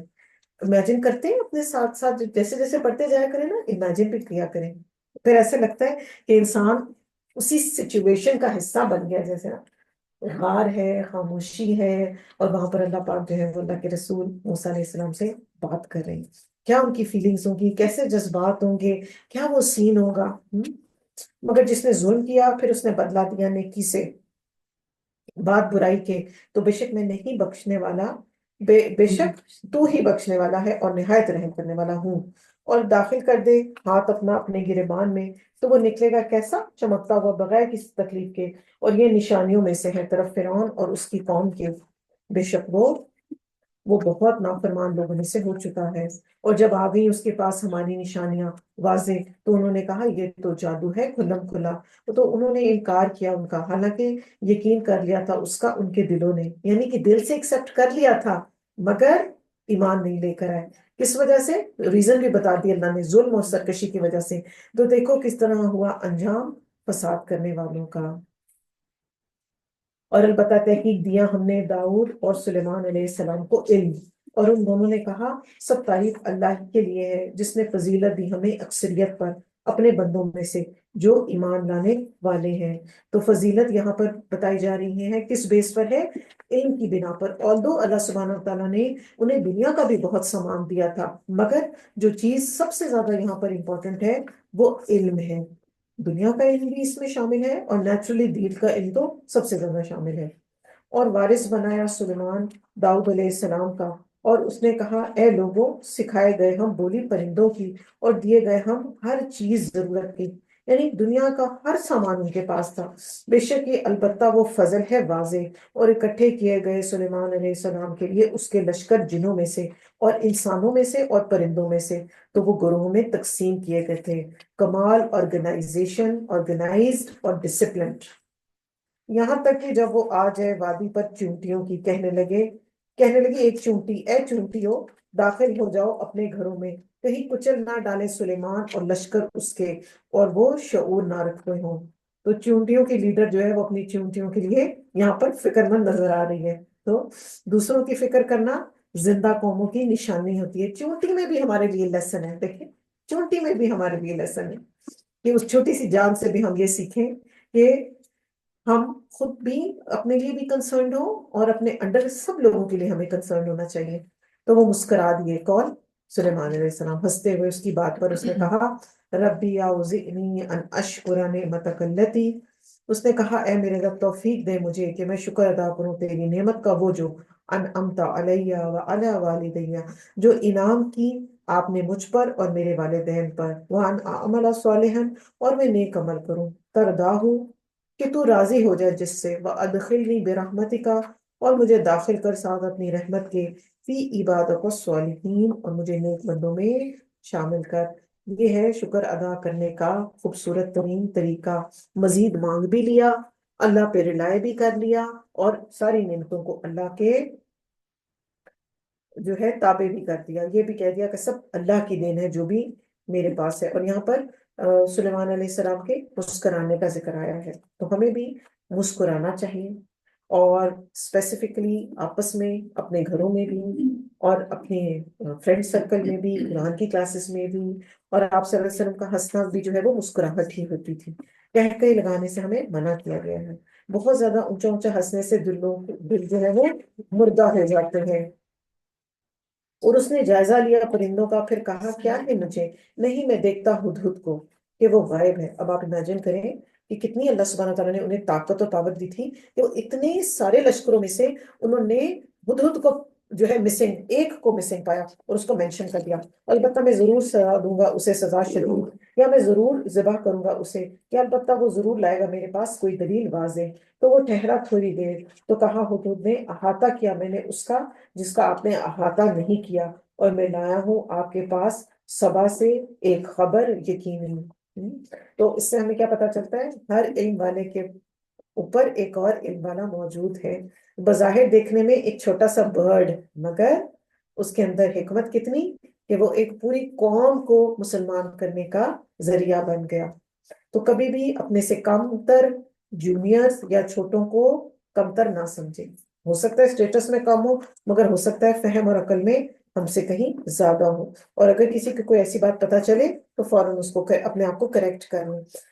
امیجن کرتے ہیں اپنے ساتھ ساتھ جیسے جیسے پڑھتے جایا کریں نا، امیجن بھی کیا کریں، پھر ایسے لگتا ہے کہ انسان اسی سچویشن کا حصہ بن گیا. جیسے نا غار ہے، خاموشی ہے، اور وہاں پر اللہ پاک جو ہے وہ اللہ کے رسول موسیٰ علیہ السلام سے بات کر رہے ہیں. کیا ان کی فیلنگز ہوں گی، کیسے جذبات ہوں گے، کیا وہ سین ہوگا. مگر جس نے ظلم کیا پھر اس نے بدلا دیا نیکی سے بات برائی کے، تو بے شک میں نہیں بخشنے والا بے شک تو ہی بخشنے والا ہے اور نہایت رحم کرنے والا ہوں۔ اور داخل کر دے ہاتھ اپنا اپنے گریبان میں تو وہ نکلے گا کیسا؟ چمکتا ہوا بغیر کسی تکلیف کے، اور یہ نشانیوں میں سے ہے طرف فرعون اور اس کی قوم کے۔ بے شک وہ بہت نافرمان لوگوں میں سے ہو چکا ہے۔ اور جب آ گئی اس کے پاس ہماری نشانیاں واضح تو انہوں نے کہا یہ تو جادو ہے کھلم کھلا۔ تو انہوں نے انکار کیا ان کا، حالانکہ یقین کر لیا تھا اس کا ان کے دلوں نے، یعنی کہ دل سے ایکسپٹ کر لیا تھا مگر ایمان نہیں لے کر آئے۔ کس وجہ سے؟ ریزن بھی بتا دی اللہ نے، ظلم اور سرکشی کی وجہ سے۔ تو دیکھو کس طرح ہوا انجام فساد کرنے والوں کا۔ اور البتہ تحقیق دیا ہم نے داؤد اور سلیمان علیہ السلام کو علم، اور ان دونوں نے کہا سب تعریف اللہ کے لیے ہے جس نے فضیلت دی ہمیں اکثریت پر اپنے بندوں میں سے جو ایمان لانے والے ہیں۔ تو فضیلت یہاں پر بتائی جا رہی ہے کس بیس پر ہے؟ علم کی بنا پر۔ although اللہ سبحانہ وتعالیٰ نے انہیں دنیا کا بھی بہت سامان دیا تھا، مگر جو چیز سب سے زیادہ یہاں پر امپورٹنٹ ہے وہ علم ہے۔ دنیا کا علم بھی اس میں شامل ہے اور نیچرلی دین کا علم تو سب سے زیادہ شامل ہے۔ اور وارث بنایا سلیمان داؤد علیہ السلام کا، اور اس نے کہا اے لوگوں سکھائے گئے ہم بولی پرندوں کی اور دیے گئے ہم ہر چیز ضرورت کی، یعنی دنیا کا ہر سامان ان کے پاس تھا۔ بے شک یہ البتہ وہ فضل ہے واضح، اور اکٹھے کیے گئے سلیمان علیہ السلام کے لیے اس کے لشکر جنوں میں سے اور انسانوں میں سے اور پرندوں میں سے، تو وہ گروہوں میں تقسیم کیے گئے تھے۔ کمال آرگنائزیشن، آرگنائزڈ اور ڈسپلنڈ، یہاں تک کہ جب وہ آ جائے وادی پر چونٹیوں کی، کہنے لگی ایک چونٹی اے چونٹیوں داخل ہو جاؤ اپنے گھروں میں، کہیں کچل نہ ڈالے سلیمان اور لشکر اس کے اور وہ شعور نہ رکھتے ہوں۔ تو چونٹیوں کی لیڈر جو ہے وہ اپنی چونٹیوں کے لیے یہاں پر فکر مند نظر آ رہی ہے۔ تو دوسروں کی فکر کرنا زندہ قوموں کی نشانی ہوتی ہے۔ چونٹی میں بھی ہمارے لیے لیسن ہے، دیکھیں چونٹی میں بھی ہمارے لیے لیسن ہے کہ اس چھوٹی سی جان سے بھی ہم یہ سیکھیں کہ ہم خود بھی اپنے لیے بھی کنسرنڈ ہوں اور اپنے انڈر سب لوگوں کے لیے ہمیں کنسرنڈ ہونا چاہیے۔ تو وہ مسکرا دیے، کون؟ سلیمان علیہ السلام۔ ہنستے ہوئے اس کی بات پر اس نے کہا ربی اوزعنی ان اشکر نعمتک التی، اس نے کہا اے میرے رب توفیق دے مجھے کہ میں شکر ادا کروں تیری نعمت کا، وہ جو انعمت علیہ وعلی والدیہ، جو انعام کی آپ نے مجھ پر اور میرے والدین پر، وان اعمل صالحا، اور میں نیک عمل کروں، ترداہ، کہ تو راضی ہو جائے جس سے، وَأَدْخِلْنِي بِرَحْمَتِكَ، اور مجھے داخل کر ساتھ اپنی رحمت کے، فی عبادک الصالحین، اور مجھے نیک بندوں میں شامل کر۔ یہ ہے شکر ادا کرنے کا خوبصورت ترین طریقہ۔ مزید مانگ بھی لیا، اللہ پہ ریلائے بھی کر لیا، اور ساری نعمتوں کو اللہ کے جو ہے تابع بھی کر دیا، یہ بھی کہہ دیا کہ سب اللہ کی دین ہے جو بھی میرے پاس ہے۔ اور یہاں پر سلیمان علیہ السلام کے مسکرانے کا ذکر آیا ہے، تو ہمیں بھی مسکرانا چاہیے، اور اسپیسیفکلی آپس میں، اپنے گھروں میں بھی، اور اپنے فرینڈ سرکل میں بھی، قرآن کی کلاسز میں بھی۔ اور آپ صلی اللہ علیہ وسلم کا ہنسنا بھی جو ہے وہ مسکراہٹ ہی ہوتی تھی، کہہ لگانے سے ہمیں منع کیا گیا ہے۔ بہت زیادہ اونچا اونچا ہنسنے سے دل جو ہے وہ مردہ ہو جاتے ہیں۔ اور اس نے جائزہ لیا پرندوں کا، پھر کہا کیا ہے مجھے نہیں میں دیکھتا ہدہد کو کہ وہ غائب ہے۔ اب آپ امیجن کریں کہ کتنی اللہ سبحانہ تعالیٰ نے انہیں طاقت اور پاور دی تھی کہ وہ اتنے سارے لشکروں میں سے انہوں نے ہدہد کو جو ہے مسنگ، ایک کو مسنگ پایا اور اس کو مینشن کر دیا۔ البتہ میں ضرور سزا دوں گا اسے، سزا شدید، یا میں ضرور ذبح کروں گا اسے، یا البتہ وہ ضرور لائے گا میرے پاس کوئی دلیل واضح۔ تو وہ ٹھہرا تھوڑی دیر، تو کہا ہدہد نے احاطہ کیا میں نے اس کا جس کا آپ نے احاطہ نہیں کیا، اور میں لایا ہوں آپ کے پاس سبا سے ایک خبر یقینی۔ تو اس سے ہمیں کیا پتا چلتا ہے؟ ہر علم والے کے اوپر ایک اور علم والا موجود ہے۔ بظاہر دیکھنے میں ایک چھوٹا سا برڈ، مگر اس کے اندر حکمت کتنی کہ وہ ایک پوری قوم کو مسلمان کرنے کا ذریعہ بن گیا۔ تو کبھی بھی اپنے سے کم تر جونیئرز یا چھوٹوں کو کمتر نہ سمجھے۔ ہو سکتا ہے اسٹیٹس میں کم ہو، مگر ہو سکتا ہے فہم اور عقل میں ہم سے کہیں زیادہ ہو، اور اگر کسی کو کوئی ایسی بات پتا چلے تو فوراً اس کو اپنے آپ کو کریکٹ کریں۔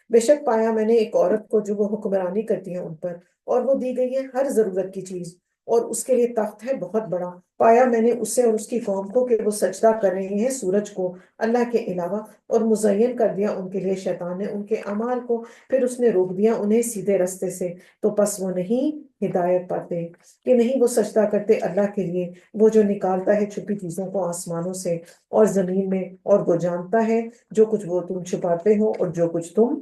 بے شک پایا میں نے ایک عورت کو جو وہ حکمرانی کرتی ہے ان پر، اور وہ دی گئی ہے ہر ضرورت کی چیز، اور اس کے لیے تخت ہے بہت بڑا۔ پایا میں نے اسے اور اس کی قوم کو کہ وہ سجدہ کر رہے ہیں سورج کو اللہ کے علاوہ، اور مزین کر دیا ان کے لیے شیطان نے ان کے اعمال کو، پھر اس نے روک دیا انہیں سیدھے رستے سے، تو پس وہ نہیں ہدایت پاتے کہ نہیں وہ سجدہ کرتے اللہ کے لیے، وہ جو نکالتا ہے چھپی چیزوں کو آسمانوں سے اور زمین میں، اور وہ جانتا ہے جو کچھ وہ تم چھپاتے ہو اور جو کچھ تم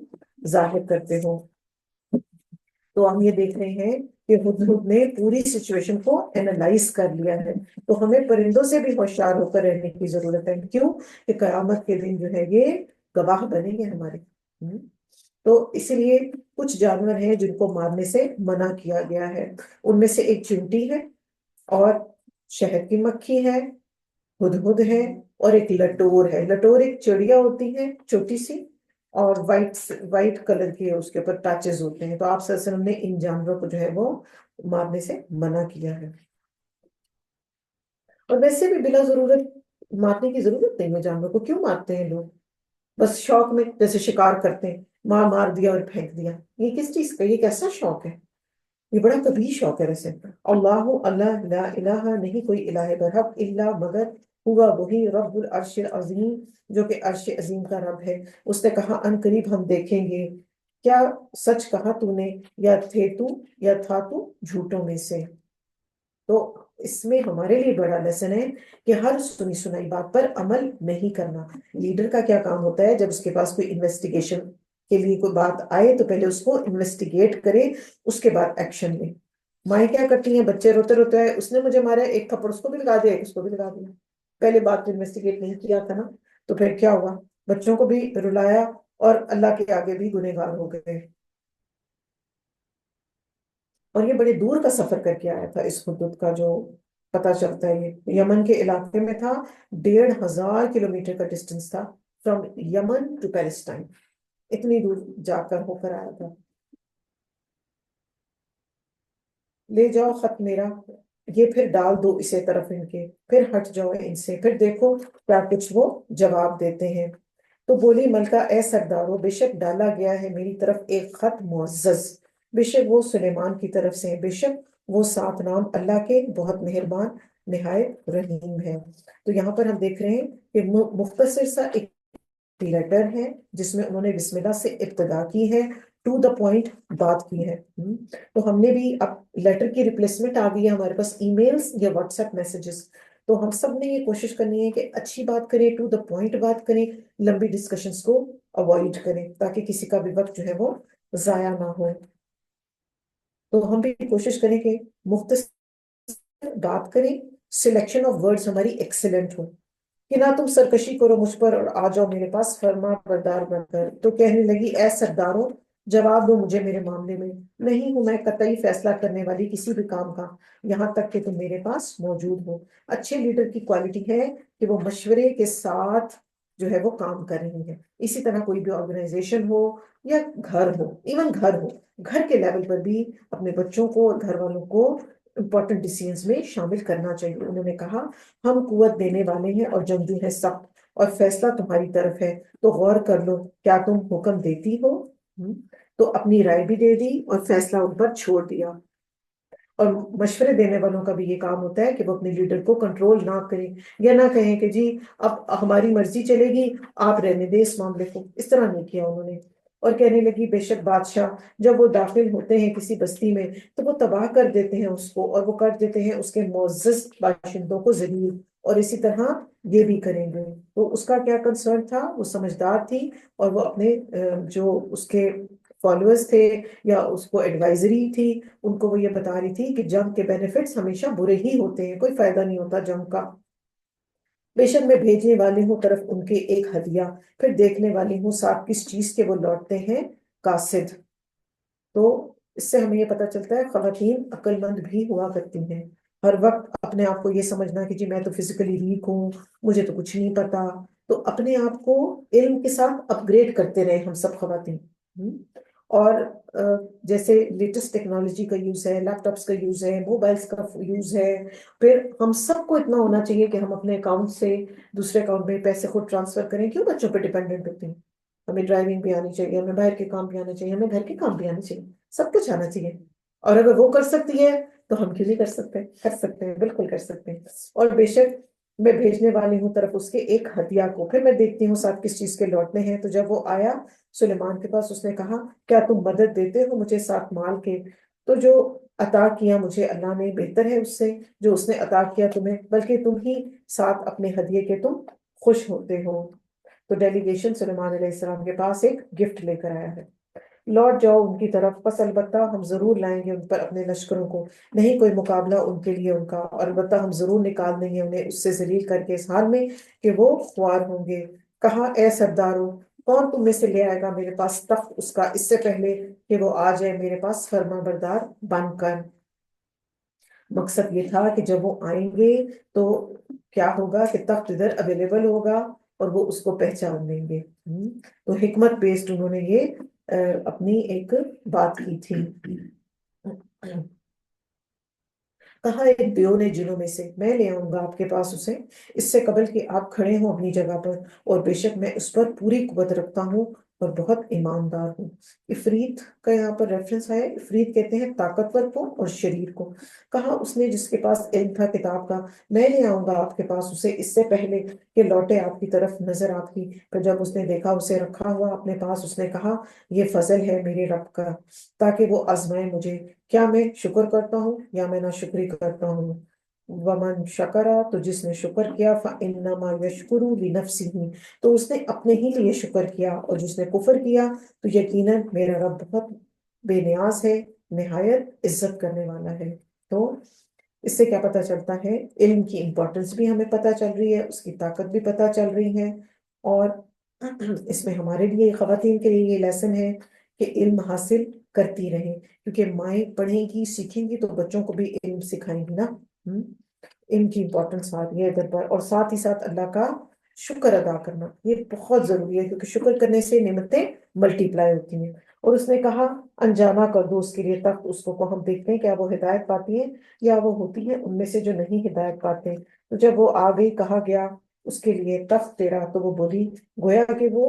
ظاہر کرتے ہو۔ تو ہم یہ دیکھ رہے ہیں کہ ہدہد نے پوری سچویشن کو اینالائز کر لیا ہے۔ تو ہمیں پرندوں سے بھی ہوشیار ہو کر رہنے کی ضرورت ہے، کیوں کہ قیامت کے دن جو ہے یہ گواہ بنیں گے ہمارے۔ تو اسی لیے کچھ جانور ہیں جن کو مارنے سے منع کیا گیا ہے، ان میں سے ایک چنٹی ہے، اور شہد کی مکھی ہے، ہدہد ہے، اور ایک لٹور ہے۔ لٹور ایک چڑیا ہوتی ہے چھوٹی سی، اور وائٹ کلر کے اس کے اوپر پیچز ہوتے ہیں۔ تو آپ صلی اللہ علیہ وسلم نے ان جانوروں کو جو ہے وہ مارنے سے منع کیا ہے۔ اور ویسے بھی بلا ضرورت مارنے کی ضرورت نہیں ہے جانوروں کو، کیوں مارتے ہیں لوگ؟ بس شوق میں، جیسے شکار کرتے ہیں، مار دیا اور پھینک دیا۔ یہ کس چیز کا، یہ کیسا شوق ہے؟ یہ بڑا کبھی شوق ہے ویسے۔ اللہ اللہ لا الہ، نہیں کوئی الہ برحق الا مگر ہوا وہی رب العرش العظیم، جو کہ عرش عظیم کا رب ہے۔ اس نے کہا ان قریب ہم دیکھیں گے، کیا سچ کہا تو نے، یا تھا تو جھوٹوں میں سے۔ تو اس میں ہمارے لیے بڑا لیسن ہے کہ ہر سنی سنائی بات پر عمل نہیں کرنا۔ لیڈر کا کیا کام ہوتا ہے، جب اس کے پاس کوئی انویسٹیگیشن کے لیے کوئی بات آئے تو پہلے اس کو انویسٹیگیٹ کرے، اس کے بعد ایکشن لے۔ مائیں کیا کرتی ہیں، بچے روتے روتے ہیں، اس نے مجھے مارا، ایک تھپڑ اس کو بھی لگا دیا، ایک اس کو بھی لگا دیا، پہلے بات تو انویسٹیگیٹ نہیں کیا تھا نا۔ تو پھر کیا ہوا، بچوں کو بھی رلایا اور اللہ کے آگے بھی گنہگار ہو گئے۔ اور یہ بڑے دور کا سفر کر کے آیا تھا، اس حدود کا جو پتہ چلتا ہے یہ یمن کے علاقے میں تھا۔ 1500 کلومیٹر کا ڈسٹینس تھا فرام یمن ٹو پیلسٹائن، اتنی دور جا کر ہو کر آیا تھا۔ لے جاؤ خط میرا، یہ پھر ڈال دو اسے طرف ان کے، پھر ہٹ جاؤ ان سے، پھر دیکھو کیا کچھ وہ جواب دیتے ہیں۔ تو بولی ملکہ اے سردارو، بے شک ڈالا گیا ہے میری طرف ایک خط معزز، بے شک وہ سلیمان کی طرف سے، بے شک وہ سات نام اللہ کے بہت مہربان نہایت رحیم ہے۔ تو یہاں پر ہم دیکھ رہے ہیں کہ مختصر سا ایک لیٹر ہے جس میں انہوں نے بسم اللہ سے ابتدا کی ہے، ٹو دا پوائنٹ بات کی ہے۔ تو ہم نے بھی اب لیٹر کی ریپلیسمنٹ آ گئی ہے ہمارے پاس، ای میلز یا واٹس ایپ میسیجز۔ تو ہم سب نے یہ کوشش کرنی ہے کہ اچھی بات کریں، ٹو دا پوائنٹ بات کریں، لمبی ڈسکشنز کو اوائڈ کریں، تاکہ کسی کا بھی وقت جو ہے وہ ضائع نہ ہو۔ تو ہم بھی کوشش کریں کہ مختصر بات کریں، سلیکشن آف ورڈز ہماری ایکسلنٹ ہو، کہ نہ تم سرکشی کرو مجھ پر اور آ جاؤ میرے پاس فرما بردار بن کر۔ تو کہنے لگی اے سرداروں، جواب دو مجھے میرے معاملے میں، نہیں ہوں میں قطعی فیصلہ کرنے والی کسی بھی کام کا، یہاں تک کہ تم میرے پاس موجود ہو۔ اچھے لیڈر کی کوالٹی ہے کہ وہ مشورے کے ساتھ جو ہے وہ کام کر رہی ہے۔ اسی طرح کوئی بھی آرگنائزیشن ہو یا گھر ہو، ایون گھر ہو، گھر کے لیول پر بھی اپنے بچوں کو اور گھر والوں کو امپورٹنٹ ڈیسیژنز میں شامل کرنا چاہیے۔ انہوں نے کہا ہم قوت دینے والے ہیں اور جنگجو ہیں سخت، اور فیصلہ تمہاری طرف ہے، تو غور کر لو کیا تم حکم دیتی ہو۔ تو اپنی رائے بھی دے دی اور فیصلہ ان پر چھوڑ دیا۔ اور مشورے دینے والوں کا بھی یہ کام ہوتا ہے کہ وہ اپنے لیڈر کو کنٹرول نہ کریں، یا نہ کہیں کہ جی اب ہماری مرضی چلے گی، آپ رہنے دیں اس معاملے کو۔ اس طرح نہیں کیا انہوں نے۔ اور کہنے لگی بے شک بادشاہ جب وہ داخل ہوتے ہیں کسی بستی میں تو وہ تباہ کر دیتے ہیں اس کو، اور وہ کر دیتے ہیں اس کے معزز باشندوں کو ذلیل، اور اسی طرح یہ بھی کریں گے۔ تو اس کا کیا کنسرن تھا، وہ سمجھدار تھی، اور وہ اپنے جو اس کے فالوورز تھے یا اس کو ایڈوائزری تھی، ان کو وہ یہ بتا رہی تھی کہ جنگ کے بینیفٹس ہمیشہ برے ہی ہوتے ہیں، کوئی فائدہ نہیں ہوتا جنگ کا۔ بے شک میں بھیجنے والی ہوں طرف ان کے ایک ہدیہ، پھر دیکھنے والی ہوں ساتھ کس چیز کے وہ لوٹتے ہیں قاصد۔ تو اس سے ہمیں یہ پتہ چلتا ہے خواتین عقل مند بھی ہوا کرتی ہیں۔ ہر وقت اپنے آپ کو یہ سمجھنا کہ جی میں تو فزیکلی ویک ہوں، مجھے تو کچھ نہیں پتا، تو اپنے آپ کو علم کے ساتھ اپ گریڈ کرتے رہے ہم سب خواتین۔ اور جیسے لیٹسٹ ٹیکنالوجی کا یوز ہے، لیپ ٹاپس کا یوز ہے، موبائلس کا یوز ہے، پھر ہم سب کو اتنا ہونا چاہیے کہ ہم اپنے اکاؤنٹ سے دوسرے اکاؤنٹ میں پیسے خود ٹرانسفر کریں۔ کیوں بچوں پہ ڈیپینڈنٹ ہوتے ہیں؟ ہمیں ڈرائیونگ بھی آنی چاہیے، ہمیں باہر کے کام بھی آنا چاہیے، ہمیں گھر کے کام بھی آنے چاہیے، سب کچھ آنا چاہیے۔ اور اگر وہ کر سکتی ہے تو ہم کیوں نہیں کر سکتے؟ کر سکتے ہیں، بالکل کر سکتے ہیں۔ اور بے شک میں بھیجنے والی ہوں طرف اس کے ایک ہدیہ کو، پھر میں دیکھتی ہوں ساتھ کس چیز کے لوٹنے ہیں۔ تو جب وہ آیا سلیمان کے پاس، اس نے کہا کیا تم مدد دیتے ہو مجھے ساتھ مال کے؟ تو جو عطا کیا مجھے اللہ نے بہتر ہے اس سے جو اس نے عطا کیا تمہیں، بلکہ تم ہی ساتھ اپنے ہدیے کے تم خوش ہوتے ہو۔ تو ڈیلیگیشن سلیمان علیہ السلام کے پاس ایک گفٹ لے کر آیا ہے، لوٹ جاؤ ان کی طرف، بس البتہ ہم ضرور لائیں گے ان پر اپنے لشکروں کو، نہیں کوئی مقابلہ ان کے لیے ان کا، اور البتہ ہم ضرور نکال دیں گے انہیں اس سے ذلیل کر کے اس حال میں کہ وہ خوار ہوں گے۔ کہا اے سردارو، کون تم میں سے لے آئے گا میرے پاس تخت اس کا اس سے پہلے کہ وہ آ جائے میرے پاس فرما بردار بن کر۔ مقصد یہ تھا کہ جب وہ آئیں گے تو کیا ہوگا کہ تخت ادھر اویلیبل ہوگا اور وہ اس کو پہچان لیں گے۔ تو حکمت بیسڈ انہوں نے یہ اپنی ایک بات کی تھی۔ کہا ایک دیو نے جنوں میں سے، میں لے آؤں گا آپ کے پاس اسے اس سے قبل کہ آپ کھڑے ہوں اپنی جگہ پر، اور بے شک میں اس پر پوری قوت رکھتا ہوں اور بہت ایماندار ہوں۔ افریت کا یہاں پر ریفرنس ہے، افریت کہتے ہیں طاقتور کو اور شریر کو۔ کہا اس نے جس کے پاس علم تھا کتاب کا، میں لے آؤں گا آپ کے پاس اسے اس سے پہلے کہ لوٹے آپ کی طرف نظر آپ کی۔ پھر جب اس نے دیکھا اسے رکھا ہوا اپنے پاس، اس نے کہا یہ فضل ہے میرے رب کا تاکہ وہ آزمائے مجھے، کیا میں شکر کرتا ہوں یا میں ناشکری کرتا ہوں۔ ومن شکرا، تو جس نے شکر کیا، فَإِنَّمَا يَشْكُرُ لِنَفْسِهِ، تو اس نے اپنے ہی لیے شکر کیا، اور جس نے کفر کیا تو یقیناً میرا رب بہت بے نیاز ہے، نہایت عزت کرنے والا ہے۔ تو اس سے کیا پتہ چلتا ہے؟ علم کی امپورٹنس بھی ہمیں پتہ چل رہی ہے، اس کی طاقت بھی پتہ چل رہی ہے، اور اس میں ہمارے لیے خواتین کے لیے یہ لیسن ہے کہ علم حاصل کرتی رہیں، کیونکہ مائیں پڑھیں گی سیکھیں گی تو بچوں کو بھی علم سکھائیں گی نا۔ علم کی امپورٹنس آ رہی ہے ادھر پر، اور ساتھ ہی ساتھ اللہ کا شکر ادا کرنا یہ بہت ضروری ہے، کیونکہ شکر کرنے سے نعمتیں ملٹی پلائی ہوتی ہیں۔ اور اس نے کہا انجانا کر دو اس کے لیے تخت اس کو ہم دیکھتے ہیں کیا وہ ہدایت پاتی ہے یا وہ ہوتی ہے ان میں سے جو نہیں ہدایت پاتے۔ تو جب وہ آ گئی کہا گیا اس کے لیے تخت تیرا، تو وہ بولی گویا کہ وہ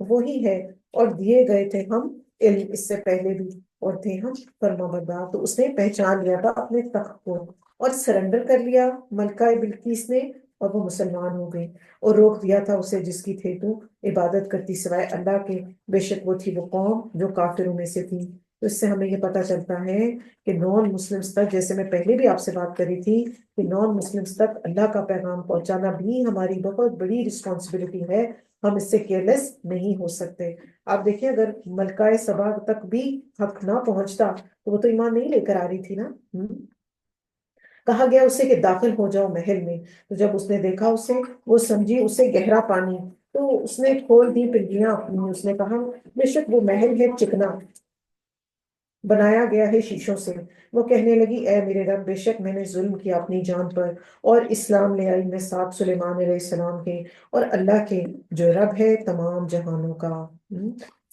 وہی ہے، اور دیے گئے تھے ہم علم اس سے پہلے بھی، اور تھے ہم فرما بردار۔ تو اس نے پہچان لیا تھا اپنے تخت کو اور سرنڈر کر لیا ملکہ بلقیس نے، اور وہ مسلمان ہو گئی، اور روک دیا تھا اسے جس کی تھے تو عبادت کرتی سوائے اللہ کے، بے شک وہ تھی وہ قوم جو کافروں میں سے تھی۔ تو اس سے ہمیں یہ پتہ چلتا ہے کہ نان مسلمس تک، جیسے میں پہلے بھی آپ سے بات کری تھی کہ نان مسلمس تک اللہ کا پیغام پہنچانا بھی ہماری بہت بڑی رسپانسبلٹی ہے، ہم اس سے کیئرلیس نہیں ہو سکتے۔ آپ دیکھیں اگر ملکہ سبا تک بھی حق نہ پہنچتا تو وہ تو ایمان نہیں لے کر آ رہی تھی نا۔ کہا گیا اسے کہ داخل ہو جاؤ محل میں، تو جب اس نے دیکھا اسے وہ سمجھی اسے گہرا پانی، تو اس نے کھول دی پنڈلیاں اپنی، اس نے کہا بے شک وہ محل ہے چکنا، بنایا گیا ہے شیشوں سے۔ وہ کہنے لگی اے میرے رب، بے شک میں نے ظلم کیا اپنی جان پر، اور اسلام لے آئی میں ساتھ سلیمان علیہ السلام کے اور اللہ کے جو رب ہے تمام جہانوں کا۔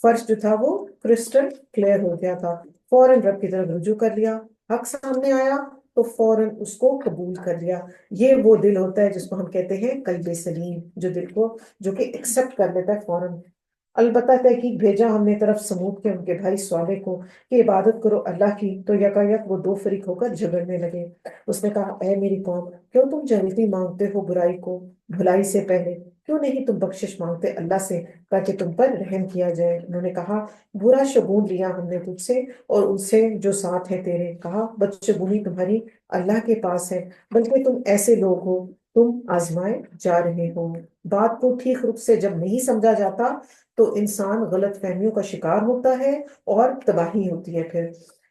فرش جو تھا وہ کرسٹل کلیئر ہو گیا تھا، فوراً رب کی طرف رجوع کر لیا، حق سامنے آیا تو فوراً اس کو قبول کر لیا۔ یہ وہ دل ہوتا ہے جس کو ہم کہتے ہیں قلب سلیم، جو دل کو جو کہ ایکسپٹ کر لیتا ہے فوراً۔ البتہ تحقیق بھیجا ہم نے طرف سمود کے ان کے بھائی صالح کو کہ عبادت کرو اللہ کی، تو یکایک وہ دو فریق ہو کر جھگڑنے لگے۔ اس نے کہا اے میری قوم، کیوں تم جلدی مانگتے ہو برائی کو بھلائی سے پہلے؟ کیوں نہیں تم بخشش مانگتے اللہ سے تاکہ تم پر رحم کیا جائے؟ انہوں نے کہا برا شگون لیا ہم نے تجھ سے اور ان سے جو ساتھ ہے تیرے۔ کہا بدشگونی تمہاری اللہ کے پاس ہے، بلکہ تم ایسے لوگ ہو، تم آزمائے جا رہے ہو۔ بات کو ٹھیک رخ سے جب نہیں سمجھا جاتا تو انسان غلط فہمیوں کا شکار ہوتا ہے اور تباہی ہوتی ہے۔ پھر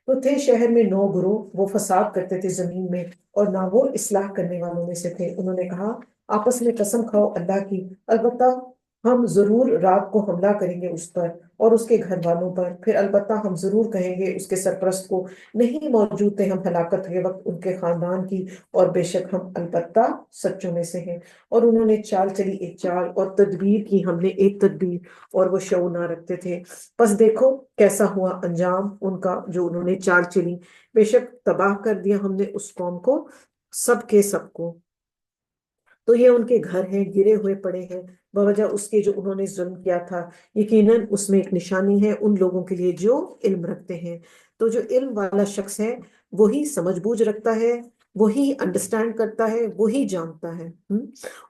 تو تھے شہر میں 9 گروہ، وہ فساد کرتے تھے زمین میں، اور نہ وہ اصلاح کرنے والوں میں سے تھے۔ انہوں نے کہا آپس میں قسم کھاؤ اللہ کی، البتہ ہم ضرور رات کو حملہ کریں گے اس پر اور اس کے گھر والوں پر، پھر البتہ ہم ضرور کہیں گے اس کے سرپرست کو نہیں موجود تھے ہم ہلاکت کے وقت ان کے خاندان کی، اور بے شک ہم البتہ سچوں میں سے ہیں۔ اور انہوں نے چال چلی ایک چال اور تدبیر کی ہم نے ایک تدبیر، اور وہ شعور نہ رکھتے تھے۔ بس دیکھو کیسا ہوا انجام ان کا جو انہوں نے چال چلی، بے شک تباہ کر دیا ہم نے اس قوم کو سب کے سب کو۔ تو یہ ان کے گھر ہیں گرے ہوئے پڑے ہیں بوجہ اس کے جو انہوں نے ظلم کیا تھا، یقیناً اس میں ایک نشانی ہے ان لوگوں کے لیے جو علم رکھتے ہیں۔ تو جو علم والا شخص ہے وہی سمجھ بوجھ رکھتا ہے، وہی انڈرسٹینڈ کرتا ہے، وہی جانتا ہے۔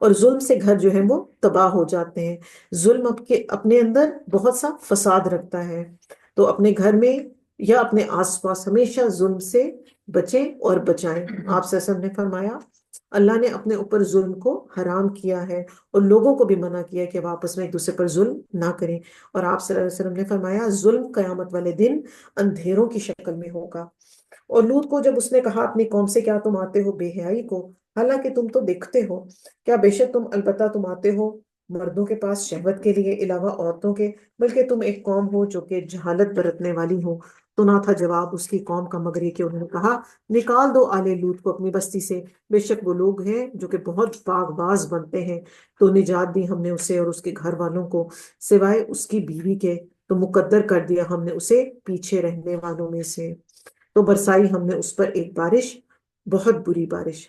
اور ظلم سے گھر جو ہے وہ تباہ ہو جاتے ہیں۔ ظلم اپنے اندر بہت سا فساد رکھتا ہے، تو اپنے گھر میں یا اپنے آس پاس ہمیشہ ظلم سے بچیں اور بچائیں۔ آپ صلی اللہ علیہ وسلم نے فرمایا اللہ نے اپنے اوپر ظلم کو حرام کیا ہے اور لوگوں کو بھی منع کیا کہ وہ آپس میں ایک دوسرے پر ظلم نہ کریں، اور آپ صلی اللہ علیہ وسلم نے فرمایا ظلم قیامت والے دن اندھیروں کی شکل میں ہوگا۔ اور لوط کو جب اس نے کہا اپنی قوم سے کیا تم آتے ہو بے حیائی کو، حالانکہ تم تو دیکھتے ہو، کیا بے شک تم البتہ تم آتے ہو مردوں کے پاس شہوت کے لیے علاوہ عورتوں کے، بلکہ تم ایک قوم ہو جو کہ جہالت برتنے والی ہو۔ تو نہ تھا جواب اس کی قوم کا مگر یہ کہ انہوں نے کہا نکال دو آل لوط کو اپنی بستی سے، بے شک وہ لوگ ہیں جو کہ بہت پاک باز بنتے ہیں۔ تو نجات دی ہم نے اسے اور اس کے گھر والوں کو سوائے اس کی بیوی کے، تو مقدر کر دیا ہم نے اسے پیچھے رہنے والوں میں سے۔ تو برسائی ہم نے اس پر ایک بارش، بہت بری بارش،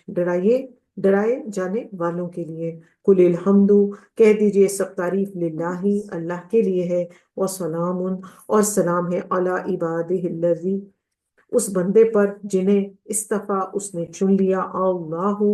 ڈرائے جانے والوں کے لیے۔ قل الحمد، کہہ دیجئے سب تعریف للہ، اللہ کے لیے ہے، وسلام، اور سلام ہے، علی عبادہ الذی، اس بندے پر جنہیں استفا اس نے چن لیا، اللہ،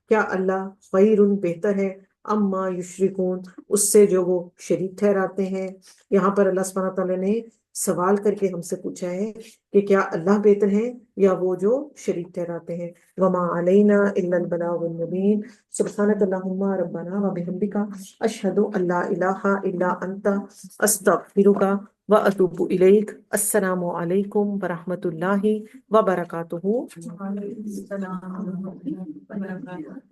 کیا اللہ خیر بہتر ہے، اما یشرکون، اس سے جو وہ شریک ٹھہراتے ہیں۔ یہاں پر اللہ سبحانہ تعالیٰ نے سوال کر کے ہم سے پوچھا ہے کہ کیا اللہ بہتر ہے یا وہ جو شریک ٹھہراتے ہیں۔ وما علینا الا البلاغ المبین، سبحانک اللہم ربنا وبحمدک، اشہد ان لا الہ الا انت، استغفرک واتوب الیک۔ السلام علیکم ورحمۃ اللہ وبرکاتہ۔ وعلیکم السلام ورحمۃ اللہ وبرکاتہ۔